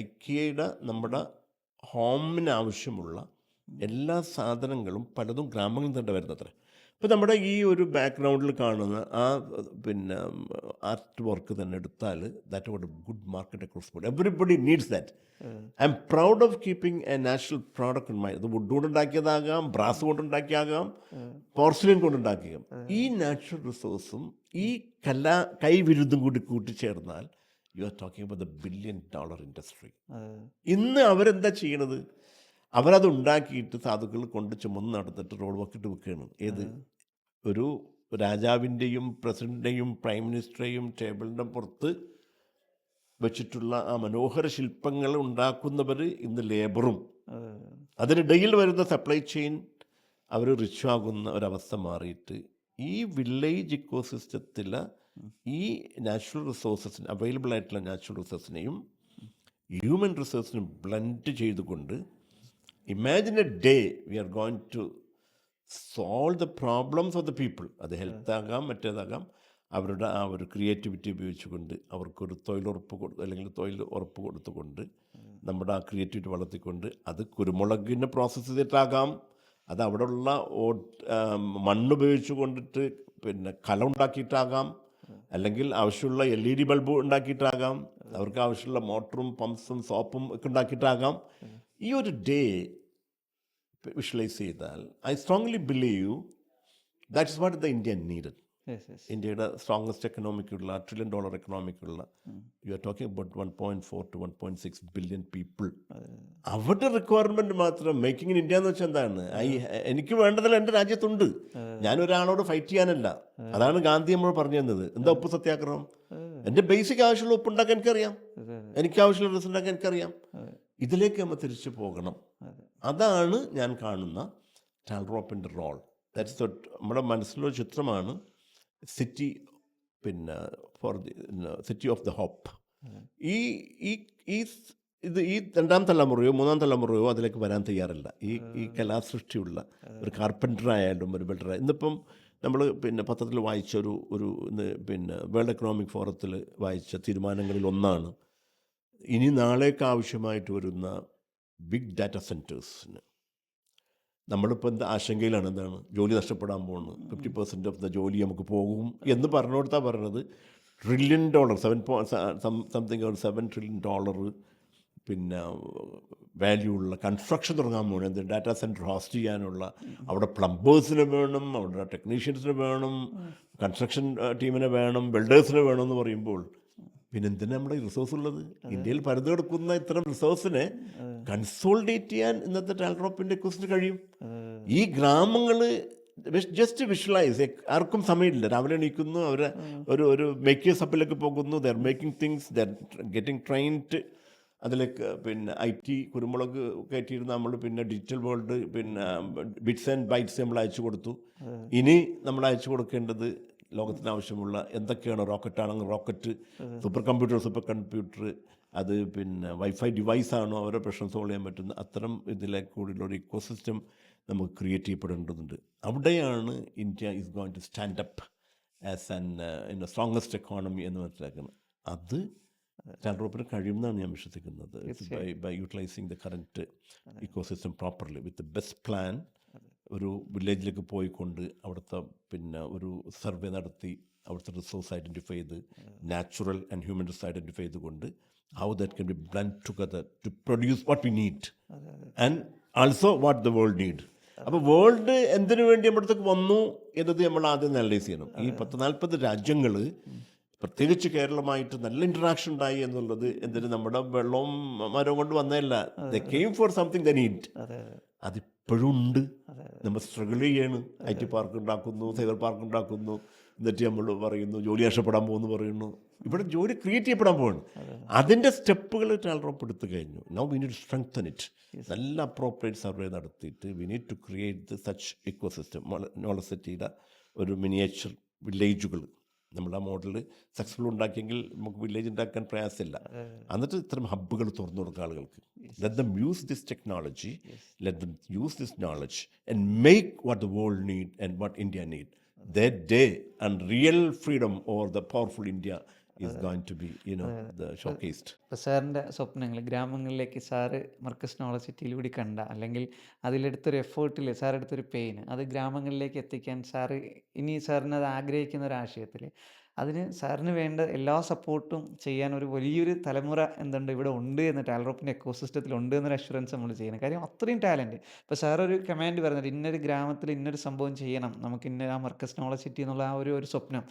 Speaker 1: ഐക്കിയയുടെ നമ്മുടെ ഹോമിന് ആവശ്യമുള്ള എല്ലാ സാധനങ്ങളും പലതും ഗ്രാമങ്ങളിൽ തന്നെ വരുന്നത്ര. ഇപ്പോൾ നമ്മുടെ ഈ ഒരു ബാക്ക്ഗ്രൗണ്ടിൽ കാണുന്ന ആ പിന്നെ ആർട്ട് വർക്ക് തന്നെ എടുത്താൽ that what a good market across board. Everybody needs that. I'm proud of keeping a natural product in my. അത് വുഡ് കൊണ്ടുണ്ടാക്കിയതാകാം, ബ്രാസ് കൊണ്ടുണ്ടാക്കിയാകാം, പോർസിലിൻ കൊണ്ടുണ്ടാക്കിയാകാം. ഈ നാച്ചുറൽ റിസോഴ്സും ഈ കൈവിരുദ്ധം കൂടി കൂട്ടിച്ചേർന്നാൽ you are talking about the $1 billion industry. ഇന്ന് അവരെന്താ ചെയ്യണത്? അവരത് ഉണ്ടാക്കിയിട്ട് സാധുക്കൾ കൊണ്ട് ചുമന്ന് നടന്നിട്ട് റോഡ് വർക്കിട്ട് വെക്കുകയാണ്. ഏത് ഒരു രാജാവിൻ്റെയും പ്രസിഡൻ്റിൻ്റെയും പ്രൈം മിനിസ്റ്ററെയും ടേബിളിൻ്റെ പുറത്ത് വെച്ചിട്ടുള്ള ആ മനോഹര ശില്പങ്ങൾ ഉണ്ടാക്കുന്നവർ ഇന്ന് ലേബറും അതിനിടയിൽ വരുന്ന സപ്ലൈ ചെയിൻ അവർ റിച്ച് ആകുന്ന ഒരവസ്ഥ മാറിയിട്ട് ഈ വില്ലേജ് ഇക്കോസിസ്റ്റത്തിൽ ഈ നാച്ചുറൽ റിസോഴ്സസിന് അവൈലബിൾ ആയിട്ടുള്ള നാച്ചുറൽ റിസോഴ്സിനെയും ഹ്യൂമൻ റിസോഴ്സിനും ബ്ലെൻഡ് ചെയ്തുകൊണ്ട് imagine a day we are going to solve the problems of the people. അത് ഹെൽത്ത് ആകാം, മറ്റേതാകാം. അവരുടെ ആ ഒരു ക്രിയേറ്റിവിറ്റി ഉപയോഗിച്ചുകൊണ്ട് അവർക്കൊരു തൊഴിലുറപ്പ് അല്ലെങ്കിൽ തൊഴിൽ ഉറപ്പ് കൊടുത്തുകൊണ്ട് നമ്മുടെ ആ ക്രിയേറ്റിവിറ്റി വളർത്തിക്കൊണ്ട് അത് കുരുമുളകിനെ പ്രോസസ്സ് ചെയ്തിട്ടാകാം, അത് അവിടെയുള്ള മണ്ണ് ഉപയോഗിച്ച് കൊണ്ടിട്ട് പിന്നെ കലം ഉണ്ടാക്കിയിട്ടാകാം, അല്ലെങ്കിൽ ആവശ്യമുള്ള LED ബൾബ് ഉണ്ടാക്കിയിട്ടാകാം, അവർക്ക് ആവശ്യമുള്ള മോട്ടറും പമ്പ്സും സോപ്പും ഒക്കെ ഉണ്ടാക്കിയിട്ടാകാം. ഈ ഒരു ഡേ വിഷ്വലൈസ് ചെയ്താൽ I strongly believe that is what the India needed. ഇന്ത്യയുടെ സ്ട്രോങ്ങസ്റ്റ് എക്കണോമിക്കുള്ള $1 trillion എക്കണോമിക്കുള്ള you are talking about 1.4 to 1.6 billion people. അവരുടെ റിക്വയർമെൻറ്റ് മാത്രം മേക്കിംഗ് ഇൻ ഇന്ത്യ എന്ന് വെച്ചാൽ എന്താണ്? എനിക്ക് വേണ്ടതെല്ലാം എൻ്റെ രാജ്യത്തുണ്ട്. ഞാനൊരാളോട് ഫൈറ്റ് ചെയ്യാനല്ല. അതാണ് ഗാന്ധി നമ്മൾ പറഞ്ഞു തന്നത്. എന്താ ഉപ്പ് സത്യാഗ്രഹം? എൻ്റെ ബേസിക് ആവശ്യമുള്ള ഉപ്പ് ഉണ്ടാക്കാൻ എനിക്കറിയാം, എനിക്ക് ആവശ്യമുള്ള ഡ്രസ്സ് ഉണ്ടാക്കാൻ എനിക്കറിയാം. ഇതിലേക്ക് നമ്മൾ തിരിച്ചു പോകണം. അതാണ് ഞാൻ കാണുന്ന ടാൽറോപ്പിൻ്റെ റോൾ. ദാറ്റ്സ് നമ്മുടെ മനസ്സിലൊരു ചിത്രമാണ് സിറ്റി, പിന്നെ for the city of the hope. ഈ ഈ ഈ ഇത് ഈ 2ാം തലമുറയോ 3ാം തലമുറയോ അതിലേക്ക് വരാൻ തയ്യാറല്ല. ഈ കലാസൃഷ്ടിയുള്ള ഒരു കാർപ്പൻറ്ററായാലും ഒരു ബിൽഡറായാലും. ഇന്നിപ്പം നമ്മൾ പിന്നെ പത്രത്തിൽ വായിച്ച ഒരു പിന്നെ വേൾഡ് എക്കണോമിക് ഫോറത്തിൽ വായിച്ച തീരുമാനങ്ങളിൽ ഒന്നാണ് ഇനി നാളേക്ക് ആവശ്യമായിട്ട് വരുന്ന ബിഗ് ഡാറ്റ സെൻറ്റേഴ്സിന്. നമ്മളിപ്പോൾ എന്താ ആശങ്കയിലാണ്? എന്താണ്? ജോലി നഷ്ടപ്പെടാൻ പോകുന്നത്, 50% ഓഫ് ദ ജോലി നമുക്ക് പോകും എന്ന് പറഞ്ഞുകൊടുത്താൽ പറഞ്ഞത് $1 trillion, $7 trillion പിന്നെ വാല്യൂ ഉള്ള കൺസ്ട്രക്ഷൻ തുടങ്ങാൻ പോകുന്നത്. എന്ത് ഡാറ്റാ സെൻറ്റർ ഹോസ്റ്റ് ചെയ്യാനുള്ള അവിടെ പ്ലംബേഴ്സിന് വേണം, അവിടെ ടെക്നീഷ്യൻസിന് വേണം, കൺസ്ട്രക്ഷൻ ടീമിനെ വേണം, ബിൽഡേഴ്സിന് വേണം എന്ന് പറയുമ്പോൾ പിന്നെ എന്തിനാണ് നമ്മുടെ റിസോഴ്സ് ഉള്ളത്? ഇന്ത്യയിൽ പരന്നു കിടക്കുന്ന ഇത്തരം റിസോഴ്സിനെ കൺസോൾഡേറ്റ് ചെയ്യാൻ ഇന്നത്തെ ടാൽറോപ്പിൻ്റെ ക്വസ്റ്റിന് കഴിയും. ഈ ഗ്രാമങ്ങൾ ജസ്റ്റ് വിഷ്വലൈസ്. ആർക്കും സമയമില്ല. രാവിലെ എണീക്കുന്നു, അവരെ ഒരു മേക്കേഴ്സ് ഹബിലേക്ക് പോകുന്നു, there making things, there getting trained. അതിലേക്ക് പിന്നെ IT കുരുമുളക് കയറ്റിയിരുന്ന നമ്മൾ പിന്നെ ഡിജിറ്റൽ വേൾഡ് പിന്നെ ബിറ്റ്സ് ആൻഡ് ബൈറ്റ്സ് നമ്മൾ അയച്ചു കൊടുത്തു. ഇനി നമ്മൾ അയച്ചു കൊടുക്കേണ്ടത് ലോകത്തിന് ആവശ്യമുള്ള എന്തൊക്കെയാണ്? റോക്കറ്റാണെങ്കിൽ റോക്കറ്റ്, സൂപ്പർ കമ്പ്യൂട്ടർ, അത് പിന്നെ വൈഫൈ ഡിവൈസാണോ, അവരെ പ്രശ്നം സോൾവ് ചെയ്യാൻ പറ്റുന്ന അത്തരം ഇതിലേക്ക് കൂടിയുള്ള ഒരു ഇക്കോസിസ്റ്റം നമുക്ക് ക്രിയേറ്റ് ചെയ്യപ്പെടേണ്ടതുണ്ട്. അവിടെയാണ് India is going to stand up as an strongest economy എന്ന് മനസ്സിലാക്കുന്നത്. അത് ടാൽറോപ്പിന് കഴിയുമെന്നാണ് ഞാൻ വിശ്വസിക്കുന്നത്. By utilising the current ecosystem properly with the best plan. ഒരു വില്ലേജിലേക്ക് പോയിക്കൊണ്ട് അവിടുത്തെ പിന്നെ ഒരു സർവേ നടത്തി അവിടുത്തെ റിസോഴ്സ് ഐഡൻറ്റിഫൈ ചെയ്ത് natural and human resource identify ചെയ്തുകൊണ്ട് how that can be blend together to produce what we need and also what the world need. അപ്പോൾ വേൾഡ് എന്തിനു വേണ്ടി നമ്മുടെ അടുത്തേക്ക് വന്നു എന്നത് നമ്മൾ ആദ്യം അനലൈസ് ചെയ്യണം. ഈ 40-40 രാജ്യങ്ങൾ, പ്രത്യേകിച്ച് കേരളമായിട്ട് നല്ല ഇൻട്രാക്ഷൻ ഉണ്ടായി എന്നുള്ളത് എന്തിന് നമ്മുടെ വെള്ളവും മരവും കൊണ്ട് വന്നതല്ല. The came for something the need. അതിപ്പോഴും ഉണ്ട്. നമ്മൾ സ്ട്രഗിൾ ചെയ്യാണ്. IT പാർക്ക് ഉണ്ടാക്കുന്നു, സൈബർ പാർക്ക് ഉണ്ടാക്കുന്നു, എന്നിട്ട് നമ്മൾ പറയുന്നു ജോലി നഷ്ടപ്പെടാൻ പോകുന്നു പറയുന്നു. ഇവിടെ ജോലി ക്രിയേറ്റ് ചെയ്യപ്പെടാൻ പോകുന്നു. അതിൻ്റെ സ്റ്റെപ്പുകൾ ടാൽറോപ്പ് എടുത്തു കഴിഞ്ഞു. Now we need to strengthen it. നല്ല അപ്രോപ്രിയേറ്റ് സർവേ നടത്തിയിട്ട് we need to create such ecosystem. Knowledge സിറ്റിയുടെ ഒരു മിനിയേച്ചർ വില്ലേജുകൾ നമ്മൾ ആ മോഡൽ സക്സസ്ഫുൾ ഉണ്ടാക്കിയെങ്കിൽ നമുക്ക് വില്ലേജ് ഉണ്ടാക്കാൻ പ്രയാസമില്ല. എന്നിട്ട് ഇത്തരം ഹബ്ബുകൾ തുറന്നു കൊടുക്കുക ആളുകൾക്ക്. Let them use this technology, let them use this knowledge and make what the world need and what India need. That day and real freedom or the powerful India is going to be, the showcased.
Speaker 2: ഇപ്പോൾ സാറിൻ്റെ സ്വപ്നങ്ങൾ ഗ്രാമങ്ങളിലേക്ക് sir Markaz knowledge സിറ്റിയിലൂടെ കണ്ട, അല്ലെങ്കിൽ അതിലെടുത്തൊരു എഫേർട്ടിൽ sir എടുത്തൊരു pain അത് ഗ്രാമങ്ങളിലേക്ക് എത്തിക്കാൻ സാറ് ഇനി സാറിന് അത് ആഗ്രഹിക്കുന്ന ഒരു ആശയത്തിൽ അതിന് സാറിന് വേണ്ട എല്ലാ സപ്പോർട്ടും ചെയ്യാൻ ഒരു വലിയൊരു തലമുറ എന്തുണ്ട് ഇവിടെ ഉണ്ട് എന്ന് ടാൽറോപ്പിൻ്റെ എക്കോസിസ്റ്റത്തിൽ ഉണ്ട് എന്നൊരു അഷുറൻസ് നമ്മൾ ചെയ്യണം. കാര്യം അത്രയും ടാലൻറ്റ്. ഇപ്പോൾ സാറൊരു കമാൻഡ് പറഞ്ഞിട്ട് ഇന്നൊരു ഗ്രാമത്തിൽ ഇന്നൊരു സംഭവം ചെയ്യണം, നമുക്ക് ഇന്ന ആ മർക്കസ് നോളജ് സിറ്റി എന്നുള്ള ആ ഒരു സ്വപ്നം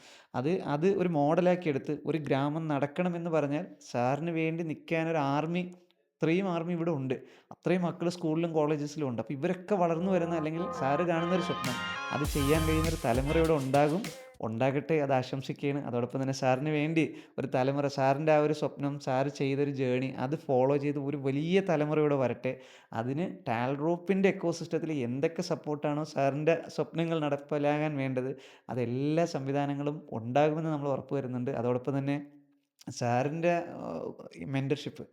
Speaker 2: അത് ഒരു മോഡലാക്കി എടുത്ത് ഒരു ഗ്രാമം നടക്കണമെന്ന് പറഞ്ഞാൽ സാറിന് വേണ്ടി നിൽക്കാനൊരു ആർമി, ഇത്രയും ആർമി ഇവിടെ ഉണ്ട്. അത്രയും മക്കൾ സ്കൂളിലും കോളേജസിലും ഉണ്ട്. അപ്പോൾ ഇവരൊക്കെ വളർന്നു വരുന്ന, അല്ലെങ്കിൽ സാറ് കാണുന്നൊരു സ്വപ്നം അത് ചെയ്യാൻ കഴിയുന്നൊരു തലമുറ ഇവിടെ ഉണ്ടാകും. ഉണ്ടാകട്ടെ, അത് ആശംസിക്കുകയാണ്. അതോടൊപ്പം തന്നെ സാറിന് വേണ്ടി ഒരു തലമുറ, സാറിൻ്റെ ആ ഒരു സ്വപ്നം, സാറ് ചെയ്തൊരു ജേണി അത് ഫോളോ ചെയ്ത് ഒരു വലിയ തലമുറ ഇവിടെ വരട്ടെ. അതിന് ടാൽ ഗ്രൂപ്പിൻ്റെ എക്കോസിസ്റ്റത്തിൽ എന്തൊക്കെ സപ്പോർട്ടാണോ സാറിൻ്റെ സ്വപ്നങ്ങൾ നടപ്പിലാകാൻ വേണ്ടത്, അതെല്ലാ സംവിധാനങ്ങളും ഉണ്ടാകുമെന്ന് നമ്മൾ ഉറപ്പ് വരുന്നുണ്ട്. അതോടൊപ്പം തന്നെ സാറിൻ്റെ മെൻറ്റർഷിപ്പ്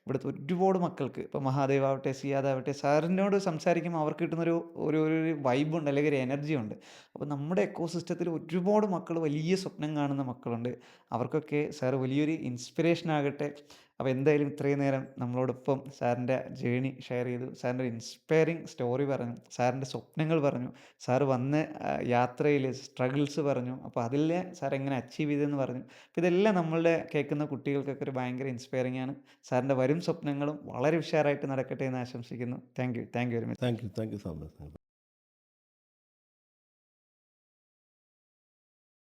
Speaker 2: ഇവിടുത്തെ ഒരുപാട് മക്കൾക്ക്, ഇപ്പോൾ മഹാദേവ് ആവട്ടെ, സിയാദ് ആവട്ടെ, സാറിനോട് സംസാരിക്കുമ്പോൾ അവർക്ക് കിട്ടുന്നൊരു ഒരു ഒരു വൈബുണ്ട്, അല്ലെങ്കിൽ ഒരു എനർജി ഉണ്ട്. അപ്പോൾ നമ്മുടെ എക്കോസിസ്റ്റത്തിൽ ഒരുപാട് മക്കൾ വലിയ സ്വപ്നം കാണുന്ന മക്കളുണ്ട്. അവർക്കൊക്കെ സാർ വലിയൊരു ഇൻസ്പിറേഷൻ ആകട്ടെ. അപ്പോൾ എന്തായാലും ഇത്രയും നേരം നമ്മളോടൊപ്പം സാറിൻ്റെ ജേണി ഷെയർ ചെയ്തു. സാറിൻ്റെ ഒരു ഇൻസ്പയറിങ് സ്റ്റോറി പറഞ്ഞു. സാറിൻ്റെ സ്വപ്നങ്ങൾ പറഞ്ഞു. സാറ് വന്ന യാത്രയിൽ സ്ട്രഗിൾസ് പറഞ്ഞു. അപ്പോൾ അതിൽ സാർ എങ്ങനെ അച്ചീവ് ചെയ്തതെന്ന് പറഞ്ഞു. അപ്പോൾ ഇതെല്ലാം നമ്മളുടെ കേൾക്കുന്ന കുട്ടികൾക്കൊക്കെ ഒരു ഭയങ്കര ഇൻസ്പയറിംഗ് ആണ്. സാറിൻ്റെ വരും സ്വപ്നങ്ങളും വളരെ ഉഷാറായിട്ട് നടക്കട്ടെ എന്ന് ആശംസിക്കുന്നു. Thank you very much.
Speaker 1: Thank you so much.